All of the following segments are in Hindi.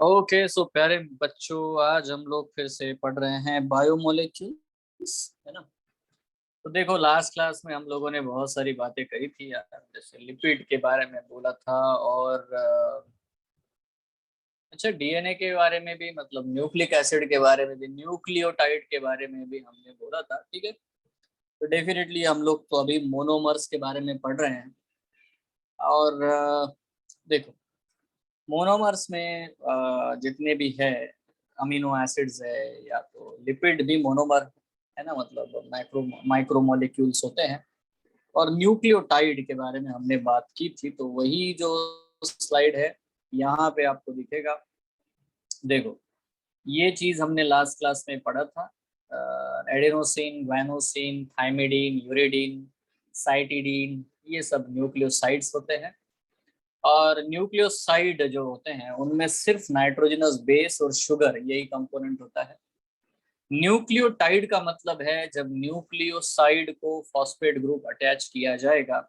ओके, सो प्यारे बच्चों, आज हम लोग फिर से पढ़ रहे हैं बायोमोलेक्यूल्स, है ना। तो देखो, लास्ट क्लास में हम लोगों ने बहुत सारी बातें करी थी यार, जैसे लिपिड के बारे में बोला था, और अच्छा, डीएनए के बारे में भी, मतलब न्यूक्लिक एसिड के बारे में भी, न्यूक्लियोटाइड के बारे में भी हमने बोला था, ठीक है। तो डेफिनेटली हम लोग तो अभी मोनोमर्स के बारे में पढ़ रहे हैं। और देखो, मोनोमर्स में जितने भी है अमीनो एसिड्स है, या तो लिपिड भी मोनोमर है ना, मतलब माइक्रोमोलिक्यूल्स होते हैं। और न्यूक्लियोटाइड के बारे में हमने बात की थी, तो वही जो स्लाइड है यहाँ पे आपको दिखेगा। देखो, ये चीज हमने लास्ट क्लास में पढ़ा था। Adenosine, guanosine, thymidine, uridine, cytidine, ये सब न्यूक्लियोसाइड्स होते हैं। और न्यूक्लियोसाइड जो होते हैं उनमें सिर्फ नाइट्रोजनस बेस और शुगर यही कंपोनेंट होता है। न्यूक्लियोटाइड का मतलब है जब न्यूक्लियोसाइड को फॉस्फेट ग्रुप अटैच किया जाएगा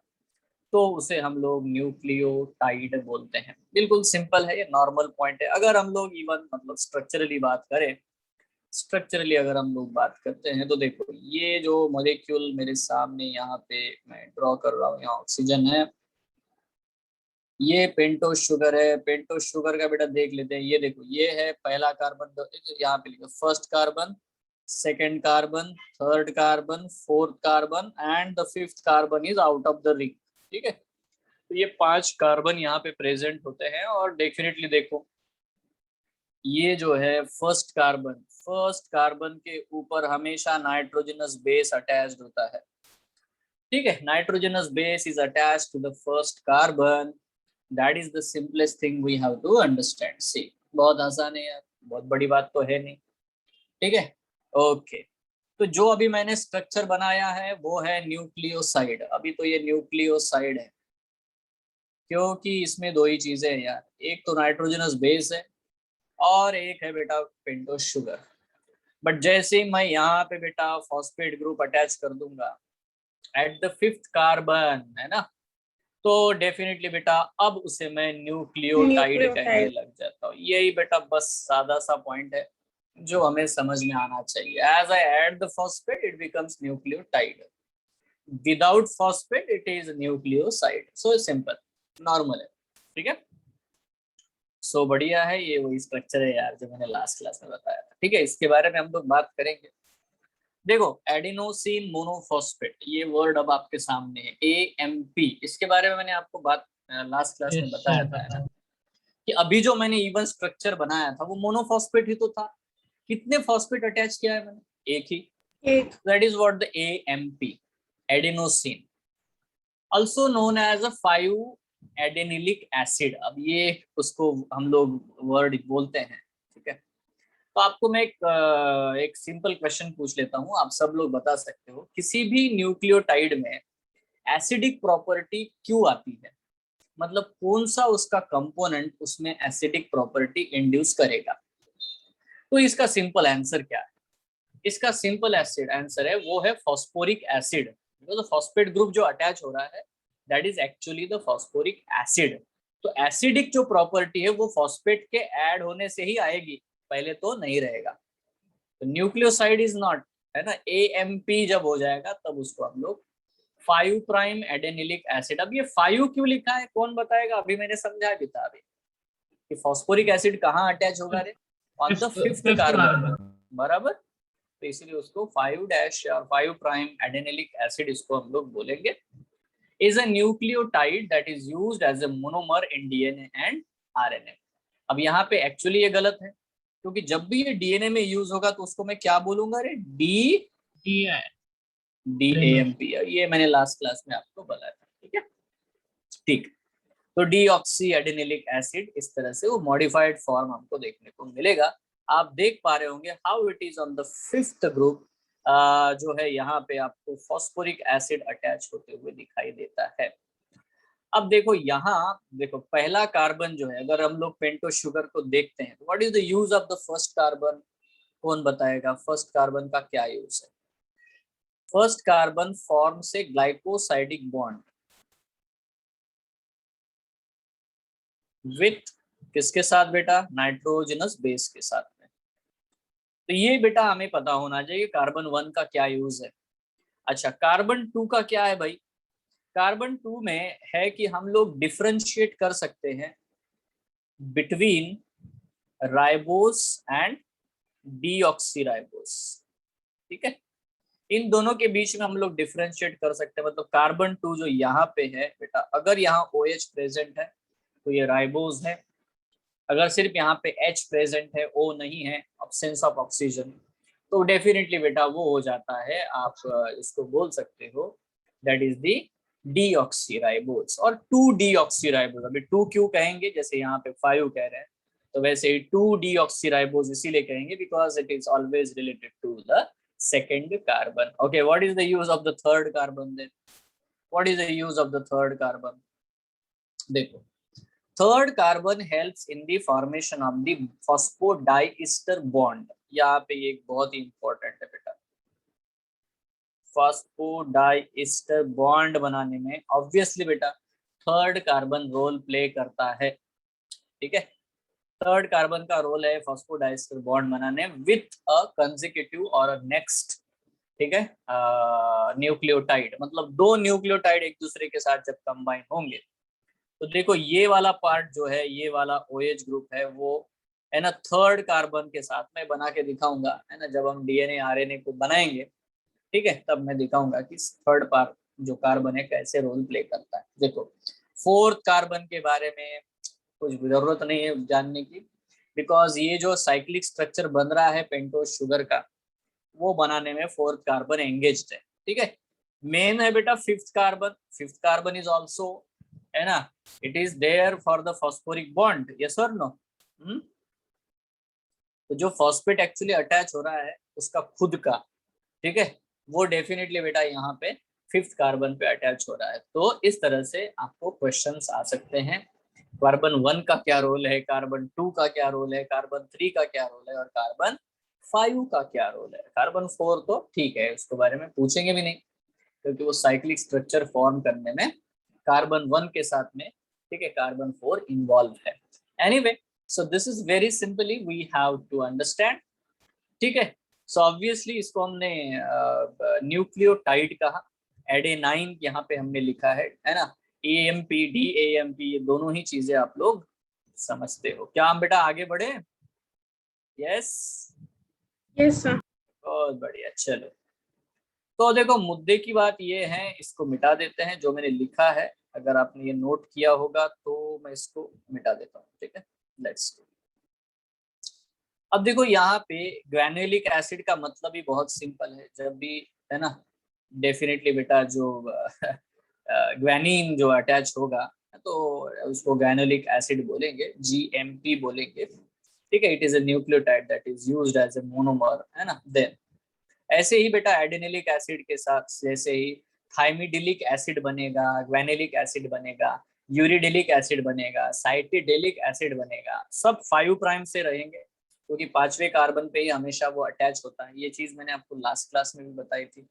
तो उसे हम लोग न्यूक्लियोटाइड बोलते हैं। बिल्कुल सिंपल है, ये नॉर्मल पॉइंट है। अगर हम लोग इवन मतलब स्ट्रक्चरली बात करें, स्ट्रक्चरली अगर हम लोग बात करते हैं, तो देखो ये जो मॉलिक्यूल मेरे सामने यहाँ पे मैं ड्रॉ कर रहा हूँ, यहाँ ऑक्सीजन है, ये पेंटोस शुगर है। पेंटोस शुगर का बेटा देख लेते हैं। ये देखो, ये है पहला कार्बन, यहाँ पे लिखो first carbon, second carbon, third carbon, fourth carbon, and the fifth carbon is out of the ring. ठीक है, तो ये 5 कार्बन यहाँ पे प्रेजेंट होते हैं। और डेफिनेटली देखो, ये जो है फर्स्ट कार्बन, फर्स्ट कार्बन के ऊपर हमेशा नाइट्रोजनस बेस अटैच्ड होता है। ठीक है, nitrogenous base is attached to the first carbon. That is the simplest thing we have to understand. See, बहुत आसान है यार, बहुत बड़ी बात तो है नहीं। ठीक है, ओके। तो जो अभी मैंने स्ट्रक्चर बनाया है वो है न्यूक्लियोसाइड। अभी तो ये न्यूक्लियोसाइड है क्योंकि इसमें दो ही चीजें हैं यार, एक तो नाइट्रोजनस बेस है और एक है बेटा पेंटोस शुगर। बट जैसे ही मैं यहाँ पे बेटा फॉस्फेट ग्रुप अटैच कर दूंगा एट द फिफ्थ कार्बन, है ना, तो डेफिनेटली बेटा अब उसे मैं न्यूक्लियोटाइड कहने न्यूक्लियोटाइड। लग जाता हूँ। यही बेटा बस सादा सा पॉइंट है जो हमें समझ में आना चाहिए। As I add the phosphate it becomes nucleotide, without phosphate it is nucleoside. So simple, normal है। ठीक है, सो बढ़िया है। ये वही स्ट्रक्चर है यार जो मैंने लास्ट क्लास में बताया था। ठीक है, इसके बारे में हम लोग बात करेंगे। देखो, एडिनोसिन मोनोफॉस्फेट, ये वर्ड अब आपके सामने है, AMP। इसके बारे में मैंने आपको बात लास्ट क्लास में यस बताया सर, था, है ना, बताओ। कि अभी जो मैंने इवन स्ट्रक्चर बनाया था वो मोनोफॉस्फेट ही तो था। कितने फॉस्फेट अटैच किया है मैंने? एक ही। एक। That is what the AMP, adenosine, also known as a 5 adenylic acid. अब ये उसको हम लोग वर्ड बोलते हैं। ठीक है, तो आपको मैं एक सिंपल क्वेश्चन पूछ लेता हूँ, आप सब लोग बता सकते हो। किसी भी न्यूक्लियोटाइड में एसिडिक प्रॉपर्टी क्यों आती है? मतलब कौन सा उसका कंपोनेंट उसमें एसिडिक प्रॉपर्टी इंड्यूस करेगा? तो इसका सिंपल आंसर क्या है? इसका सिंपल एसिड आंसर है, वो है phosphoric acid. Because phosphate group जो अटैच हो रहा है that is actually the phosphoric acid. तो एसिडिक जो प्रॉपर्टी है वो फॉस्फेट के ऐड होने से ही आएगी, पहले तो नहीं रहेगा। तो न्यूक्लियोसाइड इज नॉट, है ना, AMP जब हो जाएगा तब उसको हम लोग 5 प्राइम एडेनिलिक एसिड। अब ये 5 क्यों लिखा है कौन बताएगा? अभी मैंने समझा भी था अभी कि फॉस्फोरिक एसिड कहाँ अटैच होगा रे, on the fifth fifth fifth carbon, carbon. बराबर। तो इसलिए उसको 5 डैश या 5 प्राइम एडेनिलिक एसिड इसको हम लोग बोलेंगे। Is a nucleotide that is used as a monomer in DNA and RNA। अब यहाँ पे एक्चुअली ये गलत है, क्योंकि जब भी ये डीएनए में यूज होगा तो उसको मैं क्या बोलूंगा रे? डी है। DAMP। ये मैंने लास्ट क्लास में आपको बताया था। ठीक है, ठीक। तो डीऑक्सी एडेनिलिक एसिड, इस तरह से वो मॉडिफाइड फॉर्म हमको देखने को मिलेगा। आप देख पा रहे होंगे how it is on the fifth group, जो है यहाँ पे आपको फॉस्फोरिक एसिड अटैच होते हुए दिखाई देता है। अब देखो यहाँ, देखो पहला कार्बन जो है, अगर हम लोग पेंटो शुगर को देखते हैं तो what is the use of the first carbon? कौन बताएगा फर्स्ट कार्बन का क्या यूज है? फर्स्ट कार्बन फॉर्म से ग्लाइकोसाइडिक बॉन्ड विथ किसके साथ बेटा? नाइट्रोजनस बेस के साथ में। तो ये बेटा हमें पता होना चाहिए कार्बन 1 का क्या यूज है। अच्छा, कार्बन 2 का क्या है भाई? कार्बन 2 में है कि हम लोग डिफरेंशिएट कर सकते हैं बिटवीन राइबोस एंड डीऑक्सीराइबोस। ठीक है, इन दोनों के बीच में हम लोग डिफरेंशिएट कर सकते हैं। मतलब कार्बन 2 जो यहाँ पे है बेटा, अगर यहाँ OH प्रेजेंट है तो ये राइबोस है। अगर सिर्फ यहाँ पे H प्रेजेंट है, O नहीं है, अब्सेंस ऑफ ऑक्सीजन, तो डेफिनेटली बेटा वो हो जाता है, आप इसको बोल सकते हो दैट इज दी डीऑक्सीराइबोस और 2 डीऑक्सीराइबोस। अभी 2 क्यों कहेंगे? जैसे यहाँ पे 5 कह रहे हैं, तो वैसे ही 2 डीऑक्सीराइबोस इसीलिए कहेंगे because it is always related to the second carbon. Okay, what is the use of the third carbon then? What is the use of the third carbon? देखो, third carbon helps in the formation of the phosphodiester bond. यहाँ पे एक बहुत ही इंपॉर्टेंट है बेटा, फॉस्फोडाइस्टर बॉन्ड बनाने में ऑब्वियसली बेटा थर्ड कार्बन रोल प्ले करता है। ठीक है, थर्ड कार्बन का रोल है फॉस्फोडाइस्टर बॉन्ड बनाने विथ अ कंसेक्यूटिव और नेक्स्ट, ठीक है, न्यूक्लियोटाइड। मतलब 2 न्यूक्लियोटाइड एक दूसरे के साथ जब कंबाइन होंगे तो देखो ये वाला पार्ट जो है, ये वाला OH ग्रुप है, वो है ना थर्ड कार्बन के साथ में बना के दिखाऊंगा, है ना, जब हम DNA RNA को बनाएंगे, ठीक है, तब मैं दिखाऊंगा कि थर्ड पार्ट जो कार्बन है कैसे रोल प्ले करता है। देखो, फोर्थ कार्बन के बारे में कुछ जरूरत नहीं है जानने की, बिकॉज ये जो साइक्लिक स्ट्रक्चर बन रहा है पेंटोज शुगर का, वो बनाने में फोर्थ कार्बन एंगेज्ड है। ठीक है, मेन है बेटा fifth carbon. Fifth carbon is also, है ना, it is there for the phosphoric bond, yes और नो? तो जो फॉस्फेट एक्चुअली अटैच हो रहा है उसका खुद का, ठीक है, वो डेफिनेटली बेटा यहाँ पे फिफ्थ कार्बन पे अटैच हो रहा है। तो इस तरह से आपको क्वेश्चंस आ सकते हैं, कार्बन 1 का क्या रोल है, कार्बन 2 का क्या रोल है, कार्बन 3 का क्या रोल है, और कार्बन 5 का क्या रोल है। कार्बन 4 तो ठीक है, उसके बारे में पूछेंगे भी नहीं क्योंकि वो साइक्लिक स्ट्रक्चर फॉर्म करने में कार्बन 1 के साथ में, ठीक है, कार्बन 4 इन्वॉल्व है। Anyway, so this is very simply we have to understand. ठीक है, सो ऑब्वियसली इसको हमने न्यूक्लियोटाइड कहा, एडेनाइन यहाँ पे हमने लिखा है ना, AMP DAMP, ये दोनों ही चीजें आप लोग समझते हो। क्या हम बेटा आगे बढ़े? Yes, yes sir. बहुत बढ़िया। चलो, तो देखो मुद्दे की बात ये है, इसको मिटा देते हैं जो मैंने लिखा है। अगर आपने ये नोट किया होगा तो मैं इसको मिटा देता हूँ। ठीक है, लेट्स डू। अब देखो यहाँ पे ग्रैन्युलिक एसिड का मतलब ही बहुत सिंपल है। जब भी, है ना, डेफिनेटली बेटा जो ग्वैनिन जो अटैच होगा तो उसको ग्रैन्युलिक एसिड बोलेंगे, GMP बोलेंगे। ठीक है, it is a nucleotide that is used as a monomer, है ना। देन ऐसे ही बेटा एडेनिलिक एसिड के साथ जैसे ही थाइमिडिलिक एसिड बनेगा, ग्वैनिलिक एसिड बनेगा, यूरिडिलिक एसिड बनेगा, साइटिडिलिक एसिड बनेगा, सब 5 प्राइम से रहेंगे क्योंकि 5वें कार्बन पे ही हमेशा वो अटैच होता है। ये चीज मैंने आपको लास्ट क्लास में भी बताई थी।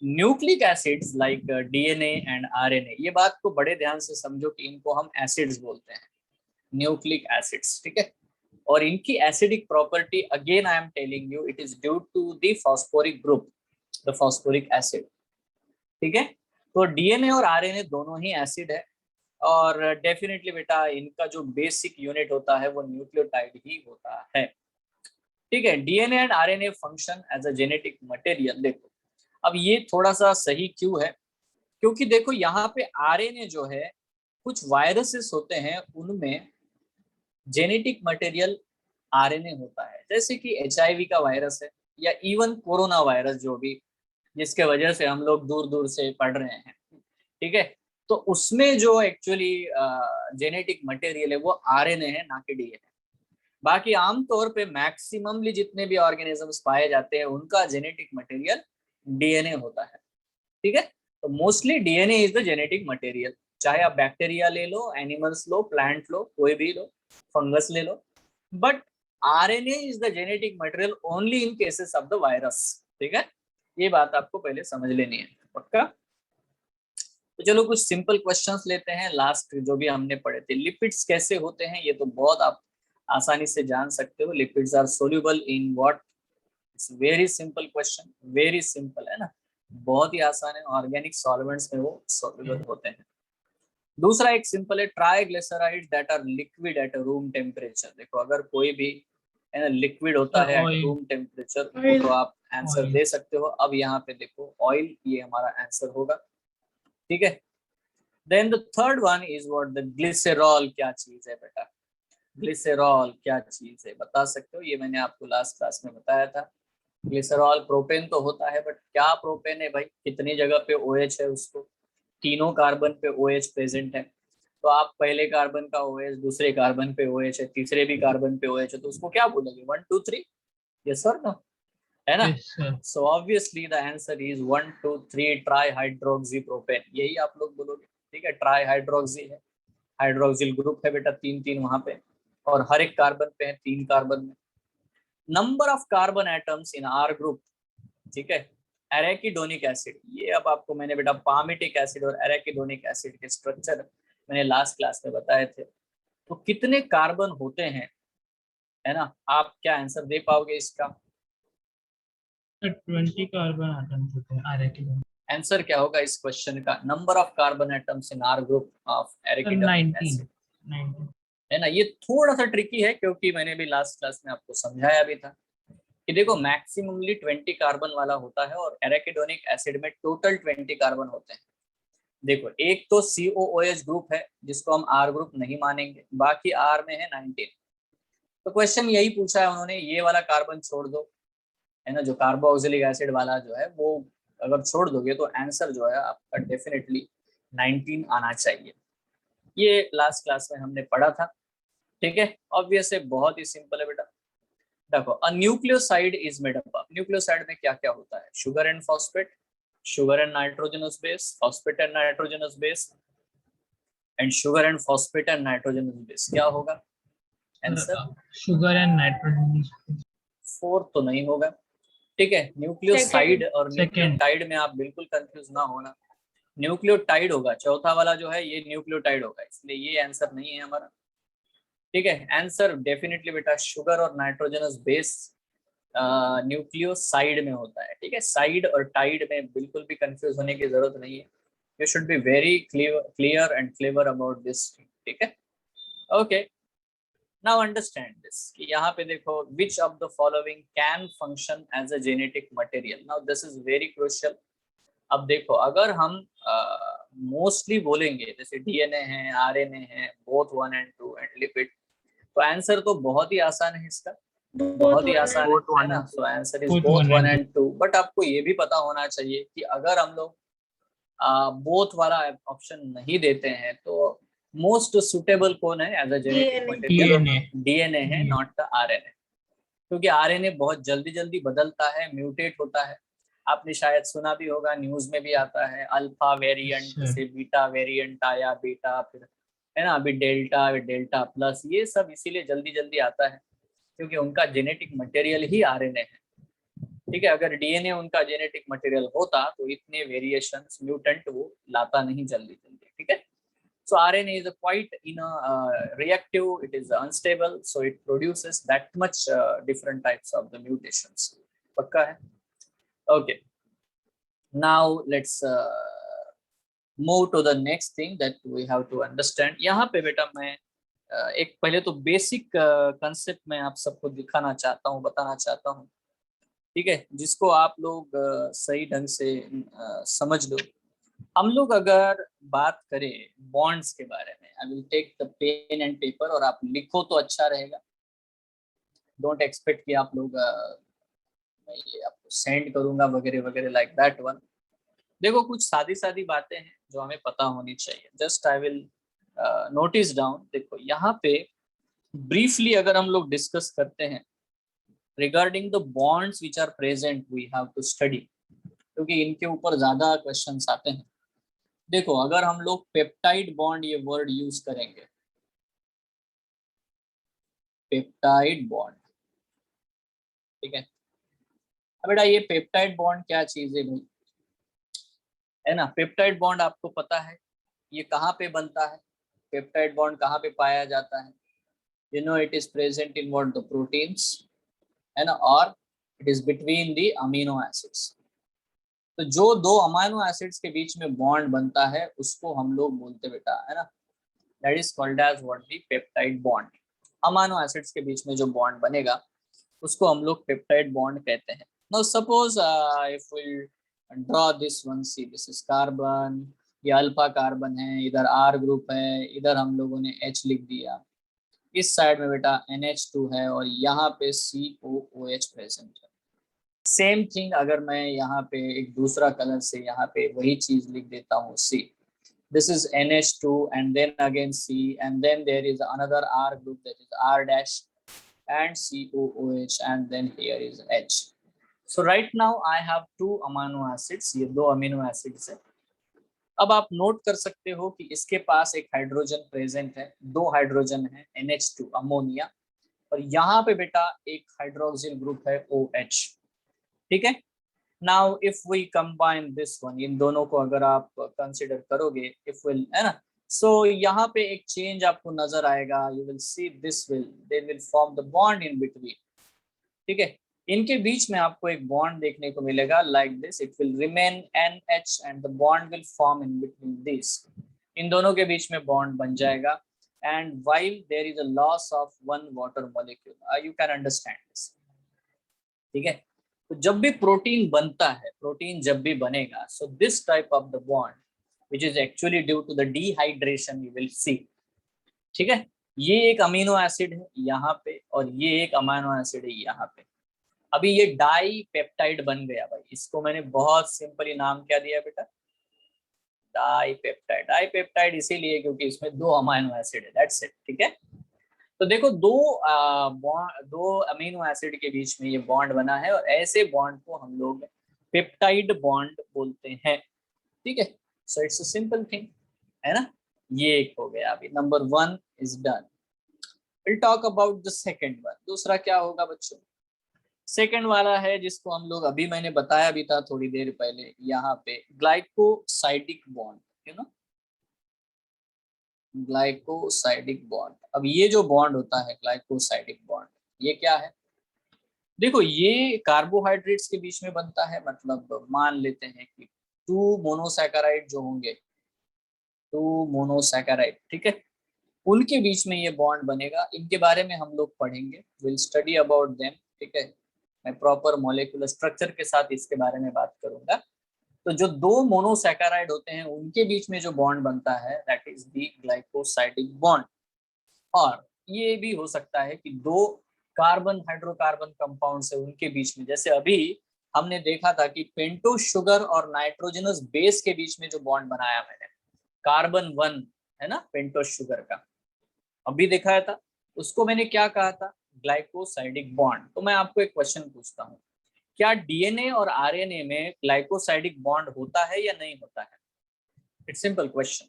Nucleic acids like DNA and RNA, ये बात को बड़े ध्यान से समझो कि इनको हम एसिड्स बोलते हैं, न्यूक्लिक एसिड्स। ठीक है, और इनकी acidic property again I am telling you, it is due to the phosphoric group, the phosphoric acid. ठीक है, तो DNA और RNA दोनों ही एसिड है और डेफिनेटली बेटा इनका जो बेसिक यूनिट होता है वो न्यूक्लियोटाइड ही होता है। ठीक है, DNA and RNA function as a genetic material. देखो अब ये थोड़ा सा सही क्यों है, क्योंकि देखो यहाँ पे RNA जो है, कुछ वायरसेस होते हैं उनमें जेनेटिक मटेरियल RNA होता है, जैसे कि HIV का वायरस है या इवन कोरोना वायरस जो भी, जिसके वजह से हम लोग दूर दूर से पढ़ रहे हैं। ठीक है, तो उसमें जो एक्चुअली जेनेटिक मटेरियल है वो RNA है, ना कि DNA। बाकी आमतौर पे मैक्सिममली जितने भी ऑर्गेनिजम्स पाए जाते हैं उनका जेनेटिक मटेरियल DNA होता है। ठीक है, तो mostly DNA is the genetic material. चाहे आप बैक्टीरिया ले लो, एनिमल्स लो, प्लांट लो, कोई भी लो, फंगस ले लो, but RNA is the genetic material only in cases of the virus. ठीक है, ये बात आपको पहले समझ लेनी है, पक्का। तो चलो कुछ सिंपल क्वेश्चंस लेते हैं। लास्ट जो भी हमने पढ़े थे, लिपिड्स कैसे होते हैं, ये तो बहुत आप आसानी से जान सकते हो। Lipids are soluble in what, it's very simple question, very simple है ना, बहुत ही आसान है। ऑर्गेनिक सॉल्वेंट्स में वो सोल्यूबल होते हैं। दूसरा एक सिंपल है, triglyceride that are liquid at room temperature. देखो अगर कोई भी है ना लिक्विड होता सर है at oil, room temperature, Oil. तो आप आंसर ऑयल दे सकते हो। अब यहाँ पे देखो ऑयल, ये हमारा आंसर होगा, ठीक है। Then the third one is what, the glycerol क्या चीज है बेटा, ग्लिसरॉल क्या चीज है बता सकते हो? ये मैंने आपको लास्ट क्लास में बताया था। ग्लिसरॉल प्रोपेन तो होता है, बट क्या प्रोपेन है भाई, कितनी जगह पे OH है उसको, तीनों कार्बन पे OH प्रेजेंट है। तो आप पहले कार्बन का OH, दूसरे कार्बन पे OH है, तीसरे भी कार्बन पे OH है, तो उसको क्या बोलोगे, 1 2 3, यस और नो, है ना? Yes sir. So obviously the answer is 1 2 3 try hydroxy propane, यही आप लोग बोलोगे, ठीक है। ट्राई हाइड्रोक्सी है, हाइड्रोक्सिल ग्रुप है बेटा, 3 3 वहां पे, और हर एक कार्बन पे है 3 कार्बन में। Number of carbon atoms in are group, ठीक है। एराकिडोनिक एसिड, ये अब आपको मैंने बेटा पामिटिक एसिड और एराकिडोनिक एसिड के स्ट्रक्चर मैंने लास्ट क्लास में बताए थे। तो कितने कार्बन होते हैं, है ना, आप क्या आंसर दे पाओगे इसका? 20 कार्बन आटम्स होते हैं आर आंसर क्या होगा इस क्वेश्चन का? Number of carbon atoms in are group of sir arachidonic 19, acid, 19। है ना। ये थोड़ा सा ट्रिकी है, क्योंकि मैंने भी लास्ट क्लास में आपको समझाया भी था कि देखो मैक्सिममली 20 कार्बन वाला होता है, और एराकिडोनिक एसिड में टोटल 20 कार्बन होते हैं। देखो एक तो COOH ग्रुप है जिसको हम R ग्रुप नहीं मानेंगे, बाकी R में है 19। तो क्वेश्चन यही पूछा है उन्होंने, ये वाला कार्बन छोड़ दो, है ना, जो कार्बोक्सिलिक एसिड वाला जो है वो अगर छोड़ दोगे तो आंसर जो है आपका डेफिनेटली 19 आना चाहिए। ये लास्ट क्लास में हमने पढ़ा था, ठीक है। ऑब्वियस है, बहुत ही सिंपल है बेटा। देखो a nucleoside is made up, nucleoside में क्या क्या होता है, sugar and phosphate, sugar and nitrogenous base, phosphate and nitrogenous base, and sugar and phosphate and nitrogenous base. क्या होगा answer? Sir sugar and nitrogen. Fourth तो नहीं होगा, ठीक है। Nucleoside Second. और सेकेंड। न्यूक्लियोटाइड में आप बिल्कुल कंफ्यूज ना होना, न्यूक्लियोटाइड होगा चौथा वाला जो है, ये न्यूक्लियोटाइड होगा, इसलिए ये आंसर नहीं है हमारा, ठीक है। आंसर डेफिनेटली बेटा शुगर और नाइट्रोजनस बेस न्यूक्लियोसाइड में होता है, ठीक है। साइड और टाइड में बिल्कुल भी कंफ्यूज होने की जरूरत नहीं है। You should be very clear and clever about this, ठीक है। ओके, नाउ अंडरस्टैंड दिस कि यहाँ पे देखो, which of the following can function as a genetic material, now this is very crucial. अब देखो अगर हम मोस्टली बोलेंगे, जैसे DNA है, RNA है, बोथ 1 and 2 एंड लिपिड, तो आंसर तो बहुत ही आसान है इसका, Both बहुत ही 1 आसान and है ना। So answer is both both 1 1 and 2। and 2, but आपको ये भी पता होना चाहिए कि अगर हम लोग बोथ वाला ऑप्शन नहीं देते हैं तो मोस्ट सुटेबल कौन है एज अ जेनेटिक DNA. मटेरियल? डीएनए। DNA है, नॉट द RNA, क्योंकि RNA बहुत जल्दी जल्दी बदलता है, म्यूटेट होता है। आपने शायद सुना भी होगा, न्यूज में भी आता है, अल्फा वेरिएंट सर से बीटा वेरिएंट आया, बीटा फिर, है ना, अभी डेल्टा, डेल्टा प्लस, ये सब इसीलिए जल्दी जल्दी आता है क्योंकि उनका जेनेटिक मटेरियल ही RNA है, ठीक है। अगर DNA उनका जेनेटिक मटेरियल होता तो इतने वेरिएशंस, म्यूटेंट वो लाता नहीं जल्दी जल्दी, ठीक है। So RNA is a quite reactive, it is unstable, so it produces that much different types of the mutations. पक्का है? Okay, now let's move to the next thing that we have to understand. यहाँ पे बेटा मैं एक पहले तो बेसिक कंसेप्ट मैं आप सबको दिखाना चाहता हूँ, बताना चाहता हूँ, ठीक है, जिसको आप लोग सही ढंग से समझ लो। हम लोग अगर बात करें बॉन्ड्स के बारे में, I will take the pen and paper, और आप लिखो तो अच्छा रहेगा। डोंट एक्सपेक्ट कि आप लोग मैं ये आपको सेंड करूंगा वगैरह वगैरह लाइक दैट वन। देखो कुछ सादी सादी बातें हैं जो हमें पता होनी चाहिए, just I will notice down. देखो यहाँ पे ब्रीफली अगर हम लोग डिस्कस करते हैं regarding the bonds which are present, we have to study, क्योंकि इनके ऊपर ज्यादा क्वेश्चंस आते हैं। देखो अगर हम लोग पेप्टाइड बॉन्ड ये वर्ड यूज करेंगे, पेप्टाइड बॉन्ड, ठीक है। अब बेटा ये पेप्टाइड बॉन्ड क्या चीज है भाई? है ना। पेप्टाइड बॉन्ड आपको पता है ये कहाँ पे बनता है, पेप्टाइड बॉन्ड कहाँ पे पाया जाता है, you know it is present in what the proteins, है ना, और it is between the amino acids. तो जो दो अमीनो एसिड्स के बीच में बॉन्ड बनता है उसको हम लोग बोलते बेटा, है ना, that is called as what the peptide bond. Amino acids के बीच में जो बॉन्ड बनेगा उसको हम लोग पेप्टाइड बॉन्ड कहते हैं। Now suppose if we draw this one, see this is carbon, ये अल्फा कार्बन है, इधर आर ग्रुप है, इधर हम लोगों ने H लिख दिया, इस साइड में बेटा NH2 है और यहाँ पे COOH प्रेजेंट है। सेम थिंग अगर मैं यहाँ पे एक दूसरा कलर से यहाँ पे वही चीज लिख देता हूँ C, this is NH2 and then again C and then there is another R group that is R dash and COOH and then here is H. So right now I have two amino acids, ये दो अमीनो एसिड्स है। अब आप नोट कर सकते हो कि इसके पास एक हाइड्रोजन प्रेजेंट है, दो हाइड्रोजन है NH2 अमोनिया, और यहाँ पे बेटा एक हाइड्रोक्सिल ग्रुप है OH, ठीक है। Now if we combine this one, इन दोनों को अगर आप कंसिडर करोगे, इफ विल, है ना, सो यहाँ पे एक चेंज आपको नजर आएगा, you will see this will, they will form the bond in between, ठीक है। इनके बीच में आपको एक बॉन्ड देखने को मिलेगा like this, it will remain NH and the bond will form in between this, इन दोनों के बीच में बॉन्ड बन जाएगा, and while there is a loss of one water molecule, you can understand this, ठीक है। तो जब भी प्रोटीन बनता है, प्रोटीन जब भी बनेगा, so this type of the bond which is actually due to the dehydration, you will see, ठीक है। ये एक अमीनो एसिड है यहाँ पे और ये एक अमीनो एसिड है यहाँ पे। अभी ये डाई पेप्टाइड बन गया भाई, इसको मैंने बहुत सिंपली नाम क्या दिया बेटा, डाई पेप्टाइड। डाई पेप्टाइड इसीलिए क्योंकि इसमें दो अमीनो एसिड है, दैट्स इट, ठीक है। तो देखो दो अमीनो एसिड के बीच में ये बॉन्ड बना है और ऐसे बॉन्ड को हम लोग पेप्टाइड बॉन्ड बोलते हैं, ठीक है। So it's a simple thing, है ना। ये एक हो गया, अभी number 1 is done. Will talk about the second one, दूसरा क्या होगा बच्चों, सेकंड वाला है जिसको हम लोग, अभी मैंने बताया भी था थोड़ी देर पहले, यहाँ पे glycosidic bond, you no, glycosidic bond. अब ये जो बॉन्ड होता है ग्लाइकोसाइडिक बॉन्ड, ये क्या है, देखो ये कार्बोहाइड्रेट्स के बीच में बनता है, मतलब मान लेते हैं कि टू मोनोसैकेराइड जो होंगे, टू मोनोसैकेराइड, ठीक है, उनके बीच में ये बॉन्ड बनेगा। इनके बारे में हम लोग पढ़ेंगे, विल स्टडी अबाउट देम, ठीक है। मैं प्रॉपर मॉलिक्यूलर स्ट्रक्चर के साथ इसके बारे में बात करूंगा। तो जो दो मोनोसैकेराइड होते हैं उनके बीच में जो बॉन्ड बनता है that is the glycosidic bond. और ये भी हो सकता है कि दो कार्बन हाइड्रोकार्बन कंपाउंड से उनके बीच में, जैसे अभी हमने देखा था कि पेंटोस शुगर और नाइट्रोजनस बेस के बीच में जो बॉन्ड बनाया मैंने, कार्बन 1 है ना पेंटोस शुगर का, अभी दिखाया था, उसको मैंने क्या कहा था, ग्लाइकोसाइडिक बॉन्ड। तो मैं आपको एक क्वेश्चन पूछता हूँ, क्या डीएनए और आरएनए में ग्लाइकोसाइडिक बॉन्ड होता है या नहीं होता है? इट्स सिंपल क्वेश्चन,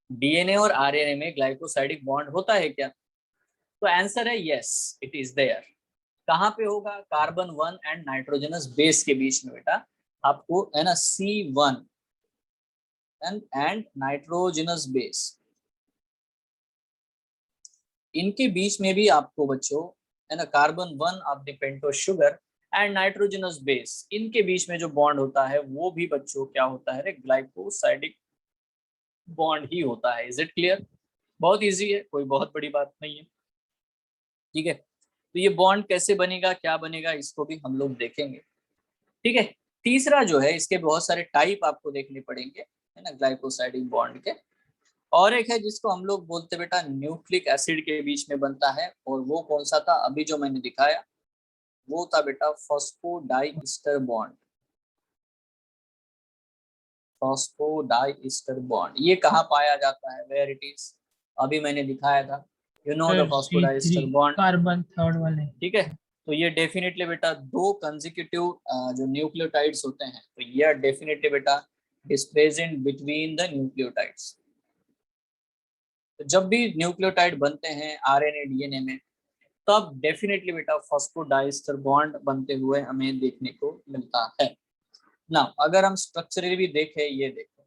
डीएनए और आरएनए में ग्लाइकोसाइडिक बॉन्ड होता है क्या? तो आंसर है यस, इट इज देयर। कहाँ पे होगा? कार्बन 1 एंड नाइट्रोजनस बेस के बीच में बेटा, आपको है ना C1 एंड नाइट्रोजनस बेस, इनके बीच में भी आपको बच्चों है ना carbon 1 of the pentose sugar and nitrogenous base, इनके बीच में जो बॉन्ड होता है वो भी बच्चों क्या होता है, ग्लाइकोसाइडिक बॉन्ड ही होता है। Is it clear? बहुत इजी है, कोई बहुत बड़ी बात नहीं है, ठीक है। तो ये बॉन्ड कैसे बनेगा, क्या बनेगा, इसको भी हम लोग देखेंगे, ठीक है। तीसरा जो है, इसके बहुत सारे टाइप आपको देखने पड़ेंगे, है ना, ग्लाइकोसाइडिक बॉन्ड के। और एक है जिसको हम लोग बोलते बेटा न्यूक्लिक एसिड के बीच में बनता है, और वो कौन सा था, अभी जो मैंने दिखाया वो था बेटा फॉस्फोडाइस्टर बॉन्ड। फॉस्फोडाइस्टर बॉन्ड ये कहाँ पाया जाता है, वेयर इट इज, अभी मैंने दिखाया था, you know the phosphodiester bond, carbon third वाले, ठीक है। तो ये डेफिनेटली बेटा दो कंसेक्यूटिव जो न्यूक्लियोटाइड्स होते हैं, तो ये डेफिनेटली बेटा is present between the nucleotides. तो जब भी न्यूक्लियोटाइड बनते हैं आरएनए डीएनए में, तब डेफिनेटली बेटा फॉस्फोडाइस्टर बॉन्ड बनते हुए हमें देखने को मिलता है। ना अगर हम स्ट्रक्चरली भी देखें, ये देखो,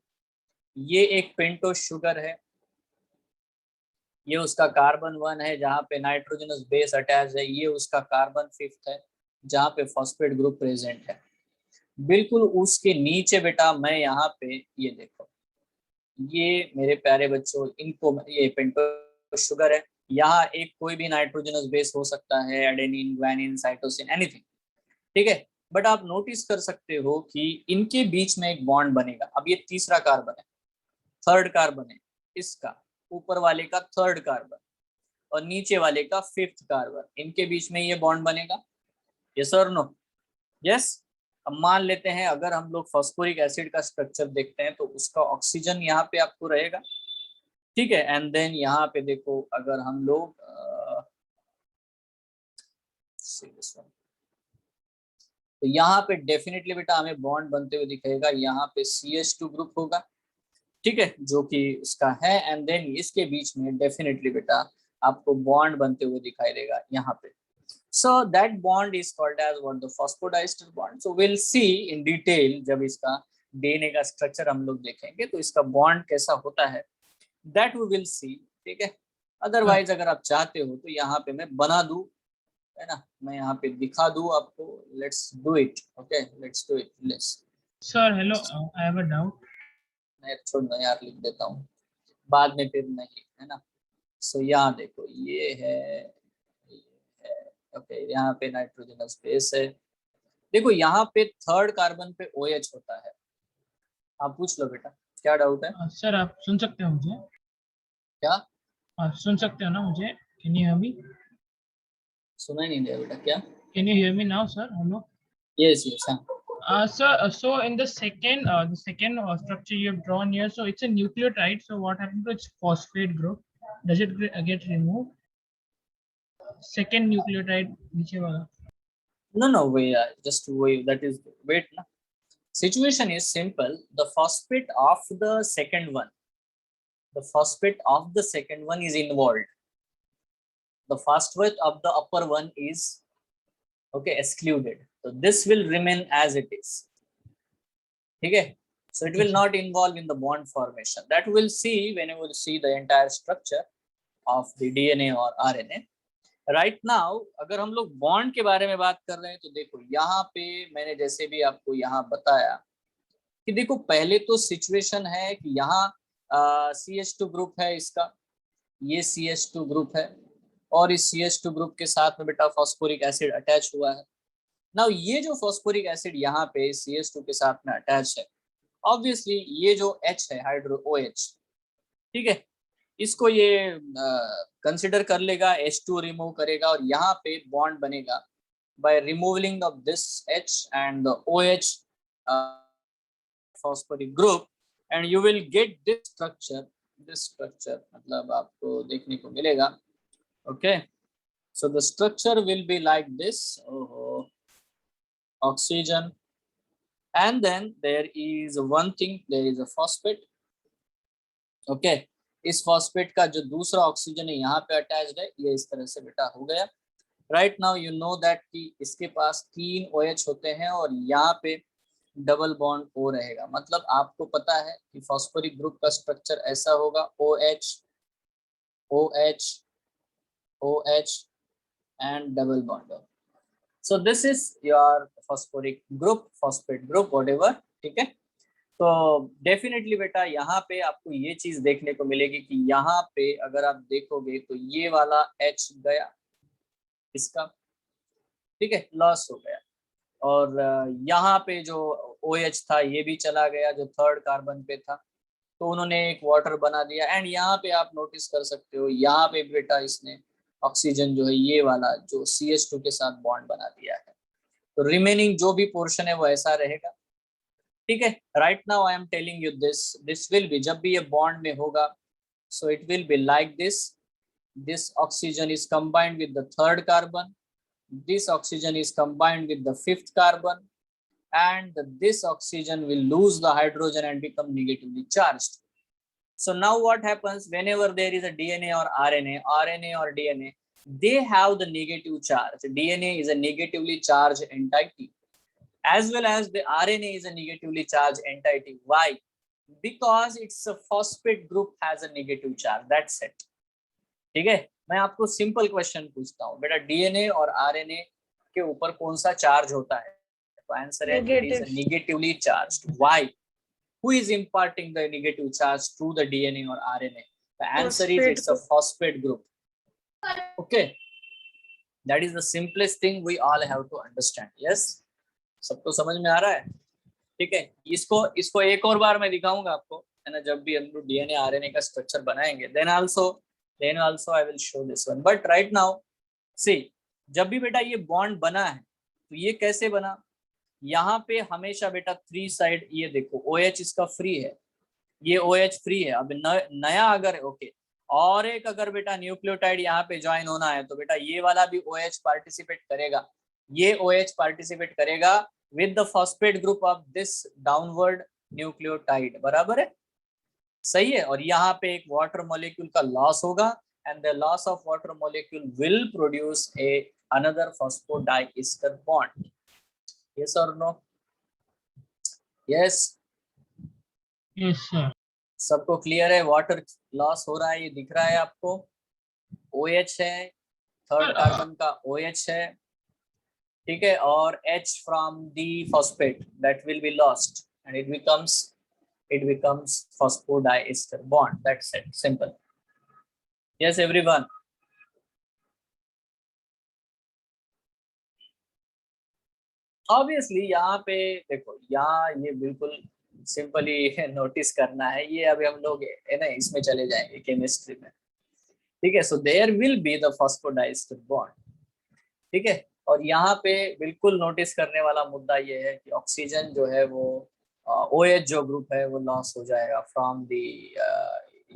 ये एक पेंटोज शुगर है, ये उसका कार्बन 1 है जहाँ पे नाइट्रोजनस बेस अटैच है, ये उसका कार्बन 5 है जहाँ पे फॉस्फेट ग्रुप प्रेजेंट है। बिल्कुल उसके नीचे बेटा मैं यहाँ पे, ये देखो, ये मेरे प्यारे बच्चों, इनको ये पेंटोज शुगर है, यहाँ एक कोई भी नाइट्रोजनस बेस हो सकता है, एडेनिन, ग्वानिन, साइटोसिन, एनीथिंग, ठीक है। बट आप नोटिस कर सकते हो कि इनके बीच में एक बॉन्ड बनेगा। अब ये तीसरा कार्बन है, थर्ड कार्बन है इसका, ऊपर वाले का थर्ड कार्बन और नीचे वाले का 5th कार्बन, इनके बीच में ये बॉन्ड बनेगा। यस और नो? यस। अब मान लेते हैं अगर हम लोग फास्फोरिक एसिड का स्ट्रक्चर देखते हैं तो उसका ऑक्सीजन यहाँ पे आपको रहेगा, ठीक है। एंड देन यहाँ पे देखो, अगर हम लोग तो यहाँ पे डेफिनेटली बेटा हमें बॉन्ड बनते हुए दिखेगा, यहाँ पे CH2 ग्रुप होगा, ठीक है, जो कि इसका है। एंड देन इसके बीच में डेफिनेटली बेटा आपको बॉन्ड बनते हुए दिखाई देगा यहाँ पे। So that bond is called as what, the phosphodiester bond. So we'll see in detail जब इसका DNA का स्ट्रक्चर हम लोग देखेंगे तो इसका बॉन्ड कैसा होता है, that we will see, ठीक है। अदरवाइज अगर आप चाहते हो तो यहाँ पे मैं बना दूं, है ना, मैं यहाँ पे दिखा दूं आपको। Let's do it, okay, let's do it, let's. Sir, hello. I have a doubt. मैं छोड़ना यार, लिख देता हूँ बाद में फिर नहीं, है ना। सो यहाँ देखो, ये है, ओके, यहाँ पे नाइट्रोजनस बेस है। देखो यहाँ पे थर्ड कार्बन पे OH होता है। आप पूछ लो बेटा, क्या डाउट है? सर आप सुन सकते हो मुझे? क्या आप सुन सकते हो ना मुझे? Can you hear me? सुना ही नहीं दिया बेटा, क्या? Can you hear me now, sir? Hello. Yes yes, हाँ। Sir, so in the second structure you have drawn here, so it's a nucleotide. So what happened to its phosphate group? Does it get removed? Second nucleotide, नीचे वाला. No, wait, just wait, that is, wait ना। Situation is simple. The phosphate of the second one, is involved. The phosphate of the upper one is, okay, excluded. So this will remain as it is. Okay, so it will not involve in the bond formation. That we'll see when we will see the entire structure of the DNA or RNA. Right now, अगर हम लोग बॉन्ड के बारे में बात कर रहे हैं तो देखो यहाँ पे मैंने जैसे भी आपको यहाँ बताया कि देखो पहले तो सिचुएशन है कि यहाँ CH2 ग्रुप है इसका, ये CH2 ग्रुप है और इस CH2 ग्रुप के साथ में बेटा फॉस्फोरिक एसिड अटैच हुआ है। नाउ ये जो फॉस्फोरिक एसिड यहाँ पे CH2 के साथ में अटैच है, ऑब्वियसली ये जो H है, हाइड्रो OH, ठीक है, इसको ये कंसिडर कर लेगा, H2 रिमूव करेगा और यहाँ पे बॉन्ड बनेगा by removing of this H and the OH phosphoric group, and you will get this structure मतलब आपको देखने को मिलेगा। Okay, so the structure will be like this. Oxygen, and then there is one thing, there is a phosphate. Okay, इस फॉस्फेट का जो दूसरा ऑक्सीजन है यहाँ पे अटैच्ड है, ये इस तरह से बेटा हो गया। Right now you know that कि इसके पास 3 OH होते हैं और यहाँ पे डबल बॉन्ड O रहेगा। मतलब आपको पता है कि फॉस्फोरिक ग्रुप का स्ट्रक्चर ऐसा होगा, OH OH OH and double bond. So this is your phosphoric group, phosphate group, whatever, ठीक है। तो डेफिनेटली बेटा यहाँ पे आपको ये चीज देखने को मिलेगी कि यहाँ पे अगर आप देखोगे तो ये वाला H गया इसका, ठीक है, लॉस हो गया, और यहाँ पे जो OH था ये भी चला गया जो थर्ड कार्बन पे था, तो उन्होंने एक वाटर बना दिया। एंड यहाँ पे आप नोटिस कर सकते हो यहाँ पे बेटा इसने ऑक्सीजन जो है ये वाला जो CH2 के साथ बॉन्ड बना दिया है, तो रिमेनिंग जो भी पोर्शन है वो ऐसा रहेगा, ठीक है। Right now I am telling you this will B, जब भी ये बॉन्ड में होगा, so it will be like this oxygen is combined with the third carbon, this oxygen is combined with the 5th carbon, and this oxygen will lose the hydrogen and become negatively charged. So now what happens whenever there is a DNA or RNA or DNA, they have the negative charge. DNA is a negatively charged entity, as well as the RNA is a negatively charged entity. Why? Because it's a phosphate group has a negative charge. That's it. ठीक है, मैं आपको सिंपल क्वेश्चन पूछता हूँ बेटा, डीएनए और आरएनए के ऊपर कौन सा चार्ज होता है? तो आंसर है it is negatively charged. Why? Who is imparting the negative charge to the DNA or RNA? The answer is it's a phosphate group. Okay, that is the simplest thing we all have to understand. Yes, सबको समझ में आ रहा है? ठीक है, इसको एक और बार मैं दिखाऊंगा आपको, है ना, जब भी हम लोग DNA RNA का स्ट्रक्चर बनाएंगे. then also I will show this one. But right now see, जब भी बेटा ये बॉन्ड बना है तो ये कैसे बना? यहाँ पे हमेशा बेटा 3 साइड, ये देखो OH इसका फ्री है, ये OH फ्री है. अब नया अगर ओके और एक अगर बेटा न्यूक्लियोटाइड यहाँ पे ज्वाइन होना है तो बेटा ये वाला भी OH पार्टिसिपेट करेगा, ये OH पार्टिसिपेट करेगा with the phosphate group of this downward nucleotide. बराबर है, सही है. और यहाँ पे एक वाटर मॉलिक्यूल का लॉस होगा and the loss of water molecule will produce a another phosphodiester bond. Yes or no? Yes. Yes sir. सबको क्लियर है? वाटर लॉस हो रहा है, ये दिख रहा है आपको. OH है, थर्ड कार्बन का OH है, ठीक है, और H from the phosphate that will be lost and it becomes phosphodiester bond. That's it, simple. Yes everyone. Obviously यहाँ पे देखो, यहाँ ये बिल्कुल सिंपली नोटिस करना है. ये अभी हम लोग है ना इसमें चले जाएंगे केमिस्ट्री में, ठीक है. So there will be the phosphodiester bond, ठीक है. और यहाँ पे बिल्कुल नोटिस करने वाला मुद्दा ये है कि ऑक्सीजन जो है वो OH जो ग्रुप है वो लॉस हो जाएगा फ्रॉम दी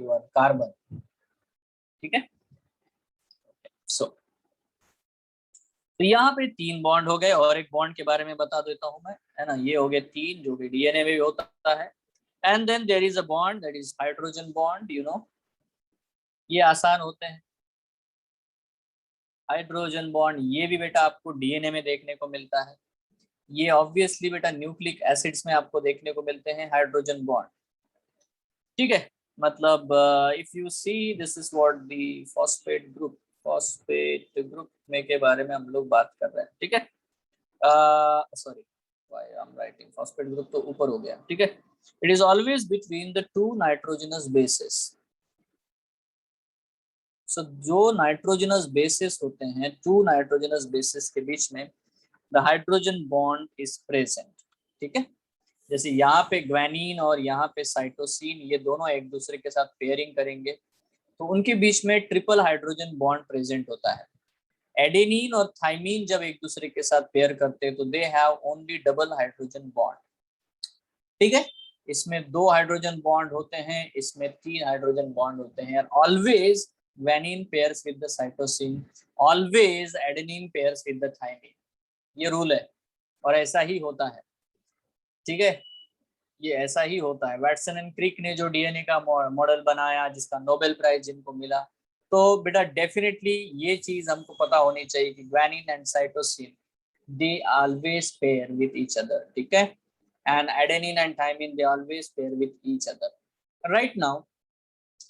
योर कार्बन, ठीक है. सो तो यहाँ पे 3 बॉन्ड हो गए और एक बॉन्ड के बारे में बता देता हूँ मैं, है ना. ये हो गए 3 जो कि DNA में भी होता है. And then there is a bond that is hydrogen bond. You know ये आसान होते हैं. हाइड्रोजन बॉन्ड ये भी बेटा आपको DNA में देखने को मिलता है. ये ऑब्वियसली बेटा न्यूक्लिक एसिड्स में आपको देखने को मिलते हैं हाइड्रोजन बॉन्ड, ठीक है. मतलब if you see this is what the phosphate group में के बारे में हम लोग बात कर रहे हैं, ठीक है. Sorry, why I am writing phosphate group, तो ऊपर हो गया, ठीक है. It is always between the 2 nitrogenous bases. So जो नाइट्रोजनस बेसिस होते हैं, 2 नाइट्रोजनस बेसिस के बीच में the hydrogen bond is present, ठीक है. जैसे यहाँ पे ग्वानिन और यहाँ पे साइटोसिन, ये दोनों एक दूसरे के साथ पेयरिंग करेंगे तो उनके बीच में ट्रिपल हाइड्रोजन बॉन्ड प्रेजेंट होता है. एडेनिन और थाइमीन जब एक दूसरे के साथ पेयर करते हैं तो they have only double hydrogen bond, ठीक है. इसमें 2 हाइड्रोजन बॉन्ड होते हैं, इसमें 3 हाइड्रोजन बॉन्ड होते हैं. Always guanine pairs with the cytosine, always adenine pairs with the thymine. ये रूल है और ऐसा ही होता है, ठीक है. ये ऐसा ही होता है. वैटसन एंड क्रिक ने जो DNA का मॉडल बनाया जिसका नोबेल प्राइज जिनको मिला, तो बेटा डेफिनेटली ये चीज हमको पता होनी चाहिए कि guanine and cytosine they always pair with each other, ठीक है. And adenine and thymine they always pair with each other. Right now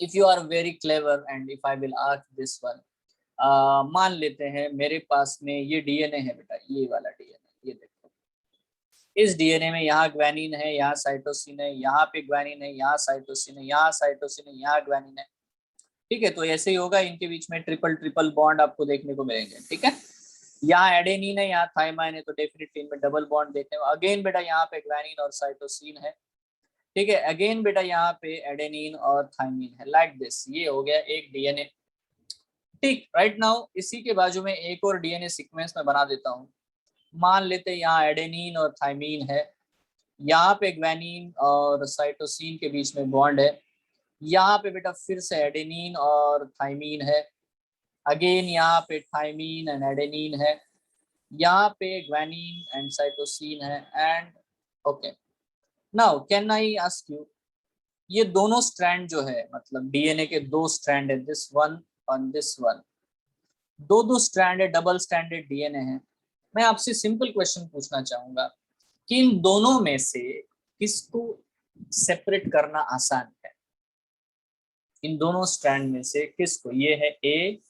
if you are very clever and if I will ask this one, मान लेते हैं मेरे पास में ये DNA है बेटा, ये वाला DNA, ये देखो इस DNA में यहाँ ग्वानिन है, यहाँ साइटोसिन है, यहाँ पे ग्वानिन है, यहाँ साइटोसिन है, यहाँ साइटोसिन है, यहाँ ग्वानिन है, ठीक है. तो ऐसे ही होगा, इनके बीच में ट्रिपल बॉन्ड आपको देखने को मिलेंगे, ठीक है. यहाँ एडेनिन है, यहाँ थाइमाइन है, तो डेफिनेटली इनमें डबल बॉन्ड देखने को. अगेन बेटा यहाँ पे ग्वानिन और साइटोसिन है, ठीक है. अगेन बेटा यहाँ पे एडेनिन और थाइमीन है, लाइक दिस. ये हो गया एक DNA, ठीक. राइट नाउ इसी के बाजू में एक और DNA सीक्वेंस में बना देता हूँ. मान लेते हैं यहाँ एडेनिन और थाइमीन है, यहाँ पे ग्वानिन और साइटोसिन के बीच में बॉन्ड है, यहाँ पे बेटा फिर से एडेनिन और थाइमीन है, अगेन यहाँ पे थाइमीन एंड एडेनिन है, यहाँ पे ग्वानिन एंड साइटोसिन है and okay. Now can I ask you, ये दोनों स्ट्रैंड जो है मतलब DNA के 2 स्ट्रैंड है, दिस वन और दिस वन, 2 स्ट्रैंड है, डबल स्ट्रैंडेड DNA है. मैं आपसे सिंपल क्वेश्चन पूछना चाहूंगा, कि इन दोनों में से किसको सेपरेट करना आसान है, इन दोनों स्ट्रैंड में से किसको, ये है ए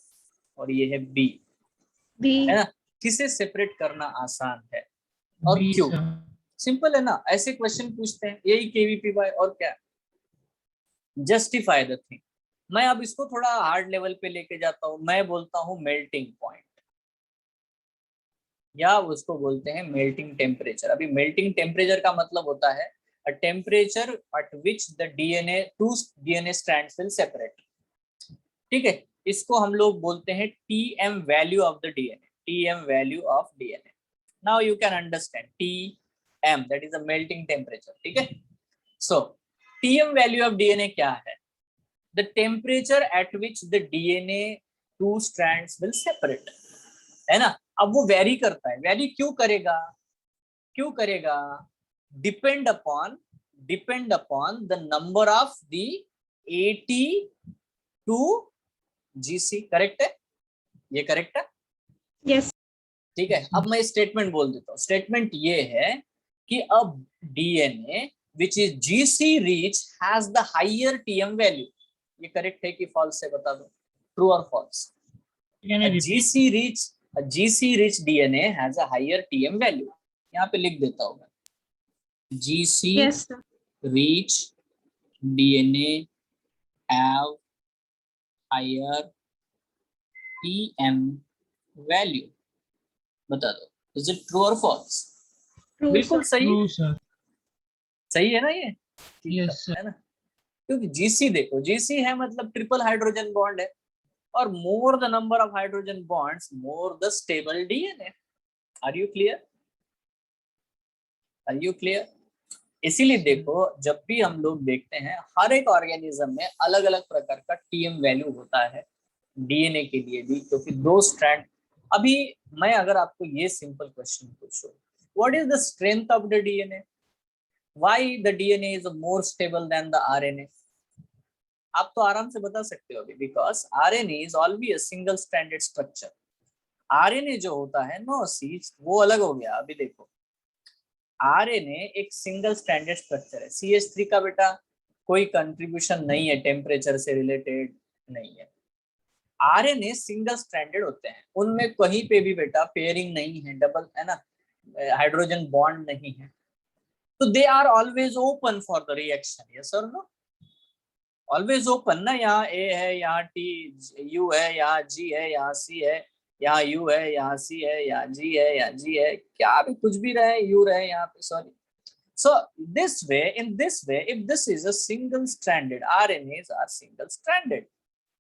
और ये है बी, B. है ना, किसे सेपरेट करना आसान है और B, क्यों? sir. सिंपल है ना, ऐसे क्वेश्चन पूछते हैं, यही केवीपीवाई और क्या, जस्टिफाई द थिंग। मैं अब इसको थोड़ा हार्ड लेवल पे लेके जाता हूं, मैं बोलता हूं मेल्टिंग पॉइंट, या उसको बोलते हैं मेल्टिंग टेम्परेचर। अभी मेल्टिंग टेम्परेचर का मतलब होता है a temperature at which the DNA two DNA strands will separate, ठीक है, इसको हम लोग बोलते हैं TM value of the DNA, TM value of DNA. Now you can understand TM, that is a melting temperature, ठीक है। सो TM वैल्यू ऑफ डीएनए क्या है? The temperature at which the DNA two strands will separate, है ना। अब वो वेरी करता है, वेरी क्यों करेगा, क्यों करेगा? Depend upon the number of the AT to GC, correct है, ये करेक्ट है, Yes. ठीक है। अब मैं स्टेटमेंट बोल देता हूँ, स्टेटमेंट ये है कि अब DNA which is GC rich has the higher TM value, ये करेक्ट है कि फॉल्स है, बता दो, ट्रू और false? Can you repeat? GC rich DNA has a higher TM value, यहाँ पे लिख देता हूँ मैं, GC Yes, sir. Rich DNA have higher TM value, बता दो, इज इट ट्रू और फॉल्स? True, बिल्कुल sir. सही, True, sir. सही है ना ये, Yes, sir. है ना, क्योंकि GC देखो, GC है मतलब ट्रिपल हाइड्रोजन बॉन्ड है, और more the number of hydrogen bonds more the stable DNA. Are you clear, are you clear? इसीलिए देखो, जब भी हम लोग देखते हैं हर एक ऑर्गेनिज्म में अलग अलग प्रकार का TM वैल्यू होता है, डीएनए के लिए भी, क्योंकि दो स्ट्रैंड। अभी मैं अगर आपको ये सिंपल क्वेश्चन पूछूं, what is the strength of the DNA, why the DNA is more stable then the RNA? आप तो आराम से बता सकते हो अभी, because RNA is always a single stranded structure. RNA जो होता है नो सी, वो अलग हो गया। अभी देखो, आरएनए एक सिंगल स्ट्रैंडेड स्ट्रक्चर है, CH3 का बेटा कोई कंट्रीब्यूशन नहीं है, टेम्परेचर से रिलेटेड नहीं है। आरएनए सिंगल स्ट्रैंडेड होते हैं, उनमें कहीं पे भी बेटा पेयरिंग नहीं है, डबल, है ना, हाइड्रोजन बॉन्ड नहीं है, तो they are always open for the reaction, yes और नो? ऑलवेज ओपन ना, यहाँ A है, यहाँ U है, यहाँ G है, यहाँ C है, यहाँ U है, यहाँ C है, यहाँ G है, यहाँ G है, क्या भी कुछ भी रहे, U रहे यहाँ पे, sorry. So in this way, if this is a single stranded, RNAs are single stranded,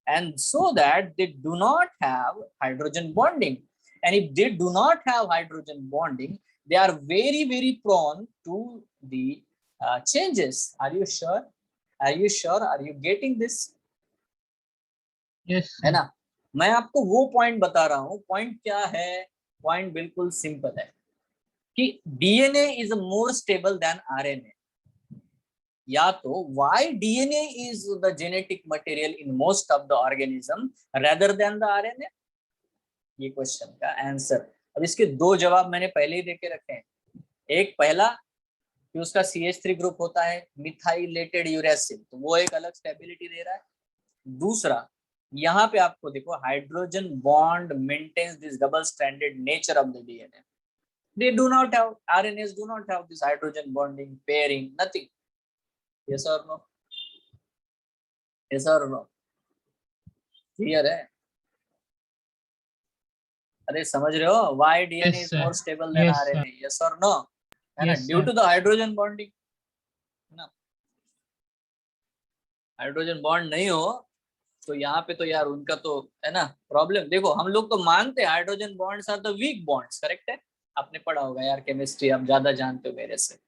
and so that they do not have hydrogen bonding, and if they do not have hydrogen bonding, they are very prone to the changes. Are you sure? Are you sure? Are you getting this? Yes, है sir. ना, मैं आपको वो पॉइंट बता रहा हूँ। पॉइंट क्या है? पॉइंट बिल्कुल सिंपल है कि DNA is more stable then RNA, या तो why DNA is the genetic material in most of the organism rather than the RNA, ये क्वेश्चन का आंसर। अब इसके दो जवाब मैंने पहले ही देके रखे हैं। एक पहला कि उसका CH3 ग्रुप होता है मिथाइलेटेड यूरेसिल, तो वो एक अलग स्टेबिलिटी दे रहा है। दूसरा, यहाँ पे आपको देखो, hydrogen bond maintains this double stranded nature of the DNA, they do not have, RNAs do not have this hydrogen bonding, pairing, nothing. Yes or no? Yes or no? Clear है? अरे समझ रहे हो, why DNA Yes, is sir. more stable than Yes, sir. RNA? Yes or no? है ना, Yes, due sir. to the hydrogen bonding, है ना। हाइड्रोजन बॉन्ड नहीं हो तो यहाँ पे तो यार उनका तो, है ना, प्रॉब्लम। देखो हम लोग तो मानते हैं hydrogen bonds are the weak bonds, correct है, आपने पढ़ा होगा यार केमिस्ट्री, आप ज्यादा जानते हो मेरे से।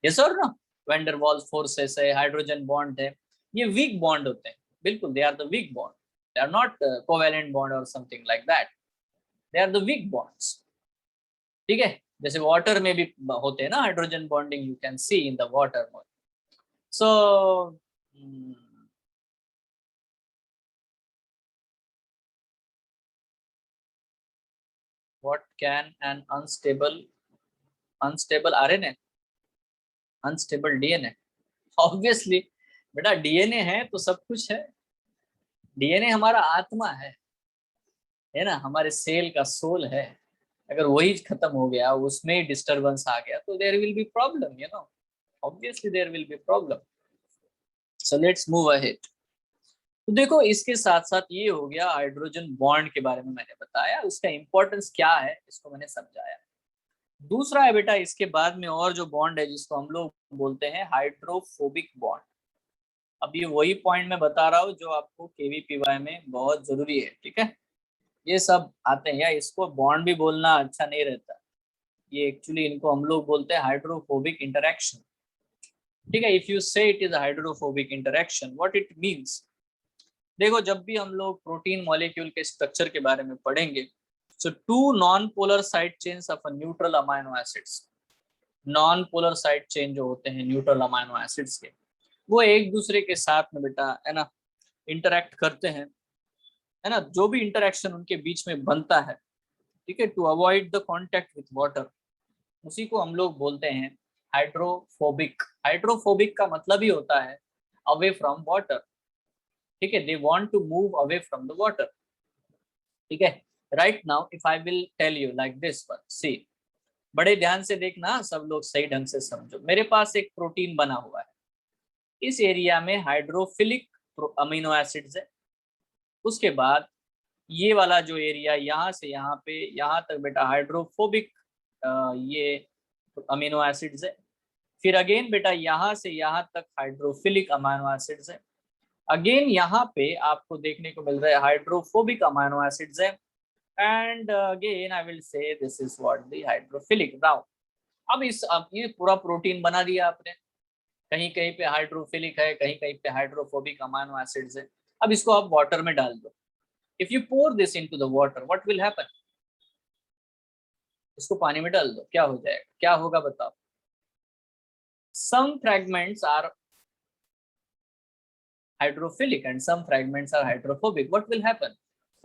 यस और नो? वेंडर वॉल्स फोर्सेस है, हाइड्रोजन बॉन्ड है, ये वीक बॉन्ड होते हैं, बिल्कुल, they are the weak bond, they are not covalent bond और something like that, they are the weak bonds, ठीक है। जैसे वाटर में भी होते हैं ना hydrogen bonding, you can see in the water. So what can an unstable RNA? Unstable DNA. Obviously बेटा डीएनए है तो सब कुछ है। डीएनए हमारा आत्मा है ना, हमारे सेल का सोल है। अगर वही खत्म हो गया, उसमें डिस्टरबेंस आ गया, तो there will be problem, you know, obviously there will be problem. So let's move ahead. तो देखो, इसके साथ साथ ये हो गया हाइड्रोजन बॉन्ड के बारे में मैंने बताया, उसका इंपॉर्टेंस क्या है इसको मैंने समझाया। दूसरा है बेटा इसके बाद में और जो बॉन्ड है जिसको हम लोग बोलते हैं हाइड्रोफोबिक बॉन्ड। अब ये वही पॉइंट मैं बता रहा हूँ जो आपको केवीपीवाई में बहुत जरूरी है, ठीक है। ये सब आते हैं, या इसको बॉन्ड भी बोलना अच्छा नहीं रहता, ये एक्चुअली इनको हम लोग बोलते हैं हाइड्रोफोबिक इंटरेक्शन, ठीक है। इफ यू से it is hydrophobic interaction, what it means. देखो, जब भी हम लोग प्रोटीन मॉलिक्यूल के स्ट्रक्चर के बारे में पढ़ेंगे, so two non polar side chains of a neutral amino acids, non polar side chain जो होते हैं न्यूट्रल अमाइनो एसिड्स के, वो एक दूसरे के साथ में बेटा, है ना, इंटरेक्ट करते हैं, है ना। जो भी इंटरेक्शन उनके बीच में बनता है, ठीक है, to avoid the contact with water, उसी को हम लोग बोलते हैं हाइड्रोफोबिक। हाइड्रोफोबिक का मतलब ही होता है अवे फ्रॉम वाटर, ठीक है, they want to move away from the water, ठीक है। Right now if I will tell you like this one, see, बड़े ध्यान से देखना, सब लोग सही ढंग से समझो। मेरे पास एक प्रोटीन बना हुआ है, इस एरिया में हाइड्रोफिलिक अमीनो एसिड्स है। उसके बाद ये वाला जो एरिया यहाँ से यहाँ पे यहाँ तक बेटा हाइड्रोफोबिक ये अमीनो एसिड्स है। फिर अगेन बेटा यहाँ से यहाँ तक हाइड्रोफिलिक अमीनो एसिड्स है। अगेन यहाँ पे आपको देखने को मिल रहा है हाइड्रोफोबिक अमीनो एसिड्स है। And again I will say this is what the hydrophilic. Now अब ये पूरा प्रोटीन बना दिया आपने, कहीं कहीं पे हाइड्रोफिलिक है, कहीं कहीं पे हाइड्रोफोबिक अमीनो एसिड्स है। अब इसको आप वाटर में डाल दो। If you pour this into the water, what will happen. इसको पानी में डाल दो, क्या हो जाएगा, क्या होगा बताओ। Some fragments are hydrophilic and some fragments are hydrophobic. What will happen?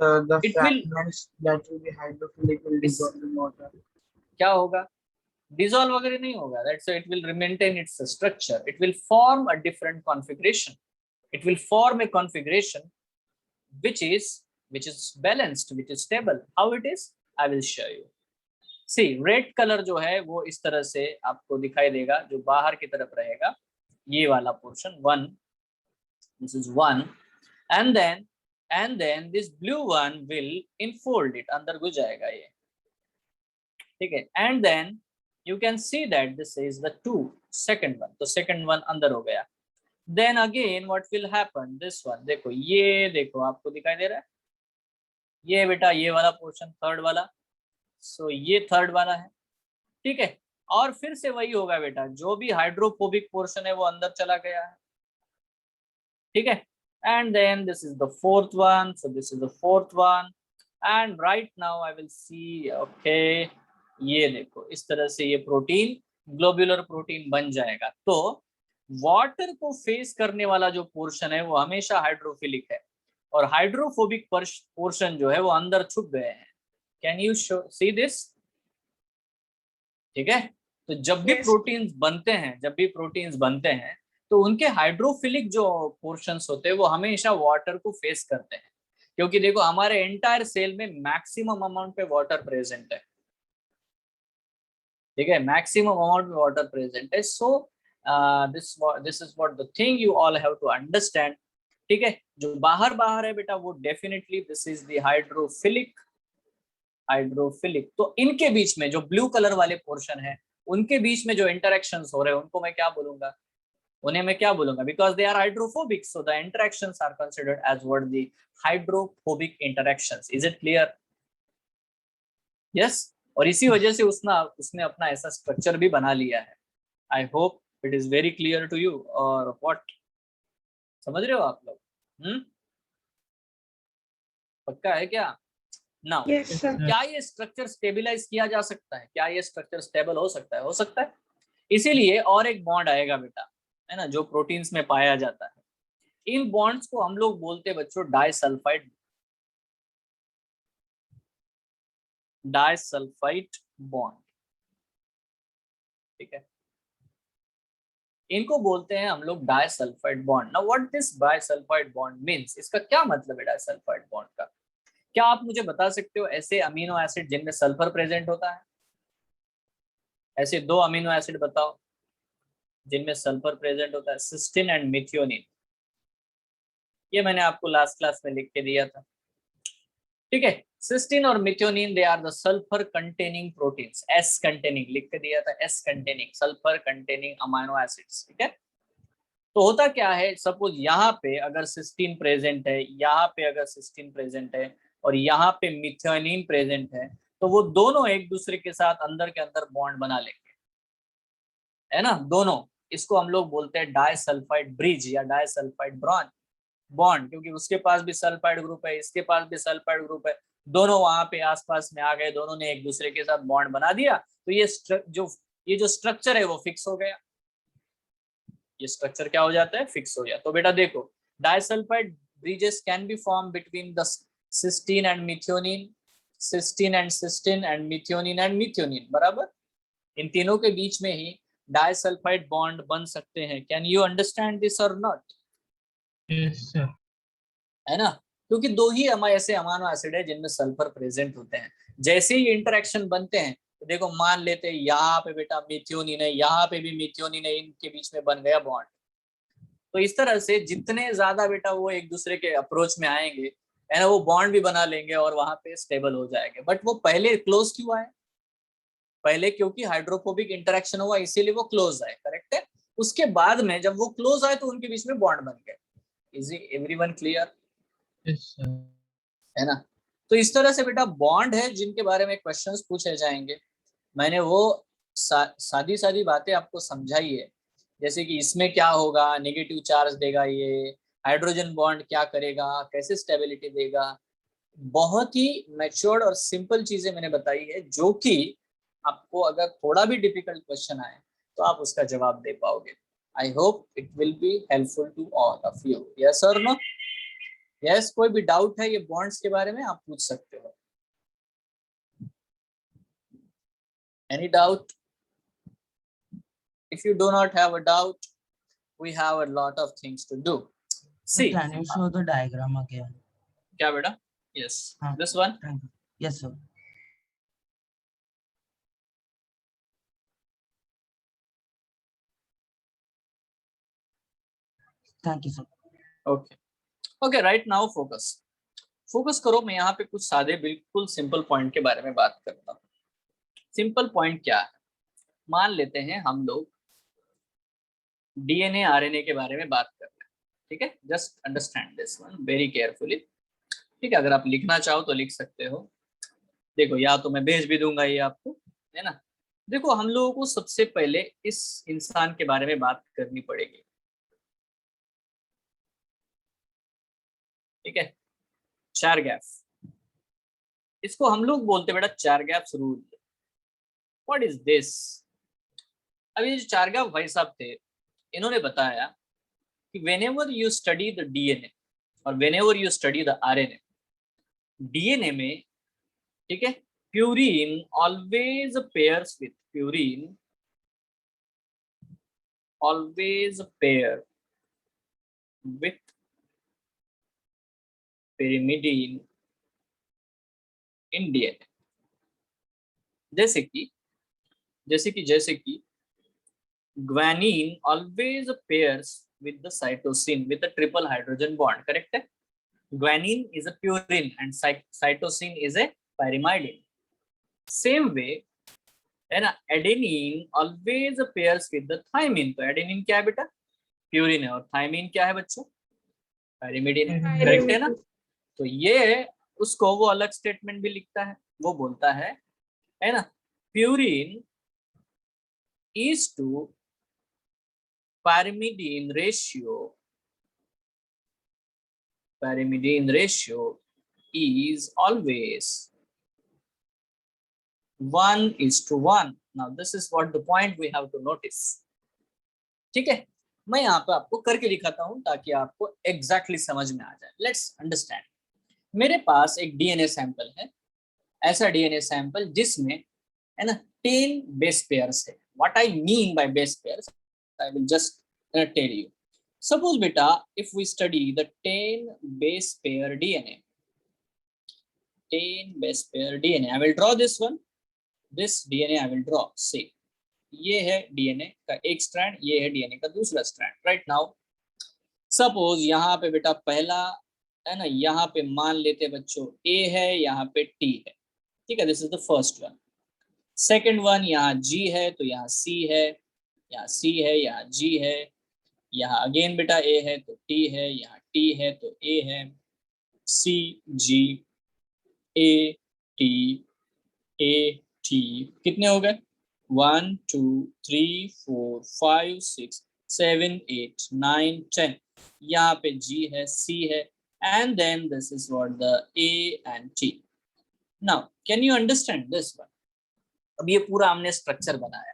So the It will fragments that will be hydrophilic will is dissolve in water. क्या होगा, dissolve वगैरह नहीं होगा, that's why it will maintain its structure. It will form a different configuration. It will form a configuration which is balanced, which is stable. How it is? I will show you. See, red color जो है वो इस तरह से आपको दिखाई देगा, जो बाहर की तरफ रहेगा, ये वाला portion 1, this is 1, and then this blue one will enfold it, अंदर घुस जाएगा ये, ठीक है। and then you can see that this is the 2 second one, तो second one अंदर हो गया। then again what will happen, this one देखो, ये देखो आपको दिखाई दे रहा है, ये बेटा ये वाला पोर्शन थर्ड वाला, सो ये थर्ड वाला है, ठीक है। और फिर से वही होगा बेटा, जो भी हाइड्रोफोबिक पोर्शन है वो अंदर चला गया है, ठीक है। and then this is the fourth one, so this is the fourth one, and right now I will see, okay, ये देखो इस तरह से ये प्रोटीन ग्लोब्यूलर प्रोटीन बन जाएगा। तो वाटर को फेस करने वाला जो पोर्शन है वो हमेशा हाइड्रोफिलिक है, और हाइड्रोफोबिक पोर्शन जो है वो अंदर छुप गए हैं। कैन यू सी दिस, ठीक है। तो जब भी Yes. प्रोटीन्स बनते हैं तो उनके हाइड्रोफिलिक जो पोर्शंस होते हैं वो हमेशा वाटर को फेस करते हैं, क्योंकि देखो हमारे एंटायर सेल में मैक्सिमम अमाउंट पे वाटर प्रेजेंट है, ठीक है, मैक्सिमम अमाउंट में वाटर प्रेजेंट है। So this is what the thing you all have to understand, ठीक है। जो बाहर बाहर है बेटा वो definitely this is the hydrophilic. तो इनके बीच में जो ब्लू कलर वाले पोर्शन है, उनके बीच में जो इंटरेक्शंस हो रहे हैं उनको मैं क्या बोलूंगा, उन्हें मैं क्या बोलूंगा, because they are hydrophobic, so the interactions are considered as what the hydrophobic interactions. Is it clear? Yes. और इसी वजह से उसने अपना ऐसा स्ट्रक्चर भी बना लिया है। I hope it is very clear to you, और व्हाट, समझ रहे हो आप लोग? पक्का है क्या? Now Yes, sir. क्या ये स्ट्रक्चर स्टेबलाइज किया जा सकता है? क्या ये स्ट्रक्चर स्टेबल हो सकता है? हो सकता है। इसीलिए और एक बॉन्ड आएगा बेटा, है ना, जो प्रोटीन्स में पाया जाता है। इन बॉन्ड्स को हम लोग बोलते हैं बच्चों डाइसल्फाइड बॉन्ड, ठीक है। इनको बोलते हैं हम लोग disulphide bond. Now what this disulphide bond means, इसका क्या मतलब है डाइसल्फाइड बॉन्ड का? क्या आप मुझे बता सकते हो ऐसे अमीनो एसिड जिनमें सल्फर प्रेजेंट होता है? ऐसे 2 अमीनो एसिड बताओ जिनमें सल्फर प्रेजेंट होता है, सिस्टीन एंड मिथियोनिन। ये मैंने आपको लास्ट क्लास में लिख के दिया था, ठीक है। सिस्टीन और methionine they are the sulphur containing proteins, S containing लिख के दिया था, S containing sulphur containing amino acids, ठीक है। तो होता क्या है, सपोज यहाँ पे अगर सिस्टीन प्रेजेंट है, यहाँ पे अगर सिस्टीन प्रेजेंट है और यहाँ पे मिथियोनिन प्रेजेंट है, तो वो दोनों एक दूसरे के साथ अंदर के अंदर बॉन्ड बना लेंगे, है ना, दोनों। इसको हम लोग बोलते हैं डाइसल्फाइड ब्रिज या डाइसल्फाइड बॉन्ड, क्योंकि उसके पास भी सल्फाइड ग्रुप है, इसके पास भी सल्फाइड ग्रुप है, दोनों वहां पे आसपास में आ गए, दोनों ने एक दूसरे के साथ बॉन्ड बना दिया, तो ये जो स्ट्रक्चर है वो फिक्स हो गया। ये स्ट्रक्चर क्या हो जाता है, फिक्स हो गया। तो बेटा देखो, disulphide bridges can be form between the cysteine and methionine, cysteine and cysteine and methionine and methionine, बराबर। इन तीनों के बीच में ही डाइसल्फाइड बॉन्ड बन सकते हैं। कैन यू अंडरस्टैंड दिस और नॉट? Yes, sir. है ना, क्योंकि 2 ही ऐसे अमीनो एसिड है जिनमें सल्फर प्रेजेंट होते हैं। जैसे ही इंटरेक्शन बनते हैं, तो देखो मान लेते हैं यहाँ पे बेटा मिथियोनिन है, यहाँ पे भी मिथियोनिन है, इनके बीच में बन गया बॉन्ड। तो इस तरह से जितने ज्यादा बेटा वो एक दूसरे के अप्रोच में आएंगे, है ना, वो बॉन्ड भी बना लेंगे और वहां पे स्टेबल हो जाएंगे। बट वो पहले क्लोज क्यों आए? पहले क्योंकि हाइड्रोफोबिक इंटरेक्शन हुआ, इसीलिए वो क्लोज आए, करेक्ट है। उसके बाद में जब वो क्लोज आए तो उनके बीच में बॉन्ड बन गए। Is everyone clear? Yes, sir. है ना। तो इस तरह से बेटा बॉन्ड है जिनके बारे में क्वेश्चंस पूछे जाएंगे। मैंने वो सादी सादी बातें आपको समझाई है, जैसे कि इसमें क्या होगा, नेगेटिव चार्ज देगा ये, हाइड्रोजन बॉन्ड क्या करेगा, कैसे स्टेबिलिटी देगा। बहुत ही मैच्योर्ड और सिंपल चीजें मैंने बताई है, जो कि आपको अगर थोड़ा भी डिफिकल्ट क्वेश्चन आए तो आप उसका जवाब दे पाओगे। I hope it will be helpful to all of you. Yes और नो? यस, कोई भी डाउट है ये बॉन्ड्स के बारे में आप पूछ सकते हो। Any doubt? If you do not have a doubt, we have a lot of things to do. See, Can you show the diagram again? क्या बेटा? Yes, this one. Thank you. Yes, sir. Thank you, sir. Okay. Okay, right now focus. Focus करो। मैं यहाँ पे कुछ सादे बिल्कुल सिंपल पॉइंट के बारे में बात करता हूँ। सिंपल पॉइंट क्या है? मान लेते हैं हम लोग डीएनए आरएनए के बारे में बात कर रहे हैं, ठीक है। Just understand this one very carefully, ठीक है। अगर आप लिखना चाहो तो लिख सकते हो। देखो, या तो मैं भेज भी दूंगा ये आपको, है ना। देखो, हम लोगों को सबसे पहले इस इंसान के बारे में बात करनी पड़ेगी, ठीक है। चारगैफ, इसको हम लोग बोलते बेटा चारगैफ रूल। What is this? अभी जो चारगैफ भाई साहब थे, इन्होंने बताया कि whenever you study the DNA और whenever you study the RNA, DNA में, ठीक है, purine always pairs with purine, always pair with pyrimidine in DNA। जैसे कि guanine always pairs with the cytosine with a triple hydrogen bond, correct है। guanine is a purine and cytosine is a pyrimidine। Same way, है ना, adenine always pairs with the thymine। तो adenine क्या है बेटा? प्यूरिन है। और thymine क्या है बच्चों? pyrimidine है, करेक्ट है ना। तो ये उसको वो अलग स्टेटमेंट भी लिखता है, वो बोलता है ना, purine is to pyrimidine ratio is always 1:1। Now this is what the point we have to notice, ठीक है। मैं यहाँ पे आपको करके दिखाता हूँ ताकि आपको एग्जैक्टली समझ में आ जाए। Let's understand. मेरे पास एक डीएनए सैंपल है, ऐसा डीएनए सैंपल जिसमें, है ना, 10 बेस पेयर्स है। What I mean by base pairs, I will just tell you. Suppose beta, if we study the 10 base pair DNA, 10 base pair DNA, I will draw this one. This DNA I will draw. Say ये है DNA का एक स्ट्रैंड, ये है DNA का दूसरा स्ट्रैंड. राइट नाउ सपोज यहाँ पे बेटा पहला है ना, यहाँ पे मान लेते बच्चों A है, यहाँ पे T है, ठीक है. This is the first one. Second one यहाँ G है, तो यहाँ C है, यहाँ C है, यहाँ G है, यहाँ अगेन बेटा A है तो T है, यहाँ T है तो A है. C G A T A T कितने हो गए? 1 2 3 4 5 6 7 8 9 10. यहाँ पे G है, C है, and then this is what the A and T. Now can you understand this one? अब ये पूरा हमने स्ट्रक्चर बनाया,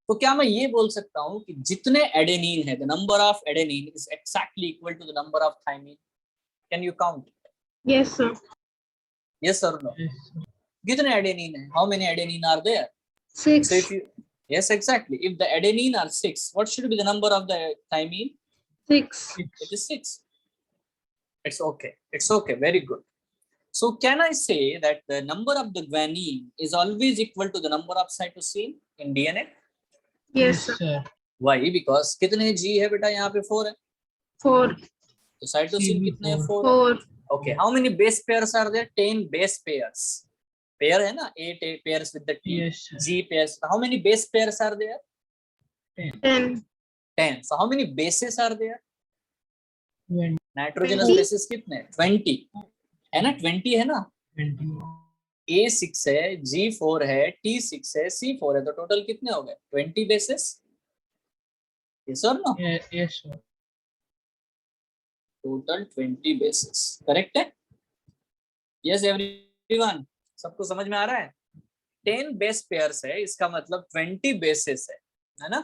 तो क्या मैं ये बोल सकता हूँ कि जितने एडेनिन है, the number of adenine is exactly equal to the number of thymine? Can you count? Yes, sir. Yes or no? Yes, sir. कितने adenine है? How many adenine are there? 6. So if you, yes, exactly. If the adenine are 6, what should be the number of the thymine? 6. It is 6. It's okay. It's okay. Very good. So can I say that the number of the guanine is always equal to the number of cytosine in DNA? Yes, sir. sir. Why? Because कितने G है बेटा? यहाँ पे 4 है. 4. तो cytosine कितने हैं? 4. 4. Okay. How many base pairs are there? 10 base pairs. Pair है ना? 8 pairs with the T. Yes, sir. G pairs. How many base pairs are there? 10. 10. So how many bases are there? 20. Nitrogenous 20. bases कितने? 20. है ना? 20 है ना? 20. A6 है, G4 है, T6 है, C4 है, तो टोटल कितने हो गए? 20 basis. Yes or no? Yes, sir. Total 20 basis. Correct है? Yes everyone. सबको समझ में आ रहा है? 10 बेस पेयर्स है, इसका मतलब 20 बेसिस है ना?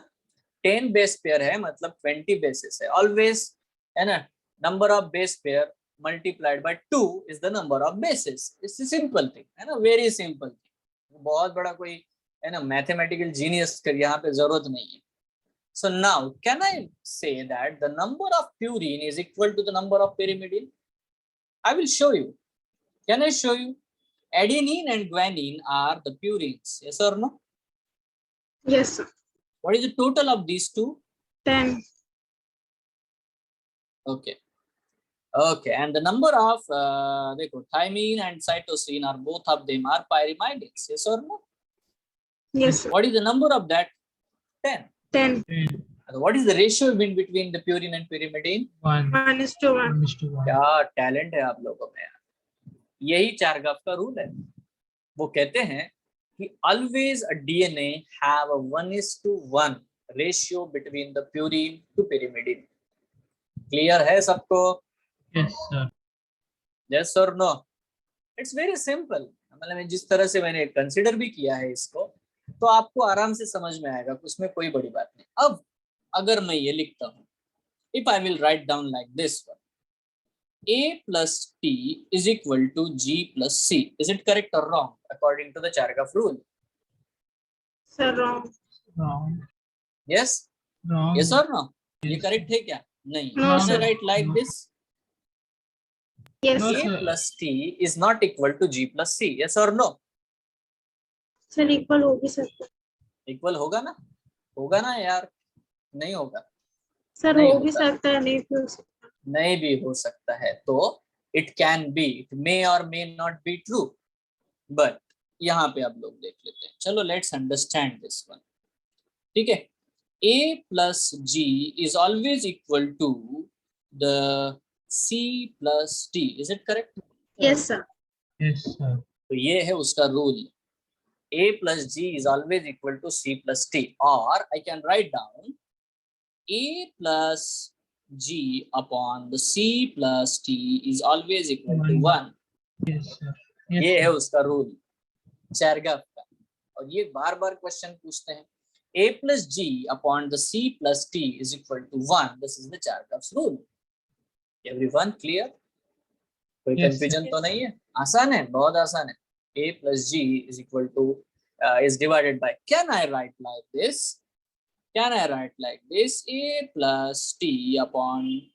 10 बेस पेयर है मतलब 20 बेसिस है. ऑलवेज है ना, number of base pair multiplied by 2 is the number of bases. It's a simple thing, है ना, very simple thing. बहुत बड़ा कोई है ना मैथमेटिकल जीनियस यहाँ पे जरूरत नहीं है. So now can I say that the number of purine is equal to the number of pyrimidine? I will show you. Can I show you? Adenine and guanine are the purines. Yes or no? Yes, sir. What is the total of these two? 10. Okay. Okay, and the number of देखो thymine and cytosine are both of them are pyrimidines. Yes or no? Yes, sir. What is the number of that? 10. 10. 10. And what is the ratio between the purine and pyrimidine? 1. 1:1. 1:1. क्या टैलेंट है आप लोगों में यार. यही चारगाफ का रूल है. वो कहते हैं कि always a DNA have a 1:1 ratio between the purine to pyrimidine. Clear है सबको? Yes, sir. Yes or no? It's very simple. मतलब जिस तरह से मैंने कंसिडर भी किया है इसको, तो आपको आराम से समझ में आएगा, उसमें कोई बड़ी बात नहीं. अब अगर मैं ये लिखता हूँ, if I will write down like this one, A plus T is equal to G plus C. Is it correct or wrong according to the Chargaff rule? Sir, wrong. Wrong. Yes? Wrong. Yes or no? ये correct है क्या? नहीं. No, Can I sir. write like No. this? Yes, No, sir. A sir. plus T is not equal to G plus C. Yes or no? Sir, equal हो भी सकता है. Equal होगा ना? होगा ना यार? नहीं होगा. Sir, नहीं हो भी होता. सकता है, नहीं भी हो सकता. नहीं भी हो सकता है. तो it can be, it may or may not be true. But यहाँ पे आप लोग देख लेते हैं. चलो let's understand this one. ठीक है? A plus G is always equal to the C plus T. Is it correct? Yes, sir. Yes, sir. तो ये है उसका rule. A plus G is always equal to C plus T. Or I can write down A plus G upon the C plus T is always equal to 1. Yes, sir. Yes, ये sir. है उसका रूल चारगाफ का. और ये बार बार क्वेश्चन पूछते हैं. A plus G upon the C plus T is equal to 1. This is the Chargaff's rule. Everyone clear? कोई Yes, कंफ्यूजन तो नहीं है? आसान है, बहुत आसान है. A plus G is equal to is divided by. Can I write like this? Can I write like this? A plus T upon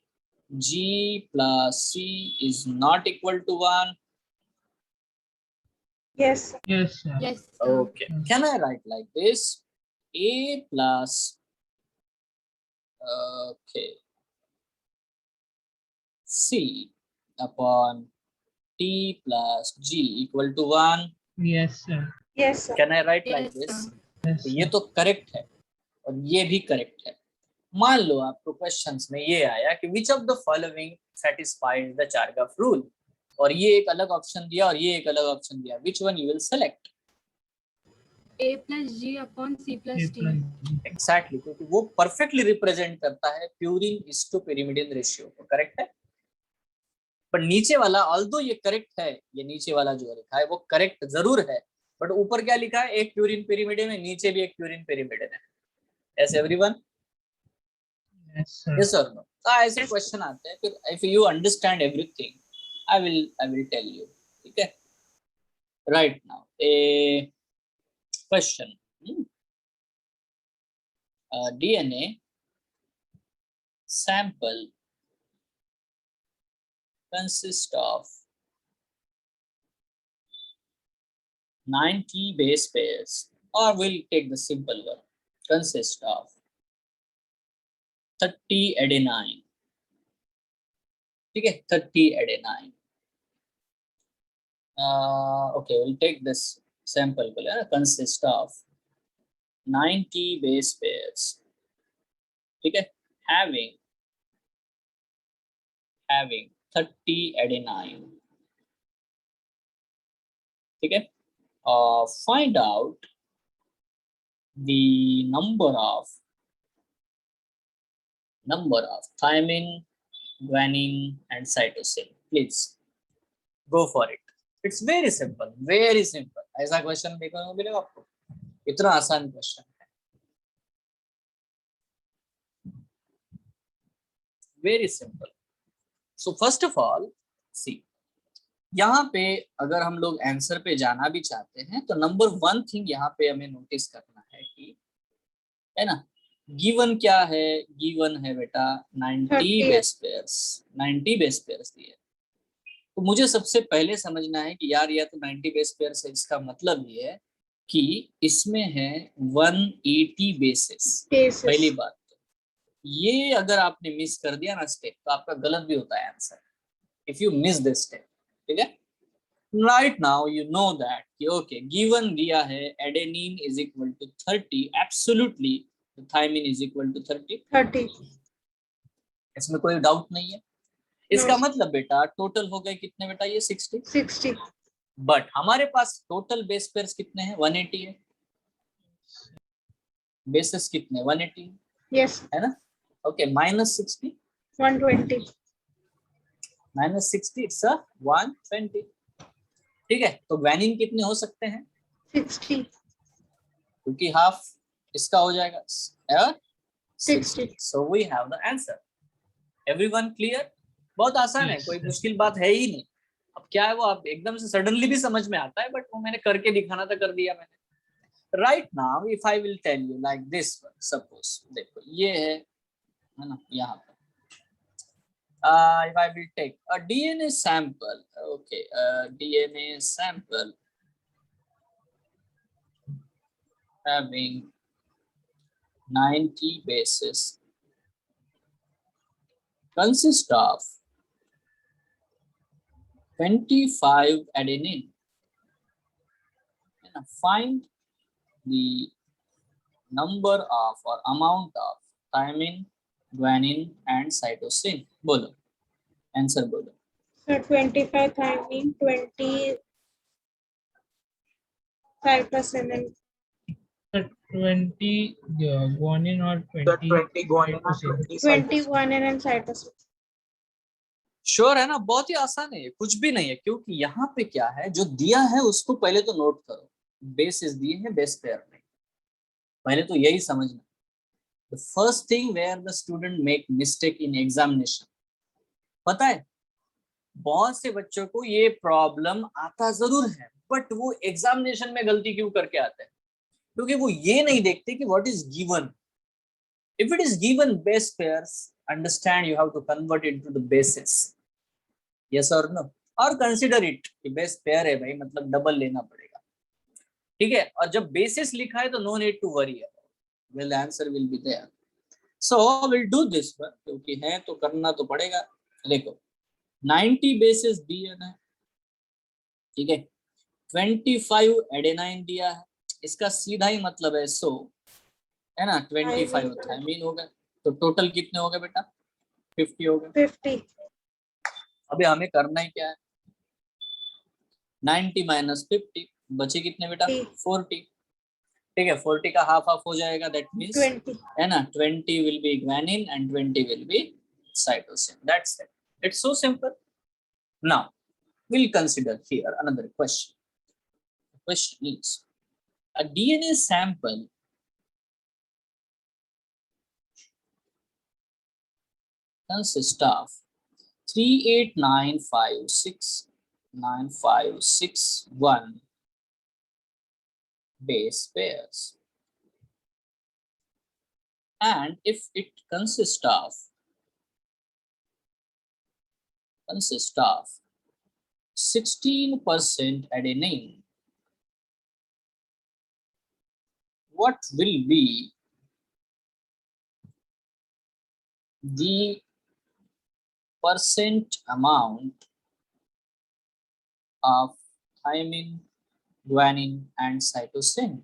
G plus C is not equal to 1. Yes, sir. Yes, sir. Yes, sir. Okay. Can I write like this? A plus C upon T plus G equal to 1. Yes, sir. Yes, sir. Can I write like Yes, this? sir. Yes, तो ये तो करेक्ट है और ये भी करेक्ट है. मान लो आपको क्वेश्चंस में ये आया कि विच of the following satisfies the चारगाफ rule, और ये एक अलग ऑप्शन दिया और ये एक अलग ऑप्शन दिया. Which one you will select? A plus G upon C plus A T. plus G. Exactly, क्योंकि वो परफेक्टली रिप्रेजेंट करता है purine is to pyrimidine ratio को. करेक्ट है. पर नीचे वाला ऑल्दो ये करेक्ट है, ये नीचे वाला जो लिखा है वो करेक्ट जरूर है, बट ऊपर क्या लिखा है? एक प्यूरिन pyrimidine है, नीचे भी एक प्यूरिन pyrimidine है. S everyone? Yes, sir. Yes or no? तो ऐसे क्वेश्चन आते हैं. फिर if you understand everything, I will tell you. ठीक है. Right now, a question. A DNA sample consists of 90 base pairs, or we'll take the simple one. Consists of 30 adenine. ठीक है, 30 adenine. Okay, we'll take this sample. Consist of 90 base pairs. ठीक है, having 30 adenine. ठीक है. Find out the number of thymine, guanine and cytosine. Please go for it. It's very simple, very simple. ऐसा क्वेश्चन देखने को मिलेगा आपको? इतना आसान क्वेश्चन है. Very simple. So first of all, see, यहाँ पे अगर हम लोग आंसर पे जाना भी चाहते हैं तो नंबर 1 थिंग यहाँ पे हमें नोटिस करना है कि, है ना, गिवन क्या है? गिवन है बेटा 90 बेस पेयर्स. 90 बेस पेयर्स दिए. तो मुझे सबसे पहले समझना है कि यार, यह तो 90 बेस पेयर्स है, इसका मतलब ये है कि इसमें है 180 बेसिस. पहली बात, ये अगर आपने मिस कर दिया ना स्टेप, तो आपका गलत भी होता है answer. If you miss this step. ठीक है. Right now you know that कि ओके, गिवन दिया है adenine is equal to 30, absolutely thymine is equal to 30. इसमें कोई डाउट नहीं है. इसका मतलब बेटा टोटल हो गए कितने बेटा? ये 60. बट हमारे पास टोटल बेस पेयर्स कितने हैं? 180 है. बेसिस कितने? 180. Yes. है ना. Okay, minus 60. 120. Minus 60 it's 120. ठीक है. तो ग्वानिन कितने हो सकते हैं? 60. क्योंकि हाफ इसका हो जाएगा 60. 60. So we have the answer. Everyone clear? बहुत आसान है, Yes, कोई sir. मुश्किल बात है ही नहीं. अब क्या है वो, आप एकदम से सडनली भी समझ में आता है, बट वो मैंने करके दिखाना था, कर दिया मैंने. Right now if I will tell you like this, suppose देखो ये है ना, यहाँ पे if I will take a DNA sample, okay, a DNA sample having 90 bases consists of 25 adenine. And find the number of or amount of thymine, guanine and cytosine. बोलो, आंसर बोलो. So 25 thymine, 20 cytosine. 20 guanine or 20 The 20 guanine and cytosine. 20 20 cytosine. guanine and cytosine. Sure है ना? बहुत ही आसान है, कुछ भी नहीं है. क्योंकि यहाँ पे क्या है, जो दिया है उसको पहले तो नोट करो. बेसिस दिए हैं, बेस पेयर नहीं. पहले तो यही समझना. The first thing where the student make mistake in examination, पता है, बहुत से बच्चों को ये प्रॉब्लम आता जरूर है, बट वो एग्जामिनेशन में गलती क्यों करके आते हैं? क्योंकि वो ये नहीं देखते कि what is given. If it is given base pairs, understand you have to convert it into the bases. Yes or no? और consider it कि base pair है भाई, मतलब double लेना पड़ेगा, ठीक है। और जब basis लिखा है तो no need to worry about. Well, the answer will be there. So we'll do this one, क्योंकि है तो करना तो पड़ेगा। देखो 90 bases दिया है, ठीक है, 25 एडेनाइन दिया है, इसका सीधा ही मतलब है सो, है ना, 25 थायमीन हो गए, तो टोटल कितने हो गए बेटा? 50 हो गए। 50. अभी हमें करना ही क्या है, 90 माइनस 50 बचे कितने बेटा? 40, ठीक है। 40 का हाफ हाफ हो जाएगा, दैट मींस 20. है ना, 20 will be guanine and 20 will be cytosine. That's it. It's so simple. Now we'll consider here another question. The question is, a DNA sample consists of 389569561 base pairs, and if it consists of 16% adenine, what will be the percent amount of thymine, guanine and cytosine?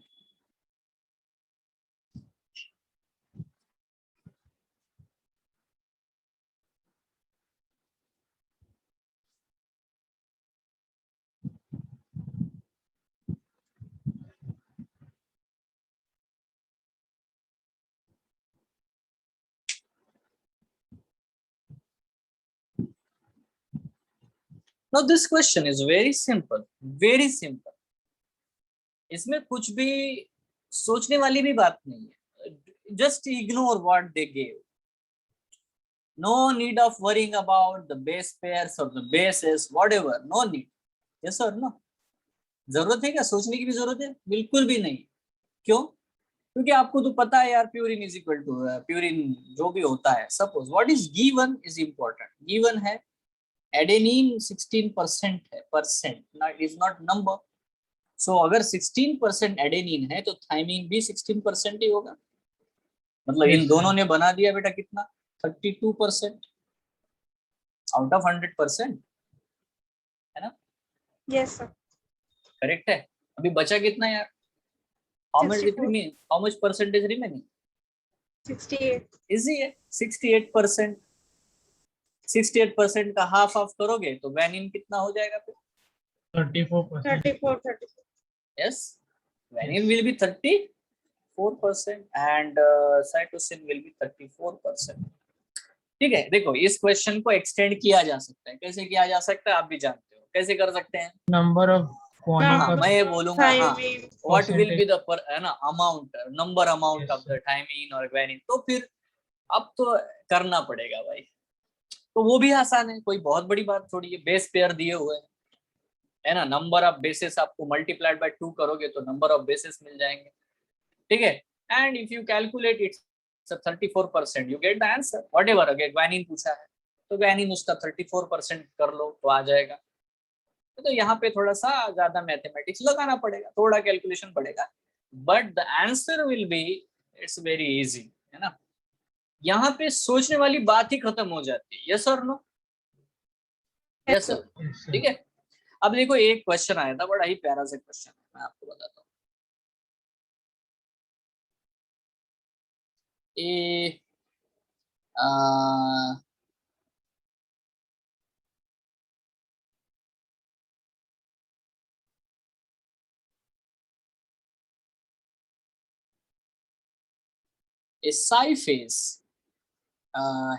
Now this question is very simple, very simple. इसमें कुछ भी सोचने वाली भी बात नहीं है, just ignore what they gave. No need of worrying about the base pairs or the bases, whatever, no need. Yes or no? जरूरत है क्या सोचने की? भी जरूरत है? बिल्कुल भी नहीं। क्यों? क्योंकि आपको तो पता है यार, purine is equal to purine जो भी होता है, suppose what is given is important. Given है एडेनिन 16% है, percent, it is not number. So अगर 16% एडेनिन है तो थायमीन भी 16% ही होगा, मतलब इन दोनों ने बना दिया बेटा कितना? 32% आउट ऑफ 100%, है ना? Yes, sir. करेक्ट है। अभी बचा कितना यार? How much remaining? How much percentage remaining? 68. Easy है, 68%। 68% का हाफ हाफ करोगे तो वैनिन कितना हो जाएगा फिर? 34%. 34. Yes, vanillin will be 34% and cytosine will be 34%. ठीक है। देखो इस क्वेश्चन को एक्सटेंड किया जा सकता है, कैसे किया जा सकता है आप भी जानते हो, कैसे कर सकते हैं? Number of guanine. हाँ, मैं ये बोलूंगा, हाँ, Thymine. what will be the है ना amount, number amount Yes, of the thymine और ग्वानिन, तो फिर अब तो करना पड़ेगा भाई। तो वो भी आसान है, कोई बहुत बड़ी बात थोड़ी है, बेस पेयर दिए हुए हैं, है ना, नंबर ऑफ बेसिस आपको मल्टीप्लाइड बाय 2 करोगे तो नंबर ऑफ बेसिस मिल जाएंगे, ठीक है। And if you calculate its 34%, you get the answer. Whatever, अगर ग्वानिन पूछा है तो ग्वानिन उसका 34% कर लो तो आ जाएगा। तो यहाँ पे थोड़ा सा ज्यादा मैथमेटिक्स लगाना पड़ेगा, थोड़ा कैलकुलेशन पड़ेगा, but the answer will B, it's very easy, है ना। यहाँ पे सोचने वाली बात ही खत्म हो जाती है। यस और नो? यस सर, ठीक है। अब देखो एक क्वेश्चन आया था, बड़ा ही प्यारा सा क्वेश्चन है, मैं आपको बताता हूँ। ए psi phase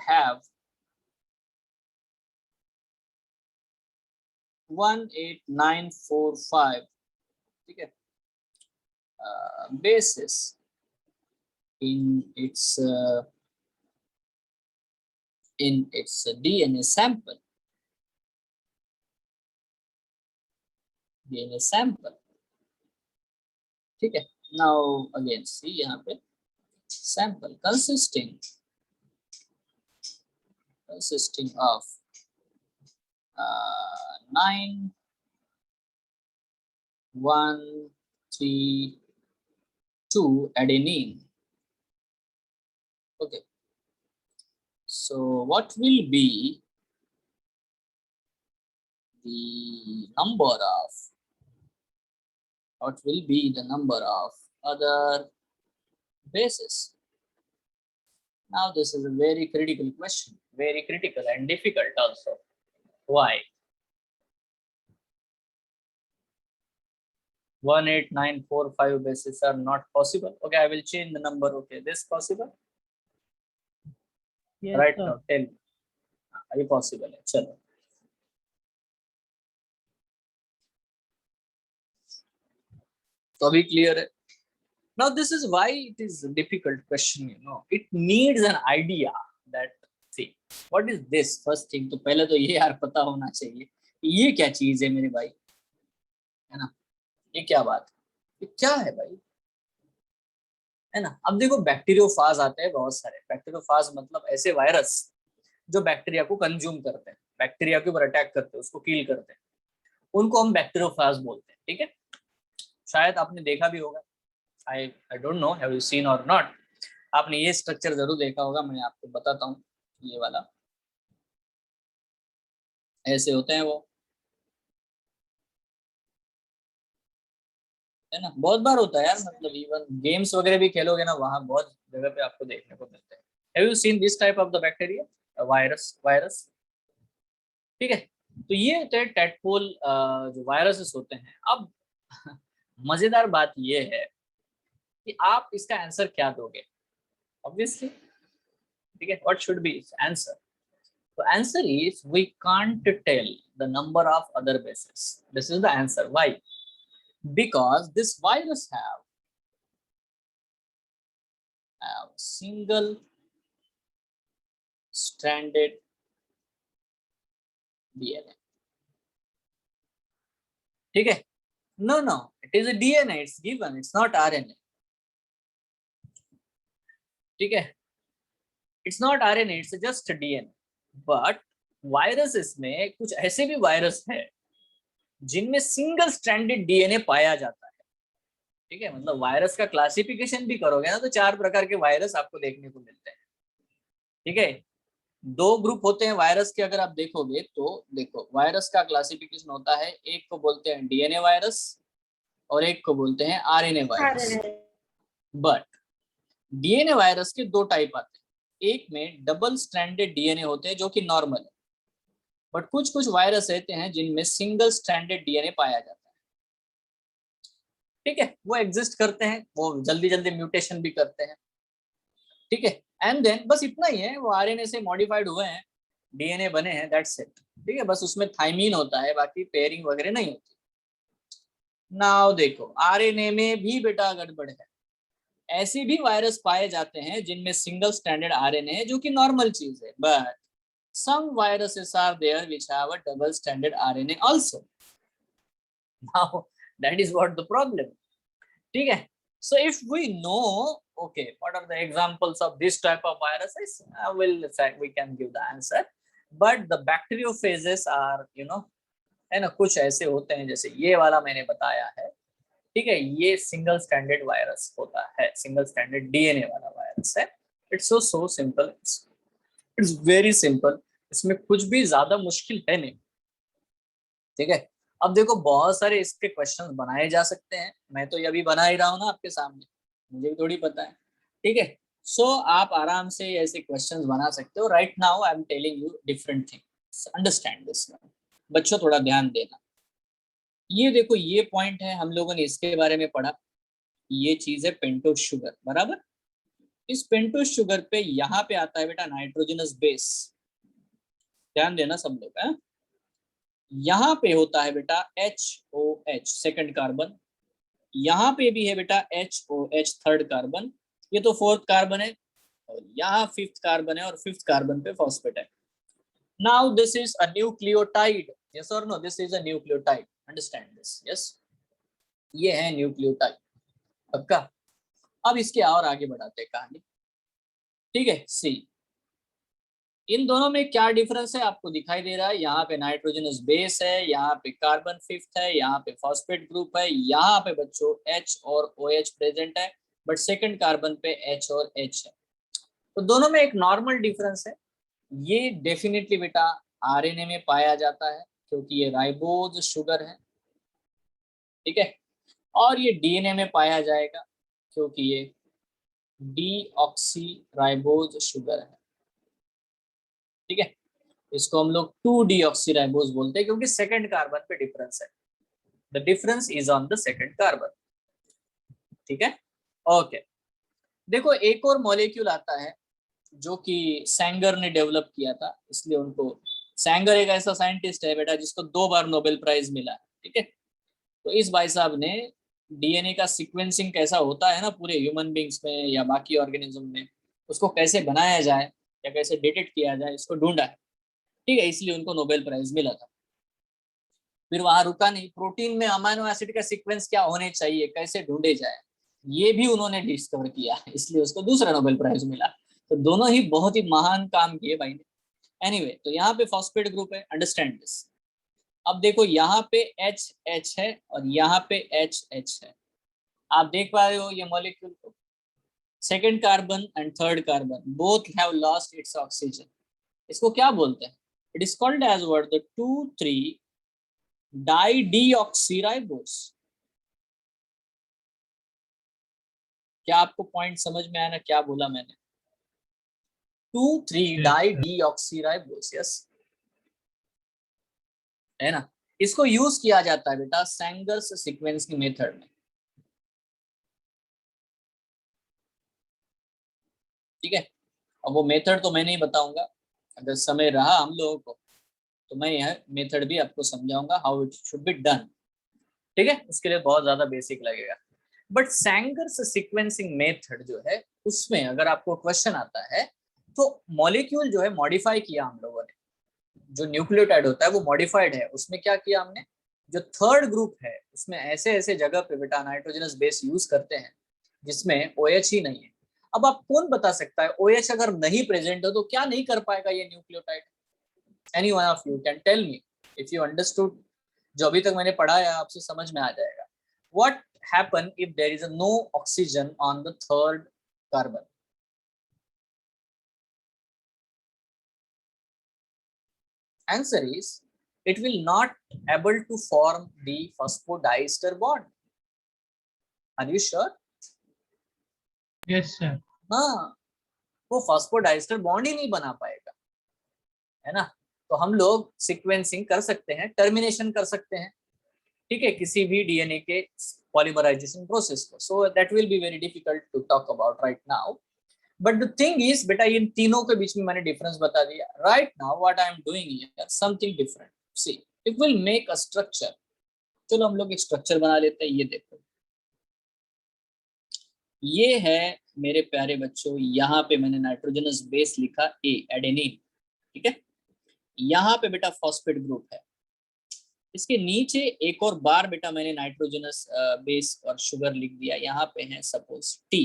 have 18945, ठीक है, bases in its DNA sample. ठीक है। नाउ अगेन सी यहाँ पे sample consisting of 9 1 3 2 adenine. Okay, so what will be the number of other bases? Now this is a very critical question, very critical and difficult also. Why? 1, 8, 9, 4, 5 bases are not possible. Okay, I will change the number. Okay, this possible? Yes, Right sir. now, tell me. Are you possible? Chalo. So be clear. Now this is why it is a difficult question, you know. It needs an idea that, see, what is this first thing? तो पहले तो ये यार पता होना चाहिए ये क्या चीज है मेरे भाई, है ना? ये क्या बात है? ये क्या है भाई, है ना? अब देखो बैक्टीरियोफाज आते हैं बहुत सारे। बैक्टीरियोफाज मतलब ऐसे वायरस जो बैक्टीरिया को कंज्यूम करते हैं, बैक्टीरिया के ऊपर अटैक करते हैं, उसको किल करते हैं, उनको हम बैक्टीरियोफाज बोलते हैं। ठीक है, शायद आपने देखा भी होगा, I don't know, have you seen or not? आपने ये स्ट्रक्चर जरूर देखा होगा, मैं आपको बताता हूँ। ये वाला ऐसे होते हैं वो, है ना? बहुत बार होता है यार, मतलब इवन गेम्स वगैरह भी खेलोगे ना, वहां बहुत जगह पे आपको देखने को मिलते हैं। Have you seen this type of the bacteria? Virus. ठीक है, तो ये होते हैं टेडपोल जो वायरसेस होते हैं। अब मजेदार बात ये है कि आप इसका आंसर क्या दोगे? ऑब्वियसली, ठीक है, what should be it's answer? The answer is we can't tell the number of other bases. This is the answer. Why? Because this virus have single stranded DNA. ठीक है? No, it is a DNA. It's given. It's not RNA. ठीक है? It's not RNA. It's just DNA. But viruses में कुछ ऐसे भी वायरस है जिनमें सिंगल स्ट्रैंडेड डीएनए पाया जाता है। ठीक है, मतलब वायरस का क्लासिफिकेशन भी करोगे ना तो 4 प्रकार के वायरस आपको देखने को मिलते हैं। ठीक है, 2 ग्रुप होते हैं वायरस के, अगर आप देखोगे तो देखो वायरस का क्लासिफिकेशन होता है, एक को बोलते हैं डीएनए वायरस और एक को बोलते हैं RNA virus. But DNA virus के 2 टाइप आते हैं। एक में डबल स्ट्रैंडेड डीएनए होते हैं जो कि नॉर्मल है, बट कुछ वायरस रहते हैं जिनमें सिंगल स्ट्रैंडेड डीएनए पाया जाता है। ठीक है, वो एग्जिस्ट करते हैं, वो जल्दी जल्दी म्यूटेशन भी करते हैं। ठीक है, एंड देन बस इतना ही है, वो आरएनए से मॉडिफाइड हुए हैं, डीएनए बने हैं, दैट्स इट। ठीक है, बस उसमें थाइमीन होता है, बाकी पेयरिंग वगैरह नहीं होती। नाउ देखो आरएनए में भी बेटा गड़बड़ है। ऐसे भी वायरस पाए जाते हैं जिनमें सिंगल स्ट्रैंडेड आरएनए है, जो कि नॉर्मल चीज है, but some viruses are there which have a double stranded RNA also. Now that is what the problem. ठीक है, so if we know, okay, what are the examples of this type of viruses, we can give the answer, but the bacteriophages are, you know, है ना, कुछ ऐसे होते हैं जैसे ये वाला मैंने बताया है। ठीक है, ये सिंगल स्टैंडर्ड वायरस होता है, सिंगल स्टैंडर्ड डीएनए वाला वायरस है। It's so simple, it's very simple, इसमें कुछ भी ज्यादा मुश्किल है नहीं। ठीक है, अब देखो बहुत सारे इसके क्वेश्चंस बनाए जा सकते हैं, मैं तो ये अभी बना ही रहा हूँ ना आपके सामने, मुझे भी थोड़ी पता है। ठीक है, सो आप आराम से ऐसे क्वेश्चंस बना सकते हो। Right now I am telling you different things, understand this. बच्चों थोड़ा ध्यान देना। ये देखो ये पॉइंट है, हम लोगों ने इसके बारे में पढ़ा। ये चीज है पेंटोज शुगर, बराबर। इस पेंटोज शुगर पे यहाँ पे आता है बेटा नाइट्रोजनस बेस, ध्यान देना सब लोग है। यहाँ पे होता है बेटा HOH सेकंड कार्बन, यहाँ पे भी है बेटा HOH थर्ड कार्बन, ये तो फोर्थ कार्बन है, और यहाँ फिफ्थ कार्बन है, और फिफ्थ कार्बन पे फॉस्फेट है। Now this is a nucleotide, yes और no, this is a nucleotide, understand this, yes, ये है न्यूक्लियोटाइड, पक्का। अब इसके और आगे बढ़ाते हैं कहानी, ठीक है। सी, इन दोनों में क्या डिफरेंस है आपको दिखाई दे रहा है। यहाँ पे नाइट्रोजनस बेस है, यहाँ पे कार्बन फिफ्थ है, यहाँ पे फॉस्फेट ग्रुप है, यहाँ पे बच्चों H और OH प्रेजेंट है, बट सेकंड कार्बन पे H और H है। तो दोनों में एक नॉर्मल डिफरेंस है। ये डेफिनेटली बेटा RNA में पाया जाता है क्योंकि ये राइबोज शुगर है, ठीक है। और ये DNA में पाया जाएगा क्योंकि ये डीऑक्सी राइबोज शुगर है, ठीक है। इसको हम लोग 2-डीऑक्सी राइबोज बोलते हैं क्योंकि सेकंड कार्बन पे डिफरेंस है। The difference is on the second carbon, ठीक है। ओके, देखो एक और मॉलिक्यूल आता है जो कि सैंगर ने डेवलप किया था, इसलिए उनको, सैंगर एक ऐसा साइंटिस्ट है बेटा जिसको 2 बार नोबेल प्राइज मिला है, ठीक है। तो इस भाई साहब ने DNA का सीक्वेंसिंग कैसा होता है ना पूरे ह्यूमन बींग्स में या बाकी ऑर्गेनिज्म में, उसको कैसे बनाया जाए या कैसे डिटेक्ट किया जाए, इसको ढूंढा है, ठीक है। इसलिए उनको नोबेल प्राइज मिला था। फिर वहां रुका नहीं, प्रोटीन में अमाइनो एसिड का सीक्वेंस क्या होने चाहिए, कैसे ढूंढे जाए, ये भी उन्होंने डिस्कवर किया, इसलिए उसको दूसरा नोबेल प्राइज मिला। तो दोनों ही बहुत ही महान काम किए भाई ने। एनीवे, तो यहाँ पे फॉस्फेट ग्रुप है, अंडरस्टैंड दिस। अब देखो यहाँ पे H है और यहाँ पे H है। आप देख पा रहे हो ये मॉलिक्यूल को, second carbon and third carbon both have lost its oxygen. इसको क्या बोलते हैं? It is called as what, the 2,3 dideoxyribose. क्या आपको पॉइंट समझ में आया ना क्या बोला मैंने? 2,3 डाइडीऑक्सीराइबोस, यस, है ना। इसको यूज किया जाता है बेटा सैंगर्स सीक्वेंसिंग मेथड में, ठीक है। अब वो मेथड तो मैं नहीं बताऊंगा, अगर समय रहा हम लोगों को तो मैं यह मेथड भी आपको समझाऊंगा, how it should be done, ठीक है। उसके लिए बहुत ज्यादा बेसिक लगेगा। बट सैंगर्स सीक्वेंसिंग मेथड जो है उसमें अगर आपको क्वेश्चन आता है तो मॉलिक्यूल जो है मॉडिफाई किया हम लोगों ने, जो न्यूक्लियोटाइड होता है वो मॉडिफाइड है। उसमें क्या किया हमने, जो थर्ड ग्रुप है उसमें ऐसे ऐसे जगह पे बेटा नाइट्रोजनस बेस यूज करते हैं जिसमें OH ही नहीं है। अब आप कौन बता सकता है OH अगर नहीं प्रेजेंट हो तो क्या नहीं कर पाएगा ये nucleotide? Any one of you can tell me if you understood. जो अभी तक मैंने पढ़ाया आपसे समझ में आ जाएगा। What happen if there is no oxygen on the third carbon? Answer is, it will not able to form the phosphodiester bond. Are you sure? Yes, sir. हाँ, वो फॉस्फोडाइस्टर बॉन्ड ही नहीं बना पाएगा, है ना। तो हम लोग सीक्वेंसिंग कर सकते हैं, टर्मिनेशन कर सकते हैं, ठीक है, किसी भी DNA के पॉलीमराइजेशन प्रोसेस को। So that will be very difficult to talk about right now. But the thing is बेटा इन तीनों के बीच में मैंने डिफरेंस बता दिया। Right now what I am doing here something different. See, it will make a structure. चलो हम लोग एक स्ट्रक्चर बना लेते हैं। ये देखो, ये है मेरे प्यारे बच्चों, यहाँ पे मैंने नाइट्रोजनस बेस लिखा A, एडेनिन, ठीक है। यहाँ पे बेटा फॉस्फेट ग्रुप है, इसके नीचे एक और बार बेटा मैंने नाइट्रोजनस बेस और शुगर लिख दिया, यहाँ पे है सपोज T।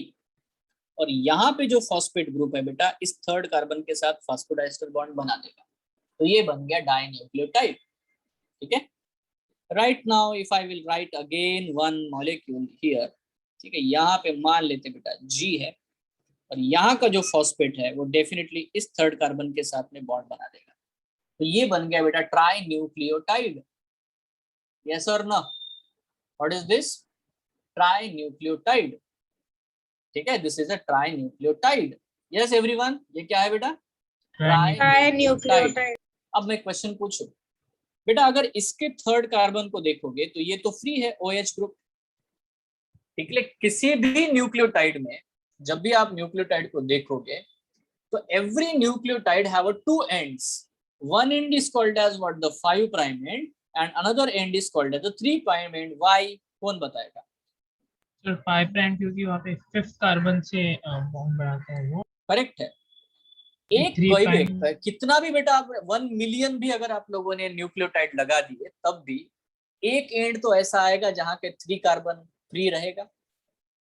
और यहाँ पे जो फॉस्फेट ग्रुप है बेटा इस थर्ड कार्बन के साथ फॉस्फोडाइस्टर बॉन्ड बना देगा, तो ये बन गया डाइन्यूक्लियोटाइड, ठीक है। Right now if I will write again one molecule here, ठीक है, यहाँ पे मान लेते बेटा G है और यहाँ का जो फॉस्फेट है वो डेफिनेटली इस थर्ड कार्बन के साथ में बॉन्ड बना देगा, तो ये बन गया बेटा ट्राई न्यूक्लियोटाइड। यस और no? What is this? Trinucleotide, ठीक है। This is a trinucleotide. Yes everyone, ये क्या है बेटा? Trinucleotide. अब मैं क्वेश्चन पूछूं बेटा, अगर इसके थर्ड कार्बन को देखोगे तो ये तो फ्री है OH ग्रुप, ठीक है। किसी भी न्यूक्लियोटाइड में जब भी आप न्यूक्लियोटाइड को देखोगे तो every nucleotide have a 2 ends. One end is called as what, the 5 prime end, and another end is called as the 3 prime end. Why? कौन बताएगा? सर 5 प्राइम क्योंकि वहाँ पे 5th कार्बन से बॉन्ड बनाता है वो। करेक्ट है। एक कोई भी कितना भी बेटा आप 1 मिलियन भी अगर आप लोगों ने न्यूक्लियोटाइड लगा दिए तब भी एक एंड तो ऐसा आएगा जहां के 3 कार्बन फ्री रहेगा,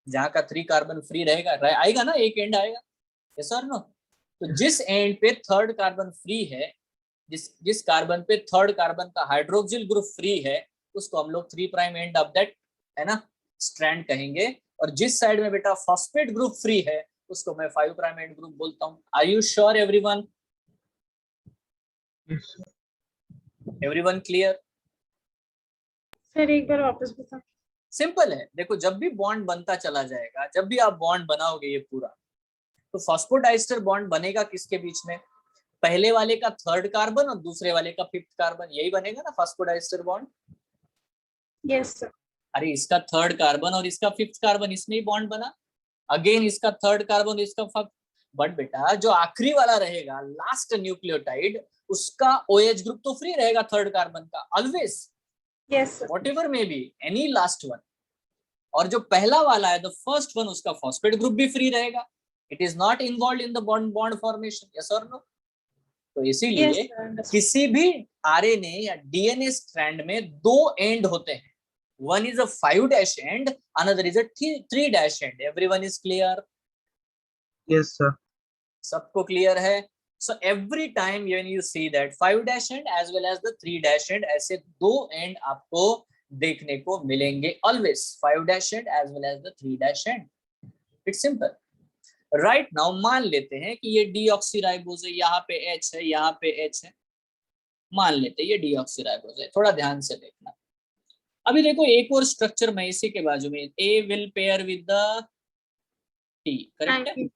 जहाँ का 3 कार्बन फ्री रहेगा, आएगा ना, एक एंड आएगा, यस और नो। तो जिस एंड पे थर्ड कार्बन फ्री है, जिस कार्बन पे थर्ड कार्बन का हाइड्रोक्सिल ग्रुप फ्री है, उसको हम लोग 3 प्राइम एंड ऑफ दैट, है ना, स्ट्रैंड कहेंगे। और जिस साइड में बेटा फॉस्फेट ग्रुप फ्री है, उसको मैं 5 प्राइम एंड ग्रुप बोलता हूँ। Are you sure everyone? Yes, sir. Everyone clear? Sir एक बार वापस बता। सिंपल है, देखो जब भी बॉन्ड बनता चला जाएगा, जब भी आप बॉन्ड बनाओगे ये पूरा, तो फॉस्फोडाइस्टर बॉन्ड बनेगा किसके बीच में? पहले वाले का थर्ड कार्बन और दूसरे वाले का फिफ्थ कार्बन, यही बनेगा ना फॉस्फोडाइस्टर बॉन्ड। Yes sir. अरे इसका थर्ड कार्बन और इसका फिफ्थ कार्बन, इसमें ही बॉन्ड बना। अगेन इसका थर्ड कार्बन, इसका फिफ्थ। बट बेटा जो आखिरी वाला रहेगा, लास्ट न्यूक्लियोटाइड, उसका OH ग्रुप तो फ्री रहेगा थर्ड कार्बन का, always, yes sir. Whatever may be any last one. और जो पहला वाला है, द फर्स्ट वन, उसका फॉस्फेट ग्रुप भी फ्री रहेगा। It is not involve in the bond formation, yes और नो। तो इसीलिए किसी भी RNA या DNA स्ट्रैंड में 2 एंड होते हैं। One is a 5' and, another is a 3' and. Everyone is clear? Yes, sir. सबको क्लियर है? So every time when you see that 5' end as well as the 3' end, ऐसे 2 एंड आपको देखने को मिलेंगे always, 5' end as well as the 3' end. It's simple. Right now मान लेते हैं कि ये डीऑक्सीराइबोज है, यहाँ पे H है, यहाँ पे H है, मान लेते हैं ये डीऑक्सीराइबोज है। थोड़ा ध्यान से देखना। अभी देखो एक और स्ट्रक्चर में इसी के बाजू में, A will pair with the T, correct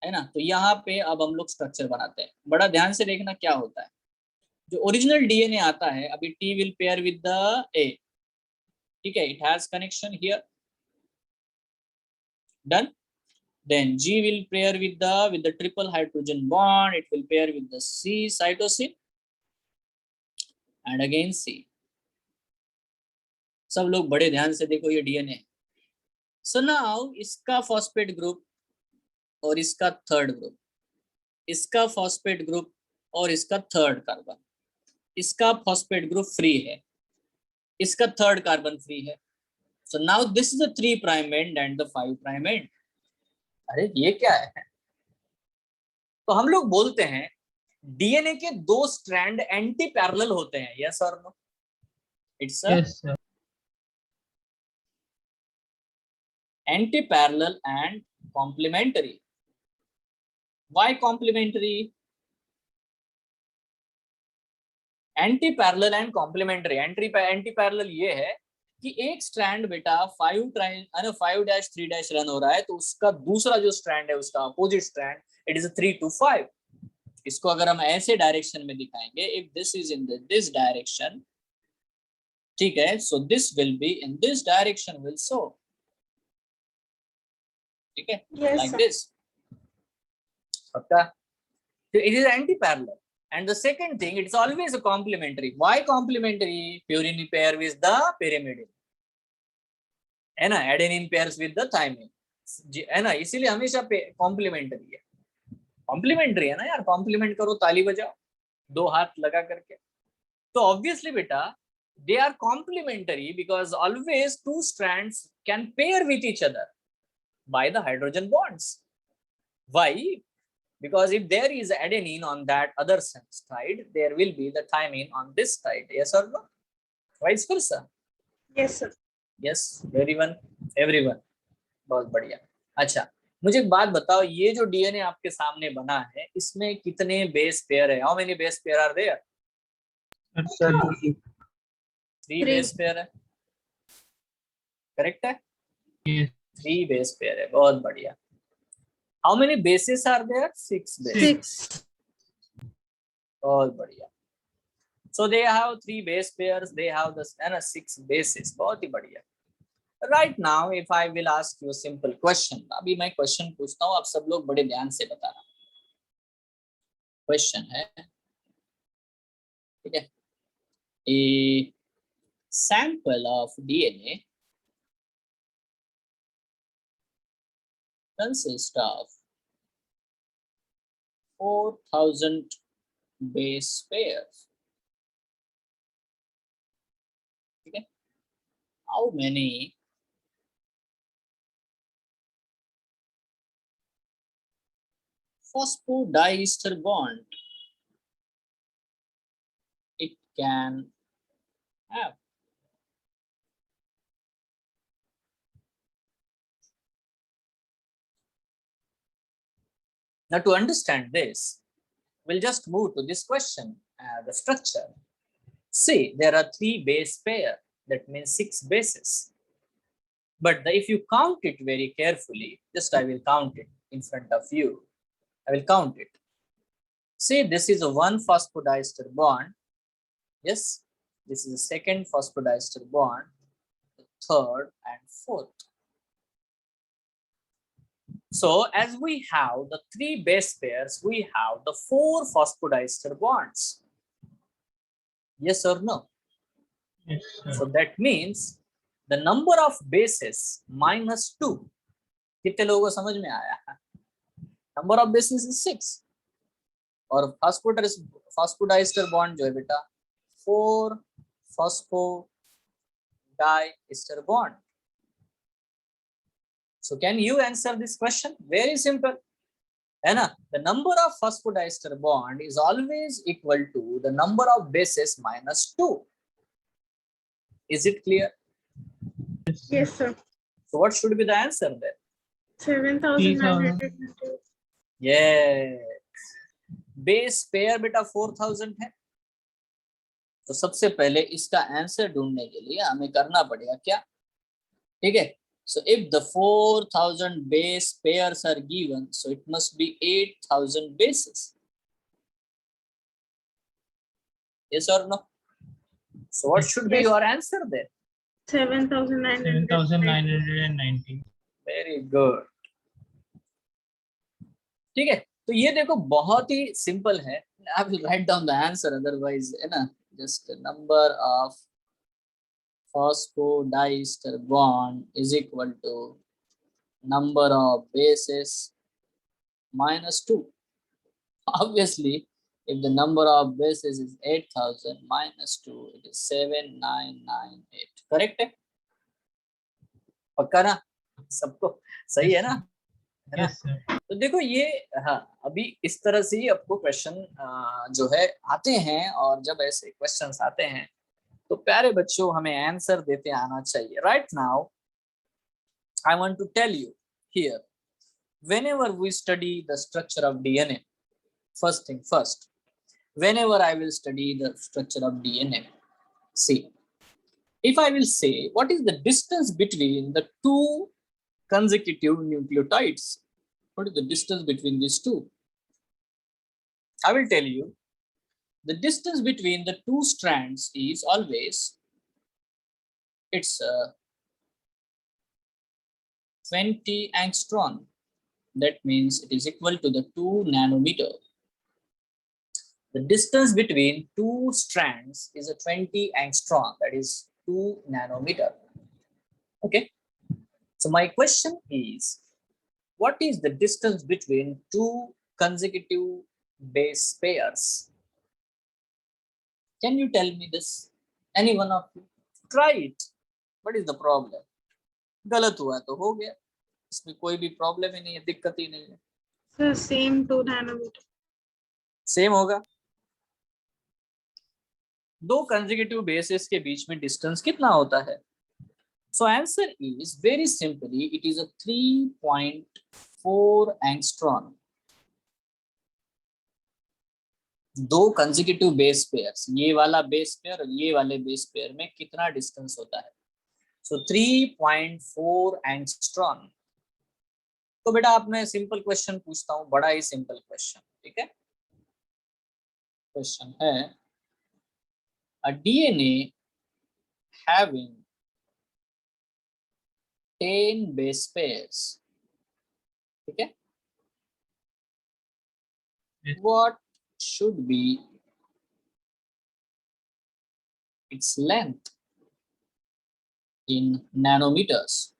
है ना। तो यहाँ पे अब हम लोग स्ट्रक्चर बनाते हैं, बड़ा ध्यान से देखना क्या होता है। जो ओरिजिनल DNA आता है, अभी T will pair with the A, ठीक है, it has connection here, done. Then G will pair with the triple hydrogen bond. It will pair with the C cytosine and again C. सब लोग बड़े ध्यान से देखो ये DNA। So now इसका फॉस्फेट ग्रुप और इसका थर्ड ग्रुप, इसका फॉस्फेट ग्रुप और इसका थर्ड कार्बन, इसका फॉस्फेट ग्रुप फ्री है, इसका थर्ड कार्बन फ्री है। So now this is the 3 prime end and the 5 prime end. अरे ये क्या है? तो हम लोग बोलते हैं DNA के 2 स्ट्रैंड एंटी पैरेलल होते हैं, यस और no? It's Yes, sir. Anti parallel and complementary. Why complementary? Anti parallel and complementary. Anti parallel ये है कि एक स्ट्रैंड बेटा 5'3' रन हो रहा है, तो उसका दूसरा जो स्ट्रैंड है, उसका opposite strand, it is 3 to 5। इसको अगर हम ऐसे डायरेक्शन में दिखाएंगे, if this is in this direction, ठीक है, so this will be in this direction will so, ठीक है, लाइक दिस, पक्का। So it is anti-parallel. And the second thing, it is always a complementary. Why complementary? Purine pair with the pyrimidine, है ना, adenine pairs with the thymine, है ना, इसीलिए हमेशा कॉम्प्लीमेंट्री है। कॉम्प्लीमेंट्री है ना यार, कॉम्प्लीमेंट करो, ताली बजाओ 2 हाथ लगा करके। तो ऑब्वियसली बेटा they are complementary because always 2 strands can pair with each other by the hydrogen bonds. Why? Because if there is adenine on that other side, there will be the thymine on this side, yes or no? Vice versa. Yes sir. Yes, everyone बहुत बढ़िया। अच्छा मुझे एक बात बताओ, ये जो DNA आपके सामने बना है, इसमें कितने बेस पेयर है? How many base pair are there? Sir, 3 base pair है, करेक्ट है? Yes. 3 बेस पेयर है, बहुत बढ़िया। How many bases are there? 6 bases. 6. बहुत बढ़िया। So they have 3 base pairs, they have the 6 bases, बहुत ही बढ़िया। Right now, if I will ask you a simple question, अभी मैं क्वेश्चन पूछता हूँ, आप सब लोग बड़े ध्यान से बताना। क्वेश्चन है, ठीक है, a sample of DNA consists of 4000 base pairs, ठीक है। How many phosphodiester bond it can have? Now to understand this, we'll just move to this question, the structure. See, there are 3 base pair, that means 6 bases. But if you count it very carefully, just I will count it in front of you. I will count it. See, this is a 1 phosphodiester bond. Yes, this is a 2nd phosphodiester bond, the 3rd and 4th. So as we have the 3 base pairs, we have the 4 phosphodiester bonds. Yes or no? Yes, sir. So that means the number of bases minus 2. कितने लोगों को समझ में आया? Number of bases is 6. और phosphodiester bond जो है बेटा 4 phosphodiester bond. So can you answer this question? Very simple. है ना? The number of phosphodiester bond is always equal to the number of bases minus 2. Is it clear? Yes, sir. So what should be the answer there? 7,900. Yes. Base pair बेटा 4000 है. तो सबसे पहले इसका आंसर ढूंढने के लिए हमें करना पड़ेगा क्या? ठीक है. So if the 4000 base pairs are given, so it must be 8000 bases. Yes or no? So what should be Yes. your answer there? 7,900. 7,990. Very good. ठीक है. तो ये देखो बहुत ही सिंपल है. I will write down the answer, otherwise है ना, just the number of phosphodiester bond is equal to number of bases minus 2. Obviously, if the number of bases is 8000 minus 2, it is 7998. Correct है? पक्का ना? सबको सही है ना? है ना? Yes, sir. तो देखो ये, हाँ, अभी इस तरह से ही आपको क्वेश्चन जो है आते हैं, और जब ऐसे क्वेश्चंस आते हैं तो प्यारे बच्चों हमें आंसर देते आना चाहिए. Right now I want to tell you here, whenever we study the structure of DNA, first thing first, whenever I will study the structure of DNA, see, if I will say what is the distance between the 2 consecutive nucleotides, what is the distance between these two? I will tell you, the distance between the 2 strands is always, it's 20 angstrom. That means it is equal to the 2 nanometer. The distance between 2 strands is a 20 angstrom, that is 2 nanometer. Okay. So my question is, what is the distance between 2 consecutive base pairs? Can you tell me this? Any one of you? Try it. What is the problem? गलत हुआ तो हो गया, इसमें कोई भी प्रॉब्लम ही नहीं है, दिक्कत ही नहीं है. So same 2 nanometer. सेम होगा. 2 consecutive bases के बीच में डिस्टेंस कितना होता है? So answer is very simply, it is a 3.4 angstrom. 2 consecutive base pairs, ये वाला बेस पेयर और ये वाले बेस पेयर में कितना डिस्टेंस होता है? So 3.4 angstrom. तो बेटा आपने सिंपल क्वेश्चन पूछता हूं, बड़ा ही सिंपल क्वेश्चन. ठीक है. क्वेश्चन है, a DNA having 10 base pairs. ठीक है. Yes. What should be its length in nanometers?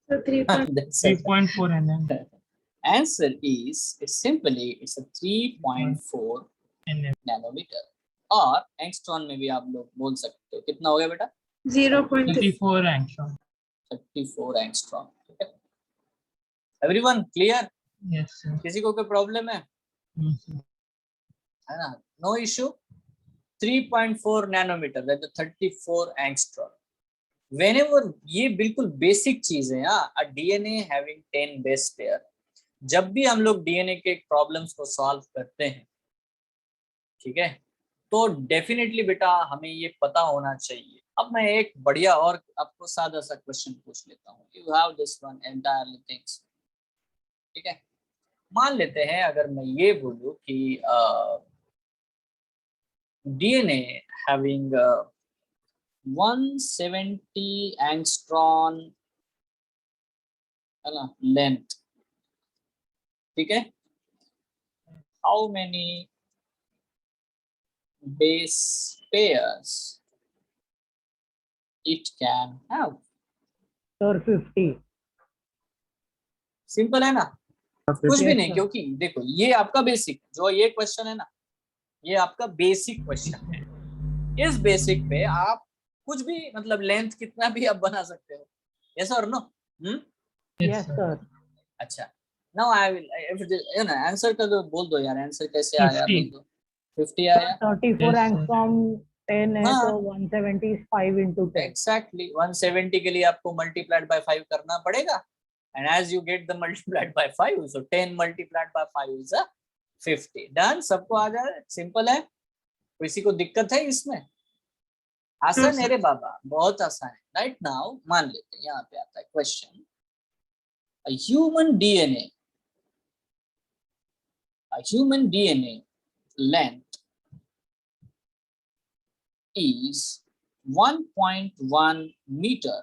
So 3.4. That's it. 3.4 nm. Answer is, it's simply, it's a 3.4 nm. nanometer. और एंगस्ट्रॉन में भी आप लोग बोल सकते हो. कितना हो गया बेटा? 0.3. 34 angstrom. 34 angstrom. Everyone clear? Yes, sir. किसी को कोई प्रॉब्लम है? Yes, sir. है ना? No issue. 3.4 nanometre that 34 angstrom. Whenever, ये बिल्कुल बेसिक चीज है. A DNA having 10 base pair. जब भी हम लोग डीएनए के प्रॉब्लम्स को सॉल्व करते हैं, ठीक है, तो डेफिनेटली बेटा हमें ये पता होना चाहिए. अब मैं एक बढ़िया और आपको सादा सा क्वेश्चन पूछ लेता हूँ. You have this one entirely things. ठीक है, मान लेते हैं अगर मैं ये बोलूं कि डीएनए हैविंग 170 एंगस्ट्रॉम, है ना, लेंथ. ठीक है, how many base pairs it can have? Sir, 50. Simple है ना, कुछ भी Yes, नहीं. sir. क्योंकि देखो ये आपका बेसिक जो ये क्वेश्चन है ना, ये आपका बेसिक क्वेश्चन है. इस बेसिक पे आप कुछ भी मतलब लेंथ कितना भी आप बना सकते हो. यस और नो? Yes, sir. अच्छा, now I will, you know, answer कर दो, बोल दो यार आंसर कैसे आया, 50. बोल दो. 50 आया. 34 Yes, sir. angstrom 10 है हाँ. तो 170 is 5 into 10. Exactly. 170 के लिए आपको मल्टीप्लाइड बाय 5 करना पड़ेगा. And as you get the multiplied by 5, so 10 multiplied by 5 is a 50. Done. सबको आ जाए, सिंपल है. किसी को दिक्कत है इसमें? आसान है रे बाबा, बहुत आसान है. राइट नाउ मान लेते हैं, यहाँ पे आता है question. A human DNA length is 1.1 meter.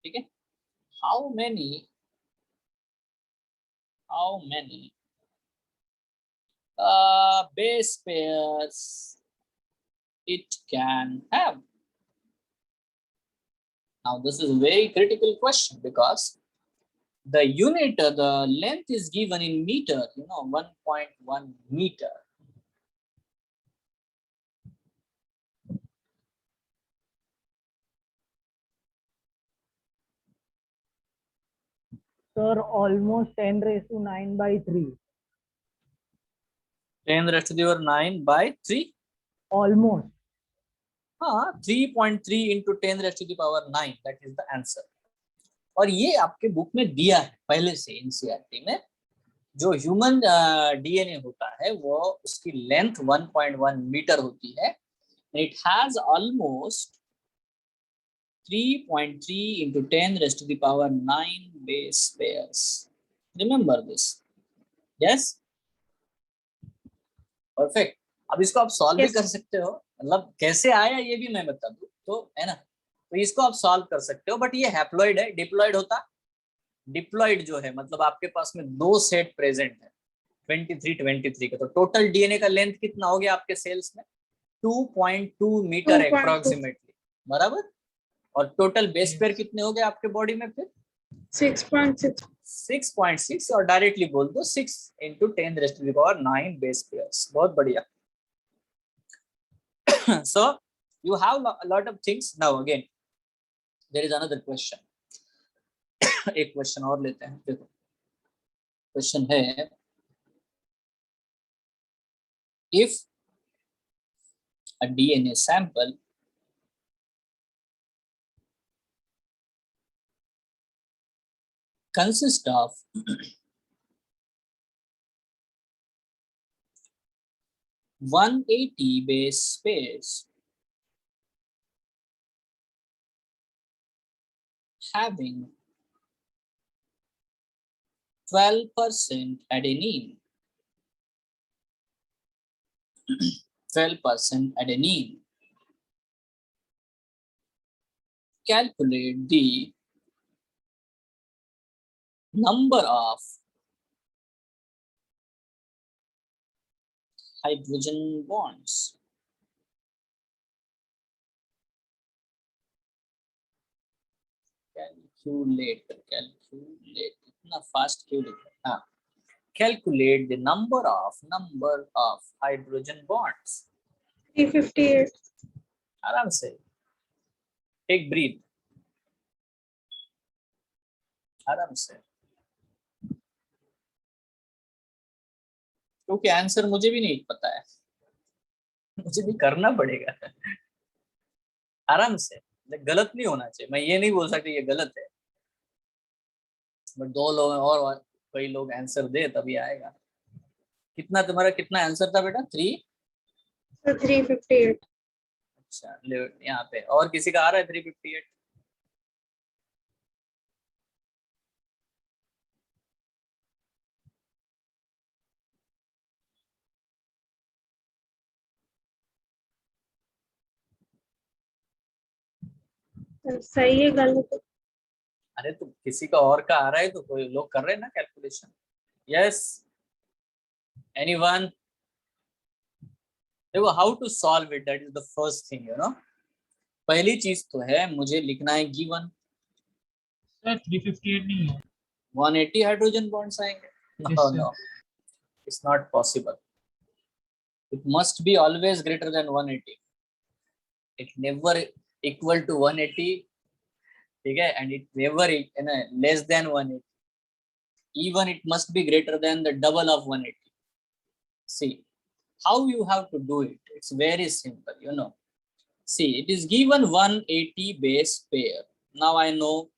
ठीक है, how many base pairs it can have? Now this is a very critical question because the unit, the length is given in meter, you know, 1.1 meter. Sir, almost 10 raised to 9 by 3. 10 raised to the power 9 by 3. Almost. हाँ, 3.3 into 10 raised to the power 9. That is the answer. और ये आपके बुक में दिया है पहले से एनसीईआरटी में. जो ह्यूमन डीएनए होता है वो उसकी लेंथ 1.1 मीटर होती है. It has almost 3.3 into 10 raised to the power 9 base pairs. Remember this. Yes? Perfect. अब इसको आप सॉल्व भी कर सकते हो. मतलब कैसे आया ये भी मैं बता दूं तो, है ना. तो इसको आप सॉल्व कर सकते हो. बट ये हैप्लॉइड है. डिप्लॉइड होता, डिप्लॉइड जो है मतलब आपके पास में 2 सेट प्रेजेंट है 23 का. तो टोटल डीएनए का लेंथ कितना हो गया आपके सेल्स में? 2.2 मीटर अप्रोक्सीमेटली. बराबर. और टोटल बेस पेयर कितने हो गए आपके बॉडी में? फिर 6.6 और डायरेक्टली बोल दो 6 into 10 raised to the power 9 base pairs. बहुत बढ़िया. So you have a lot of things. Now again there is another question. एक क्वेश्चन और लेते हैं. देखो क्वेश्चन है, if a DNA sample consists of 180 base pairs having 12% adenine, 12% adenine. Calculate the number of hydrogen bonds. Calculate. इतना फास्ट क्यों लिख रहे हैं? हाँ. Calculate the number of hydrogen bonds. 358. आराम से, टेक ब्रीथ, आराम से, क्योंकि आंसर मुझे भी नहीं पता है, मुझे भी करना पड़ेगा। आराम से, गलत नहीं होना चाहिए, मैं ये नहीं बोल सकती ये गलत है, बट दो लोग और कई लोग आंसर दे तभी आएगा। कितना तुम्हारा कितना आंसर था बेटा? 3? So 358. अच्छा, ले यहाँ पे और किसी का आ रहा है 358? सही है, गलत है? अरे तो किसी का और का आ रहा है तो कोई लोग कर रहे हैं ना कैलकुलेशन। Yes, anyone? देखो, how to solve it, that is the first thing, you know. पहली चीज तो है मुझे लिखना है गिवन। सर 358 नहीं है। 180 हाइड्रोजन बॉन्ड्स आएंगे? Yes, no sir. No, it's not possible. It must be always greater than 180, it never equal to 180, ठीक है, and it never less than 180, even it must be greater than the double of 180. See how you have to do it, it's very simple, you know. See, it is given 180 base pair. Now I know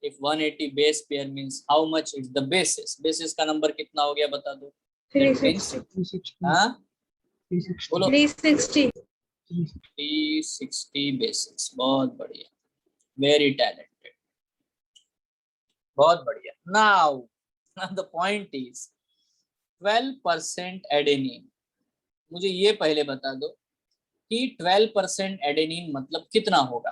if 180 base pair means how much is the basis. Basis का नंबर कितना हो गया बता दो? 360. 360. हाँ 360. बोलो। 360. 360 basis, बहुत बढ़िया, very talented, बहुत बढ़िया। Now the point is 12% adenine। मुझे ये पहले बता दो कि 12% एडेनिन मतलब कितना होगा?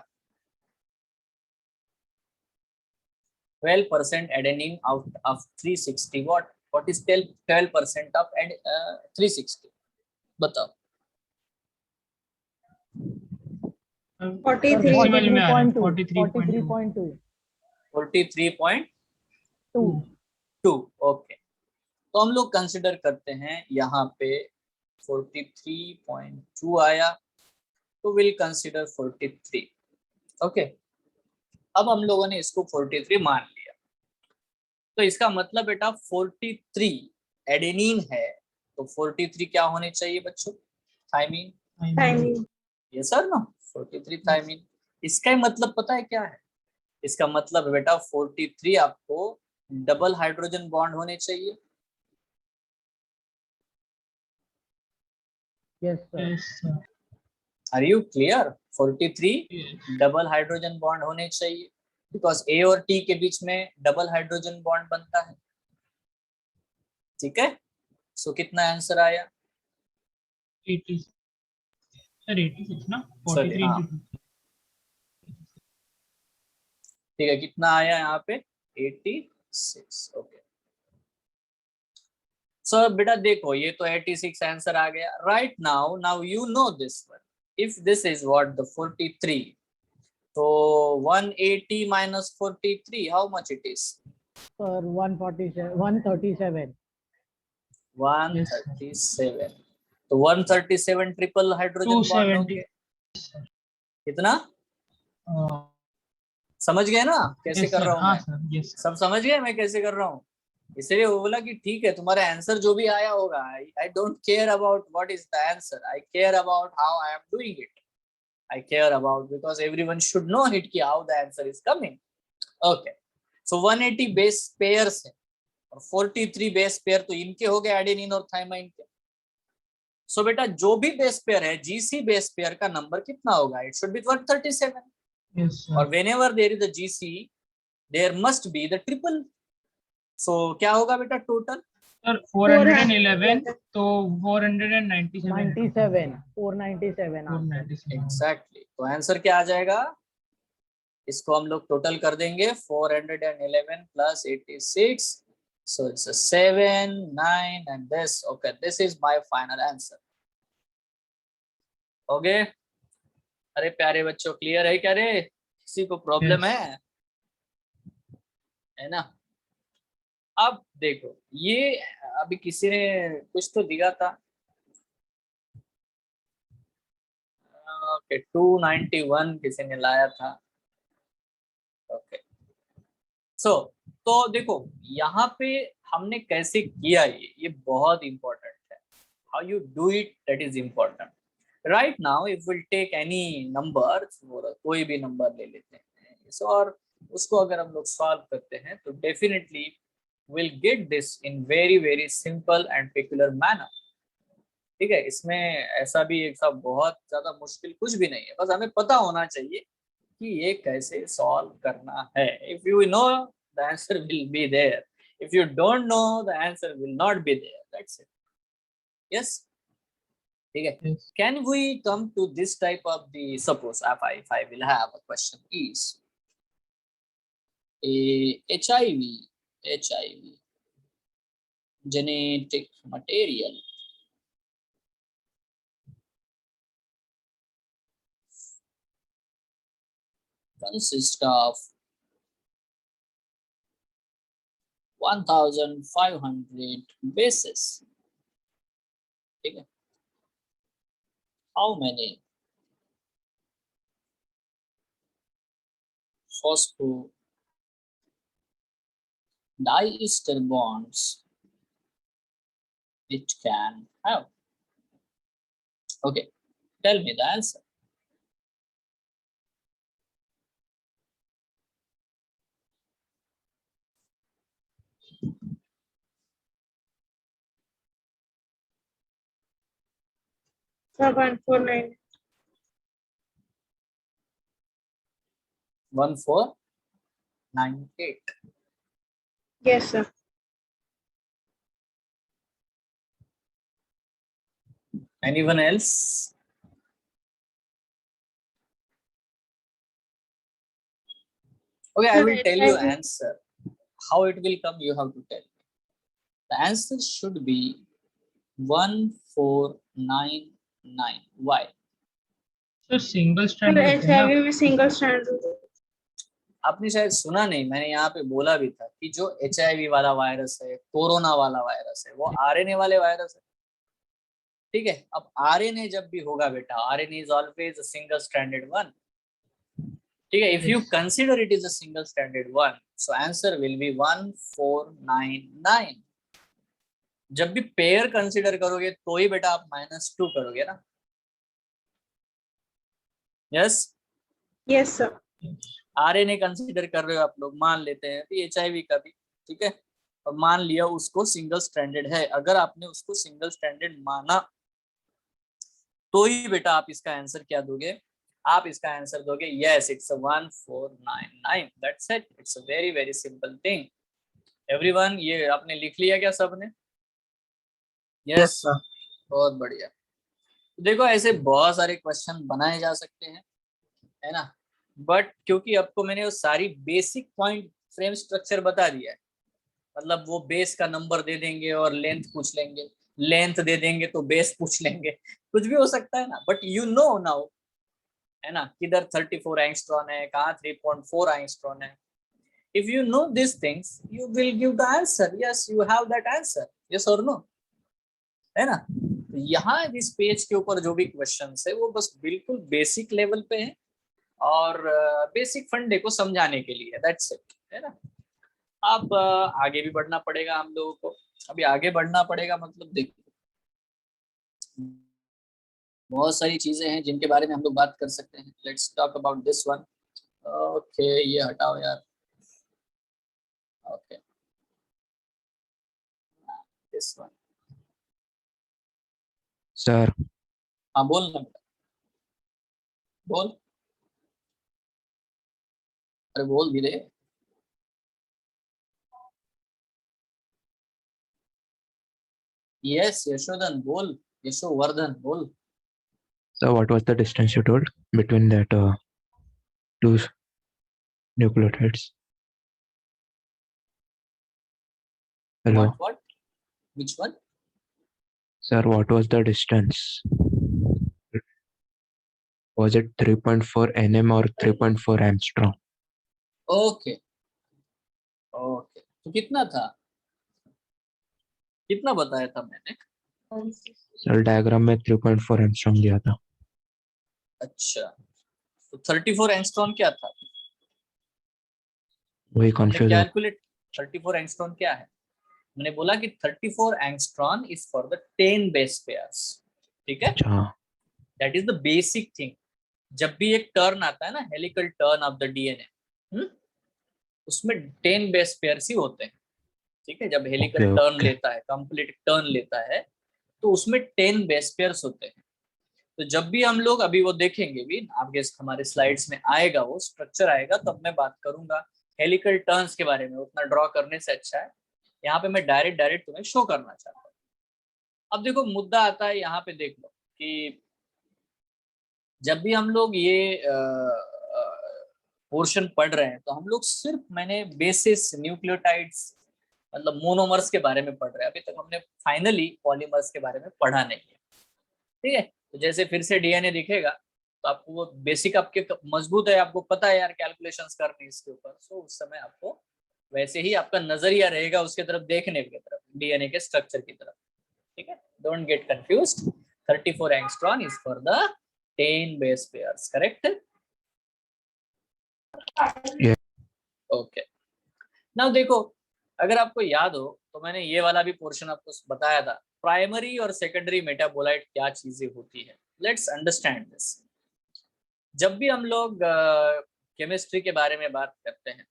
12% adenine out of 360, what is 12% of 360? बताओ। 43. Decimal में आ रहा है, 43.2. 43.2. 43.2। ओके, तो हम लोग कंसिडर करते हैं यहाँ पे 43.2 आया, तो विल कंसिडर 43। ओके, अब हम लोगों ने इसको 43 मान लिया, तो इसका मतलब बेटा 43 एडेनिन है, तो 43 क्या होने चाहिए बच्चों? थायमीन। Timing. ये सर ना 43 थायमीन। इसका ही मतलब पता है क्या है? इसका मतलब बेटा 43 आपको डबल हाइड्रोजन बॉन्ड होने चाहिए। Yes, sir. Yes, sir. Are you clear? 43 Yes. Double hydrogen bond होने चाहिए, बिकॉज ए और टी के बीच में डबल हाइड्रोजन बॉन्ड बनता है, ठीक है। सो कितना आंसर आया? 80. Sir 86 ना? Sorry, 43 हाँ। into 2. ठीक है, कितना आया यहाँ पे? 86। ओके, सो बेटा देखो, ये तो 86 आंसर आ गया। Right now you no this one, if this is what the 43, तो 180 minus 43, how much it is? Sir, 147. 137. 137। तो 137 ट्रिपल हाइड्रोजन बॉन्ड होंगे। 270. कितना Uh, समझ गए ना कैसे yes, कर sir. रहा हूँ हाँ मैं? sir. Yes. sir. सब समझ गए मैं कैसे कर रहा हूँ? इसलिए वो बोला कि ठीक है, तुम्हारा आंसर जो भी आया होगा, I don't care about what is the answer, I care about how I am doing it. I care about, because everyone should know it कि how the answer is coming. Okay, so 180 base pairs है और 43 base pair तो इनके हो गए, एडेनिन और थायमाइन के। So बेटा जो भी बेस पेयर है, GC बेस पेयर का नंबर कितना होगा? It should be 137. Yes, sir. और whenever there is a GC, there must be the triple. So क्या होगा बेटा टोटल? Sir 411 तो 497. 97. 497. 497. Exactly. तो आंसर क्या आ जाएगा? इसको हम लोग टोटल कर देंगे, 411 plus 86, so it's a 7, 9 and this. Okay, this is my final answer. Okay, अरे प्यारे बच्चों, क्लियर है क्या रे? किसी को प्रॉब्लम Yes. है ना? अब देखो, ये अभी किसी ने कुछ तो दिया था, ओके 291 किसी ने लाया था। ओके सो तो देखो यहाँ पे हमने कैसे किया, ये बहुत इंपॉर्टेंट है। How you do it, that is important. Right now if will take any number, कोई भी नंबर ले लेते हैं और उसको अगर हम लोग सॉल्व करते हैं तो definitely will get this in very very simple and peculiar manner. ठीक है, इसमें ऐसा भी एक सब बहुत ज्यादा मुश्किल कुछ भी नहीं है, बस हमें पता होना चाहिए कि ये कैसे सॉल्व करना है। If you know the answer will be there, if you don't know the answer will not be there, that's it. Yes, ठीक है। Yes. Can we come to this type of the, suppose if I will have a question is a HIV genetic material consists of 1500 bases. ठीक है, how many phosphodiester bonds it can have? Okay, tell me the answer. Sir, 149. 1498. Yes, sir. Anyone else? Okay, I Sir, will tell you HIV. answer. How it will come, you have to tell me. The answer should be 1499. Why? So single Sir, strand होते हैं ना? HIV में single strand होता है। आपने शायद सुना नहीं, मैंने यहाँ पे बोला भी था कि जो HIV वाला वायरस है, कोरोना वाला वायरस है, वो RNA वाले वायरस है। ठीक है, अब RNA जब भी होगा बेटा, RNA is always a single stranded one. ठीक है, if you consider it is a single stranded one, so answer will B 1499। जब भी पेयर कंसीडर करोगे तो ही बेटा आप -2 करोगे ना। Yes, Yes, sir. RNA consider कर रहे हो आप लोग, मान लेते हैं कि HIV का भी, ठीक है, और मान लिया उसको सिंगल स्ट्रैंडेड है। अगर आपने उसको सिंगल स्ट्रैंडेड माना तो ही बेटा आप इसका आंसर क्या दोगे, आप इसका आंसर दोगे yes it's 1499। That's it, it's a very very simple thing. Everyone, ये आपने लिख लिया क्या सबने? Yes, yes, sir. बहुत बढ़िया। देखो ऐसे बहुत सारे क्वेश्चन बनाए जा सकते हैं, है ना, बट क्योंकि आपको मैंने वो सारी बेसिक पॉइंट फ्रेम स्ट्रक्चर बता दिया है, मतलब वो बेस का नंबर दे देंगे और लेंथ पूछ लेंगे, लेंथ दे देंगे तो बेस पूछ लेंगे, कुछ भी हो सकता है ना, बट यू नो नाउ, है ना, किधर 34 एंगस्ट्रॉन है, कहाँ 3.4 एंगस्ट्रॉन है। If you no this things you will give the answer, yes you have that answer, yes और नो, है ना। यहाँ इस पेज के ऊपर जो भी क्वेश्चंस है वो बस बिल्कुल बेसिक लेवल पे है और बेसिक फंडे को समझाने के लिए, दैट्स इट, है ना। अब आगे भी बढ़ना पड़ेगा हम लोगों को। अभी आगे बढ़ना पड़ेगा मतलब देखो बहुत सारी चीजें हैं जिनके बारे में हम लोग बात कर सकते हैं। Let's talk about this one. Okay, ये हटाओ यार। Okay, this one. सर हाँ बोल ना बेटा, बोल, अरे बोल भी दे। यस यशोधन बोल, यशोवर्धन बोल। Sir what was the distance you told between that two nucleotides? Hello, What? Which one? sir, what was the distance? Was it 3.4 nm or 3.4 angstrom? Okay okay, तो कितना था, कितना बताया था मैंने? सर डायग्राम में 3.4 angstrom दिया था। अच्छा, तो 34 एंगस्ट्रॉम क्या था? वही हमने कंफ्यूज हो। कैलकुलेट 34 एंगस्ट्रॉम क्या है? मैंने बोला कि 34 angstrom is for the 10 base pairs, ठीक है? अच्छा, that is the basic thing. जब भी एक टर्न आता है ना, helical turn off the DNA, उसमें 10 बेस पेयर्स ही होते हैं, ठीक है? जब हेलिकल ओके टर्न ओके लेता है, कंप्लीट टर्न लेता है, तो उसमें 10 बेस पेयर्स होते हैं। तो जब भी हम लोग, अभी वो देखेंगे भी आगे हमारे स्लाइड्स में आएगा, वो स्ट्रक्चर आएगा, तब मैं बात करूंगा हेलिकल टर्न्स के बारे में। उतना ड्रॉ करने से अच्छा है यहाँ पे मैं डायरेक्ट तुम्हें शो करना चाहता हूँ। अब देखो मुद्दा आता है यहाँ पे, देख लो कि जब भी हम लोग ये पोर्शन पढ़ रहे हैं, तो हम लोग सिर्फ, मैंने बेसिस न्यूक्लियोटाइड्स मतलब मोनोमर्स के बारे में पढ़ रहे हैं। अभी तक हमने फाइनली पॉलीमर्स के बारे में पढ़ा नहीं है, ठीक है? तो जैसे फिर से डीएनए दिखेगा तो आपको वो बेसिक आपके मजबूत है, आपको पता है यार कैलकुलेशंस करनी इसके ऊपर, सो उस समय आपको वैसे ही आपका नजरिया रहेगा उसके तरफ, देखने की तरफ, डीएनए के स्ट्रक्चर की तरफ, ठीक है? Don't get confused. 34 angstrom is for the 10 base pairs, correct? Yeah. Okay, now देखो, अगर आपको याद हो तो मैंने ये वाला भी पोर्शन आपको बताया था, प्राइमरी और सेकेंडरी मेटाबोलाइट क्या चीजें होती है। Let's understand this. जब भी हम लोग केमिस्ट्री के बारे में बात करते हैं,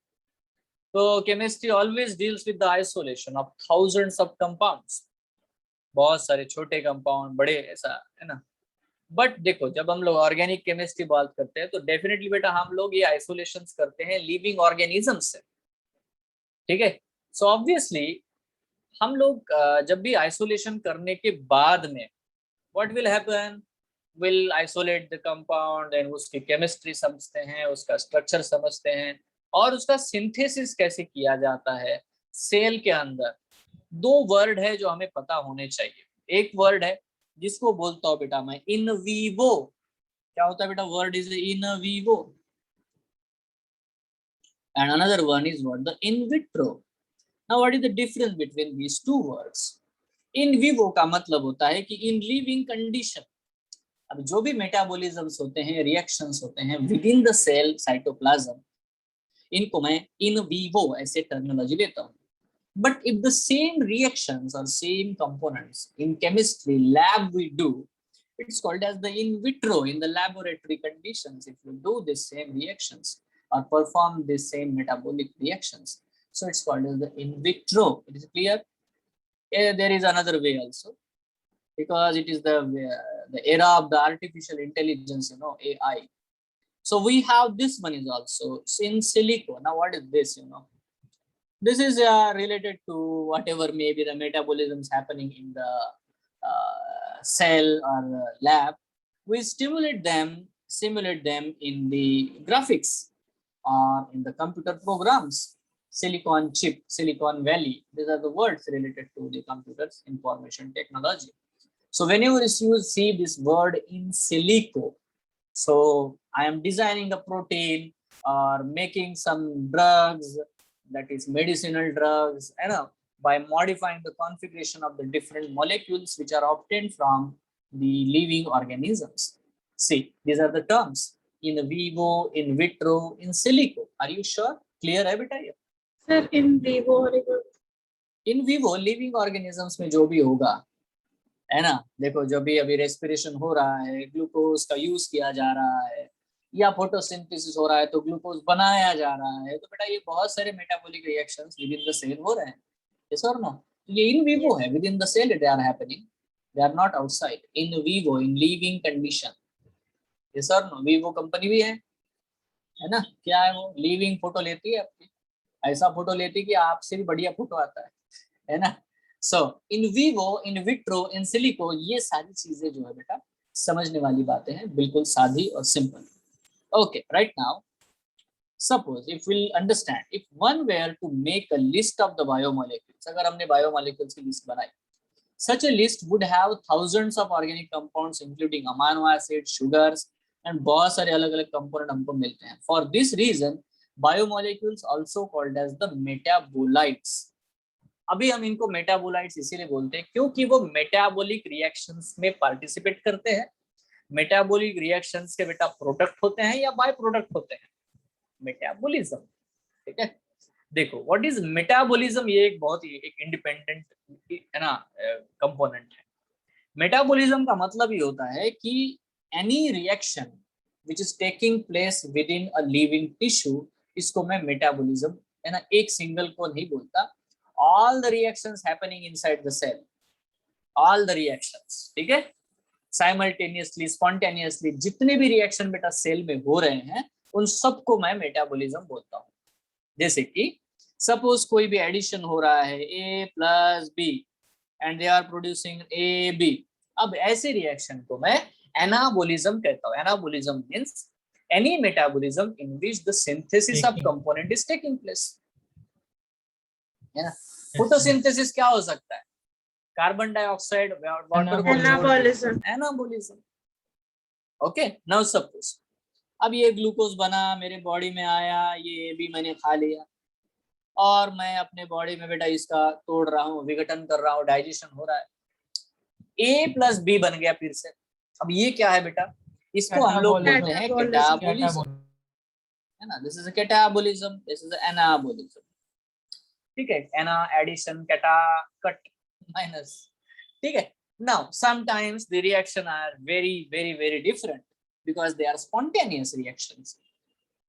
तो chemistry always deals with the isolation of thousands of compounds, बहुत सारे छोटे कंपाउंड, बड़े, ऐसा है ना? बट देखो, जब हम लोग ऑर्गेनिक केमिस्ट्री बात करते हैं, तो डेफिनेटली बेटा हम लोग ये आइसोलेशंस करते हैं लिविंग ऑर्गेनिज्म से, ठीक है? सो ऑब्वियसली हम लोग जब भी आइसोलेशन करने के बाद में what will happen, will isolate the compound and उसकी केमिस्ट्री समझते हैं, उसका स्ट्रक्चर समझते हैं, और उसका सिंथेसिस कैसे किया जाता है सेल के अंदर। दो वर्ड है जो हमें पता होने चाहिए। एक वर्ड है जिसको बोलता हूँ बेटा मैं इन वीवो। क्या होता है बेटा? Word is in vivo, and another one is what, the in vitro. Now what is the difference between these two words? In vivo का मतलब होता है कि इन लिविंग कंडीशन। अब जो भी मेटाबॉलिज्म्स होते हैं, रिएक्शंस होते हैं within the cell cytoplasm, इनको मैं इन विवो ऐसे टर्मिनोलॉजी लेता हूँ। But if the same reactions or same components in chemistry lab we do, it's called as the in vitro, in the laboratory conditions. If you do the same reactions or perform the same metabolic reactions, so it's called as the in vitro. It is clear? There is another way also, because it is the era of the artificial intelligence, you know, AI. So we have this one is also in silico. Now what is this, you know? This is related to whatever may be the metabolisms happening in the cell or lab. We simulate them in the graphics or in the computer programs. Silicon chip, Silicon Valley, these are the words related to the computers information technology. So whenever you see this word in silico, so I am designing a protein or making some drugs, that is medicinal drugs, you know, by modifying the configuration of the different molecules which are obtained from the living organisms. See, these are the terms: in vivo, in vitro, in silico. Are you sure? Clear है बेटा ये? Sir, in vivo or In vivo living organisms में जो भी होगा, है ना? देखो, जो भी अभी रेस्पिरेशन हो रहा है, ग्लूकोज का यूज किया जा रहा है, या फोटोसिंथेसिस हो रहा है तो ग्लूकोज बनाया जा रहा है, तो बेटा ये बहुत सारे metabolic reactions within the cell हो रहे हैं, यस और नो? ये इन विवो है, within the cell they are happening, they are not outside, in vivo, in living condition, yes और नो? विवो कंपनी भी है ना? क्या है वो? लिविंग फोटो लेती है आपकी, ऐसा फोटो लेती है कि आपसे भी बढ़िया फोटो आता है ना? So in vivo, in vitro, in silico, ये सारी चीजें जो है बेटा समझने वाली बातें हैं, बिल्कुल सादी और simple. Okay, right now, suppose if we'll understand, if one were to make a list of the biomolecules, अगर हमने biomolecules की list बनाई, such a list would have thousands of organic compounds including amino acids, sugars, and बहुत सारे अलग-अलग component हमको मिलते हैं. For this reason, biomolecules also called as the metabolites. अभी हम इनको मेटाबोलाइट्स इसीलिए बोलते हैं क्योंकि वो मेटाबॉलिक रिएक्शंस में पार्टिसिपेट करते हैं, मेटाबॉलिक रिएक्शंस के बेटा प्रोडक्ट होते हैं या बाय प्रोडक्ट होते हैं? मेटाबॉलिज्म, ठीक है। देखो व्हाट इज मेटाबॉलिज्म, ये एक बहुत ही एक इंडिपेंडेंट है ना कंपोनेंट है। मेटाबॉलिज्म का मतलब ये होता है कि any reaction which is taking place with in a living tissue, इसको मैं मेटाबॉलिज्म है ना, एक सिंगल को नहीं बोलता, all the reactions happening inside the cell, all the reactions, ठीक है, साइमल्टेनियसली, स्पॉन्टेनियसली, जितने भी रिएक्शन बेटा सेल में हो रहे हैं उन सबको मैं मेटाबॉलिज्म बोलता हूँ। जैसे कि सपोज कोई भी एडिशन हो रहा है A + B and they are producing AB, अब ऐसे रिएक्शन को मैं एनाबॉलिज्म कहता हूँ। Anabolism means any metabolism in which the synthesis of component is taking place, है ना। फोटोसिंथेसिस क्या हो सकता है? Carbon dioxide, water, Anabolism. Anabolism. Okay, now suppose अब ये ग्लूकोज बना, मेरे बॉडी में आया, ये भी मैंने खा लिया और मैं अपने बॉडी में बेटा इसका तोड़ रहा हूँ, विघटन कर रहा हूँ, डाइजेशन हो रहा है, A + B बन गया फिर से। अब ये क्या है बेटा? इसको हम लोग बोलते हैं कैटाबॉलिज्म, है ना। This is a catabolism, this is anabolism, ठीक है। Ana addition, cata cut, minus, ठीक है। Now sometimes the reaction are very different because they are spontaneous reactions,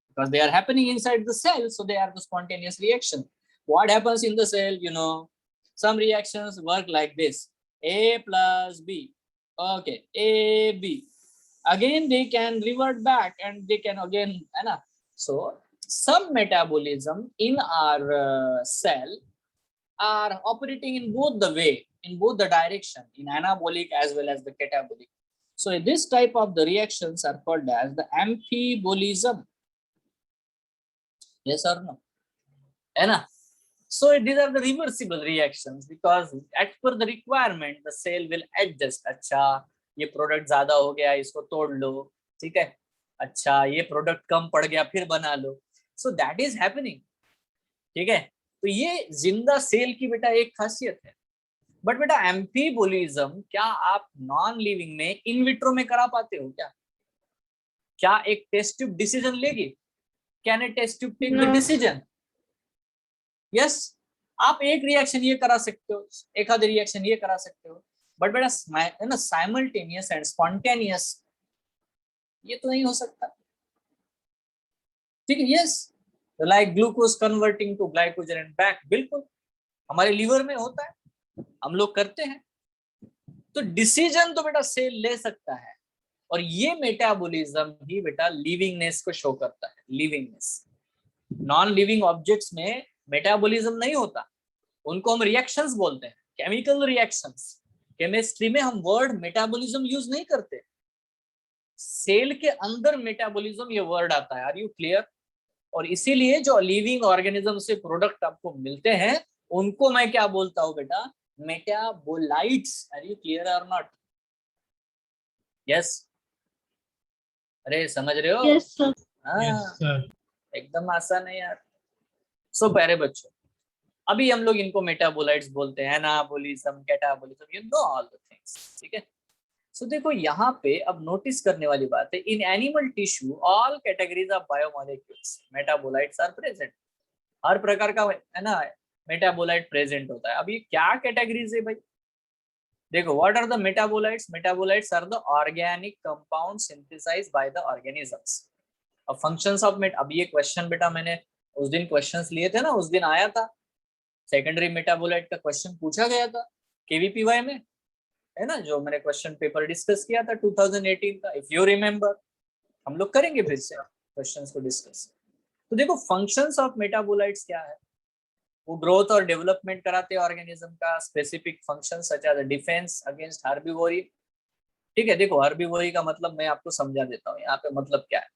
because they are happening inside the cell, so they are the spontaneous reaction. What happens in the cell, you know, some reactions work like this: A + B, okay, AB, again they can revert back and they can again, है ना। So some metabolism in our cell are operating in both the way, in both the direction, in anabolic as well as the catabolic. So this type of the reactions are called as the amphibolism. Yes or no? है ना? So these are the reversible reactions because as per the requirement the cell will adjust. अच्छा ये प्रोडक्ट ज्यादा हो गया, इसको तोड़ लो, ठीक है। अच्छा ये प्रोडक्ट कम पड़ गया, फिर बना लो। So that is happening, ठीक है। तो ये जिंदा सेल की बेटा एक खासियत है। बट बेटा एम्फीबोलिज्म क्या आप नॉन लिविंग में इन विट्रो में करा पाते हो क्या? क्या एक टेस्ट ट्यूब डिसीजन लेगी? Can a test tube take the decision? Yes, आप एक रिएक्शन ये करा सकते हो, एक आधे रिएक्शन ये करा सकते हो, बट बेटा है ना साइमल्टेनियस एंड स्पॉन्टेनियस ये तो नहीं हो सकता, ठीक है। Yes, like glucose converting to glycogen and back, बिल्कुल हमारे लीवर में होता है, हम लोग करते हैं। तो डिसीजन तो बेटा सेल ले सकता है, और ये मेटाबॉलिज्म ही बेटा लिविंगनेस को शो करता है। लिविंगनेस, नॉन लिविंग ऑब्जेक्ट्स में मेटाबॉलिज्म नहीं होता, उनको हम रिएक्शंस बोलते हैं, केमिकल रिएक्शंस। केमिस्ट्री में हम वर्ड मेटाबॉलिज्म यूज नहीं करते, सेल के अंदर मेटाबॉलिज्म ये वर्ड आता है। Are you clear? और इसीलिए जो लिविंग ऑर्गेनिज्म से प्रोडक्ट आपको मिलते हैं उनको मैं क्या बोलता हूं बेटा? मेटाबोलाइट्स। आर यू क्लियर और नॉट? यस, अरे समझ रहे हो? Yes, sir. हाँ, एकदम आसान है यार। सो प्यारे बच्चों, अभी हम लोग इनको मेटाबोलाइट्स बोलते हैं, anabolism, catabolism, you know all the things, ठीक है। सो देखो यहाँ पे अब नोटिस करने वाली बात है, in animal tissue all categories of biomolecules metabolites are present. हर प्रकार का है ना मेटाबोलाइट प्रेजेंट होता है। अब ये क्या कैटेगरीज है भाई? देखो, what are the metabolites? Metabolites are the organic compound synthesised by the organisms. अब फंक्शंस ऑफ अब ये क्वेश्चन बेटा मैंने उस दिन क्वेश्चंस लिए थे ना, उस दिन आया था, सेकेंडरी मेटाबोलाइट का क्वेश्चन पूछा गया था केवीपीवाई में, है ना, जो मैंने क्वेश्चन पेपर डिस्कस किया था 2018 का, इफ यू रिमेम्बर। हम लोग करेंगे फिर से क्वेश्चंस को डिस्कस। तो देखो फंक्शंस ऑफ मेटाबोलाइट्स क्या है, वो ग्रोथ और डेवलपमेंट कराते हैं ऑर्गेनिज्म का, specific function such as defence against herbivory, ठीक है। देखो हर्बीवोरी का मतलब मैं आपको समझा देता हूँ यहाँ पे, मतलब क्या है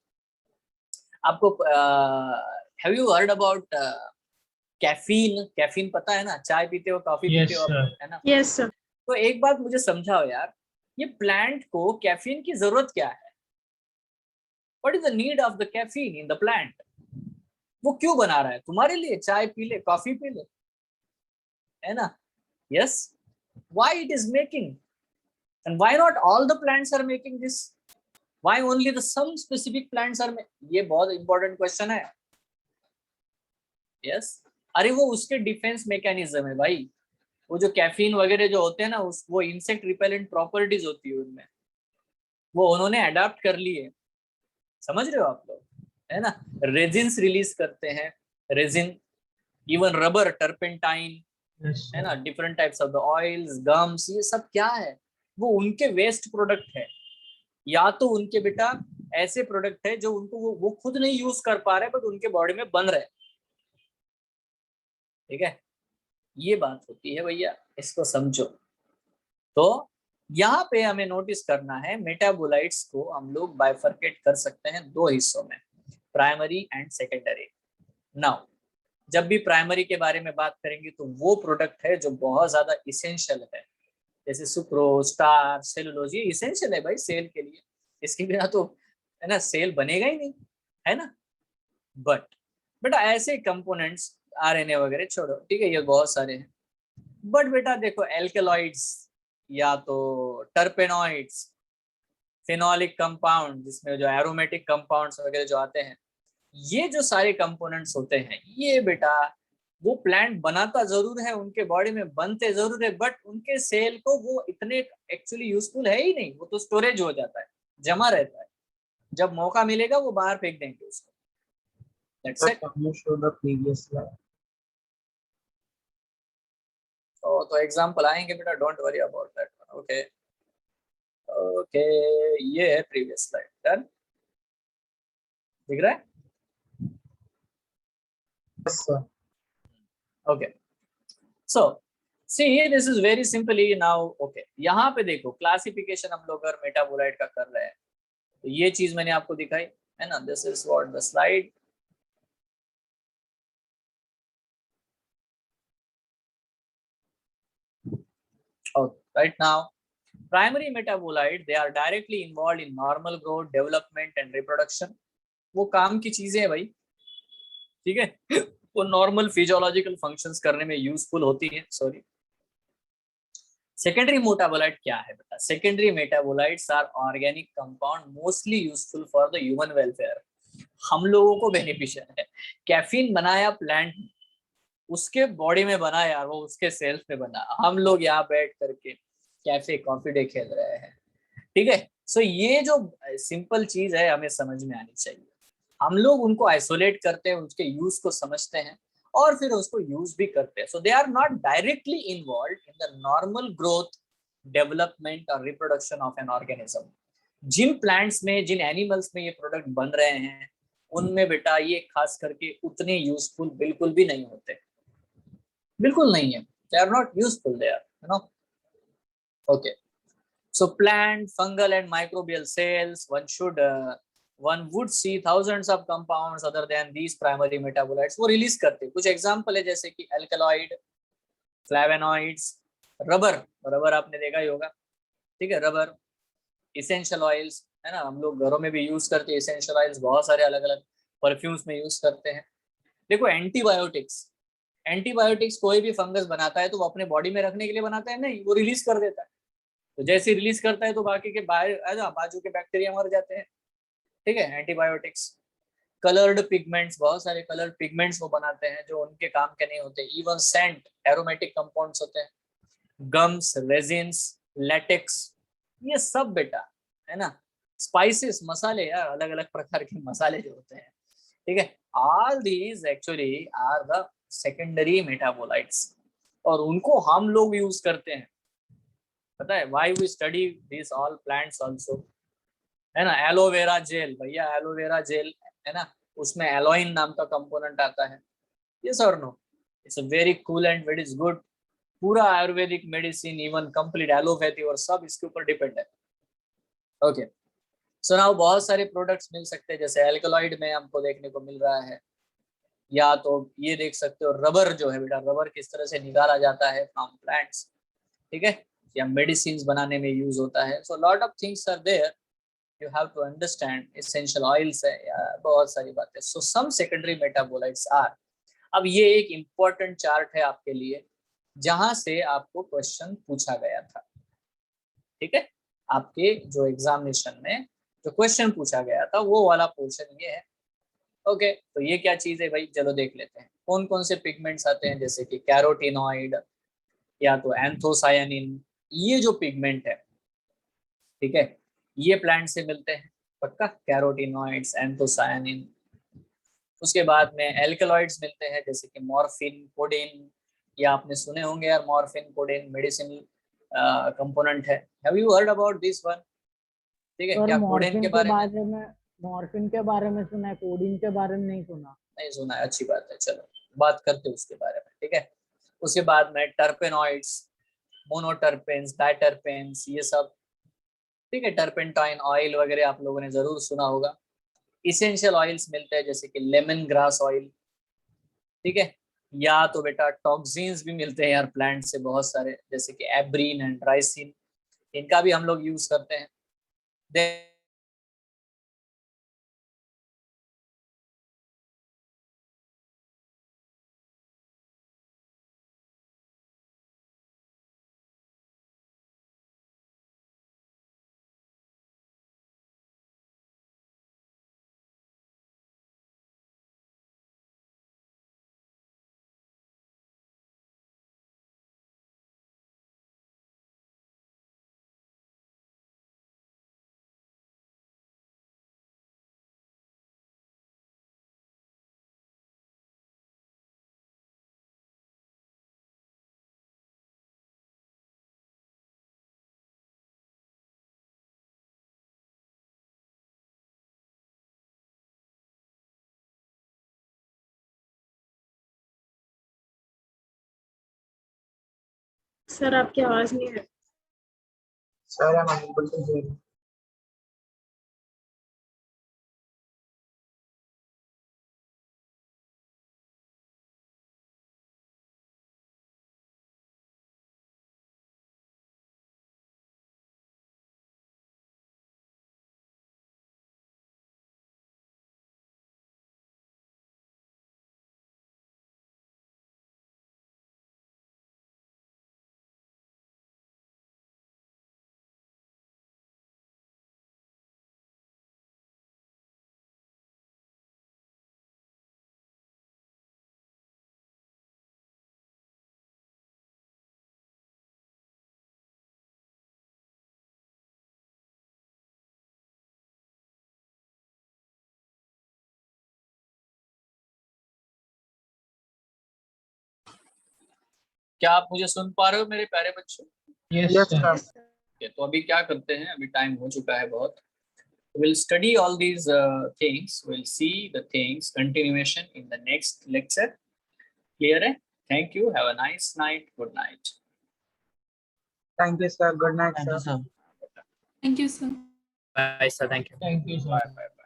आपको। Have you heard about caffeine? Caffeine पता है ना, चाय पीते हो, कॉफी पीते हो, है ना। Yes, sir. तो एक बात मुझे समझाओ यार, ये प्लांट को कैफीन की जरूरत क्या है? What is the need of the caffeine in the plant? वो क्यों बना रहा है तुम्हारे लिए? चाय पी ले, कॉफी पी ले, है ना। Yes, why it is making, and why not all the plants are making this? Why only the some specific plants are, ये बहुत इंपॉर्टेंट क्वेश्चन है। यस, अरे वो उसके डिफेंस मैकेनिज्म है भाई, वो जो कैफीन वगैरह जो होते हैं ना, उस वो इंसेक्ट रिपेलेंट प्रॉपर्टीज होती है उनमें, वो उन्होंने अडॉप्ट कर ली है, समझ रहे हो आप लोग, है ना। रेजिन्स रिलीज करते हैं, resin, even rubber, turpentine, Yes, है sir. ना, different types of the oils, gums, ये सब क्या है, वो उनके वेस्ट प्रोडक्ट है, या तो उनके बेटा ऐसे प्रोडक्ट है जो उनको वो खुद नहीं यूज कर पा रहे बट उनके बॉडी में बन रहे, ठीक है, ये बात होती है भैया, इसको समझो। तो यहाँ पे हमें नोटिस करना है, मेटाबोलाइट्स को हम लोग बाइफरकेट कर सकते हैं दो हिस्सों में, प्राइमरी एंड सेकेंडरी। नाउ जब भी प्राइमरी के बारे में बात करेंगे तो वो प्रोडक्ट है जो बहुत ज्यादा इसेंशियल है, जैसे सुक्रोज, स्टार्च, सेलुलोज, ये इसेंशियल है भाई सेल के लिए, इसके बिना तो, है ना, सेल बनेगा ही नहीं, है ना। बट बेटा ऐसे कंपोनेंट्स, आरएनए वगैरह छोड़ो, ठीक है, ये बहुत सारे हैं, बट बेटा देखो एल्केलॉइड्स या तो टर्पेनॉइड्स, फिनोलिक कंपाउंड, जिसमें जो एरोमेटिक कंपाउंड्स वगैरह जो आते हैं, ये जो सारे कंपोनेंट्स होते हैं, ये बेटा वो प्लांट बनाता जरूर है, उनके बॉडी में बनते जरूर है, बट उनके सेल को वो इतने एक्चुअली यूजफुल है ही नहीं, वो तो स्टोरेज हो जाता है, जमा रहता है, जब मौका मिलेगा वो बाहर फेंक देंगे उसको। That's it. Can you show the previous slide? तो एग्जाम्पल आएंगे बेटा, don't worry about that. Okay okay, ये है प्रीवियस स्लाइड, डन, दिख रहा है? Yes, sir. Okay, so C this is very simply now. Okay, यहाँ पे देखो क्लासिफिकेशन हम लोग अगर मेटाबोलाइट का कर रहे हैं, तो ये चीज मैंने आपको दिखाई, है ना, this is what the slide. Right now, primary metabolite, they are directly involved in normal growth, development and reproduction. वो काम की चीजें हैं भाई, ठीक है, वो नॉर्मल फिजियोलॉजिकल फंक्शंस करने में यूजफुल होती है। सॉरी, सेकेंडरी मेटाबोलाइट क्या है बेटा? Secondary metabolites are organic compound mostly useful for the human welfare, हम लोगों को बेनिफिशियल है। कैफीन बनाया प्लांट, उसके बॉडी में बना यार, वो उसके सेल्स में बना, हम लोग यहाँ बैठ करके कैफे कॉफी डे खेल रहे हैं, ठीक है। सो ये जो सिंपल चीज है हमें समझ में आनी चाहिए, हम लोग उनको आइसोलेट करते हैं, उसके यूज को समझते हैं और फिर उसको यूज भी करते हैं। So they are not directly involve in the normal growth, development और रिप्रोडक्शन ऑफ एन ऑर्गेनिज्म। जिन प्लांट्स में, जिन एनिमल्स में ये प्रोडक्ट बन रहे हैं, उनमें बेटा ये खास करके उतने यूजफुल बिल्कुल भी नहीं होते, बिल्कुल नहीं है, they are not useful there, you know. Okay, so plant, fungal and microbial cells, one would see thousands of compounds other than these primary metabolites, वो रिलीज करते हैं। कुछ एग्जांपल है जैसे कि अल्कलॉइड, फ्लेवेनॉइड्स, रबर आपने देखा ही होगा, ठीक है, रबर, इसेंशियल ऑयल्स, है ना, हम लोग घरों में भी यूज करते हैं इसेंशियल ऑयल्स, बहुत सारे अलग अलग परफ्यूम्स में यूज करते हैं। देखो एंटीबायोटिक्स कोई भी फंगस बनाता है तो वो अपने बॉडी में रखने के लिए बनाता है नहीं, वो रिलीज कर देता है, तो जैसे रिलीज करता है तो बाकी के बाजू के बैक्टीरिया मर जाते हैं, ठीक है। एंटीबायोटिक्स, कलर्ड पिगमेंट्स, बहुत सारे कलर्ड पिगमेंट्स वो बनाते हैं जो उनके काम के नहीं होते। इवन सेंट, एरोमेटिक कंपाउंड्स होते हैं, गम्स, रेजिन्स, लेटेक्स, ये सब बेटा, है ना, स्पाइसेस, मसाले, यार अलग अलग प्रकार के मसाले जो होते हैं, ठीक है, all these actually are the secondary metabolites, और उनको हम लोग यूज करते हैं। पता है why we study this all plants also, है ना। एलोवेरा जेल, भैया एलोवेरा जेल, है ना, उसमें एलोइन नाम का कंपोनेंट आता है, यस और no, it's a very cool and very good. पूरा Ayurvedic medicine, even complete allopathy और सब इसके ऊपर डिपेंड है। ओके, सो नाउ बहुत सारे प्रोडक्ट्स मिल सकते हैं, जैसे एल्कलॉइड में हमको देखने को मिल रहा है, या तो ये देख सकते हो रबर जो है बेटा, रबर किस तरह से निकाला जाता है फ्रॉम प्लांट्स, ठीक है, या मेडिसिन बनाने में यूज होता है। So lot of things are there, you have to understand. Essential oils है, या बहुत सारी बातें। So some secondary metabolites are, अब ये एक इंपॉर्टेंट चार्ट है आपके लिए, जहां से आपको क्वेश्चन पूछा गया था, ठीक है, आपके जो एग्जामिनेशन में जो क्वेश्चन पूछा गया था वो वाला पोर्शन ये है। ओके, तो ये क्या चीज है भाई, चलो देख लेते हैं कौन कौन से पिगमेंट्स आते हैं, जैसे कि कैरोटीनॉइड या तो एंथोसायनिन। ये जो पिगमेंट है, ठीक है, ये प्लांट से मिलते हैं पक्का, कैरोटीनॉइड्स, एंथोसायनिन। उसके बाद में एल्कलॉइड्स मिलते हैं, जैसे कि मॉर्फिन, कोडेन। या आपने सुने होंगे यार, मॉर्फिन कोडेन मेडिसिन कंपोनेंट है। Have you heard about this one? ठीक है, सर क्या कोडेन के बारे में मॉर्फिन के बारे में सुना है, कोडिन के बारे में नहीं सुना। नहीं सुना है? अच्छी बात है, चलो बात करते हैं उसके बारे में। ठीक है, उसके बाद में टर्पेनॉइड्स, मोनोटर्पेन्स, डायटर्पेन्स, ये सब। ठीक है, टर्पेंटाइन ऑयल वगैरह आप लोगों ने जरूर सुना होगा। इसेंशियल ऑयल्स मिलते हैं, जैसे कि लेमन ग्रास ऑयल। ठीक है, या तो बेटा टॉक्सिन्स भी मिलते हैं यार प्लांट से बहुत सारे, जैसे कि एब्रीन एंड ड्राइसिन, इनका भी हम लोग यूज करते हैं। सर आपकी आवाज नहीं है। Sir, I'm unable to hear you. क्या आप मुझे सुन पा रहे हो मेरे प्यारे बच्चों? Yes, Yes, sir. sir. तो अभी क्या करते हैं, अभी टाइम हो चुका है बहुत। We'll study all these things. We'll see the things continuation in the next lecture. Clear है? Thank you. Have a nice night. Good night. Thank you, sir. Good night, Thank you, sir. sir. Thank you, sir. Bye, sir. Thank you. Thank you, sir. Bye. Bye.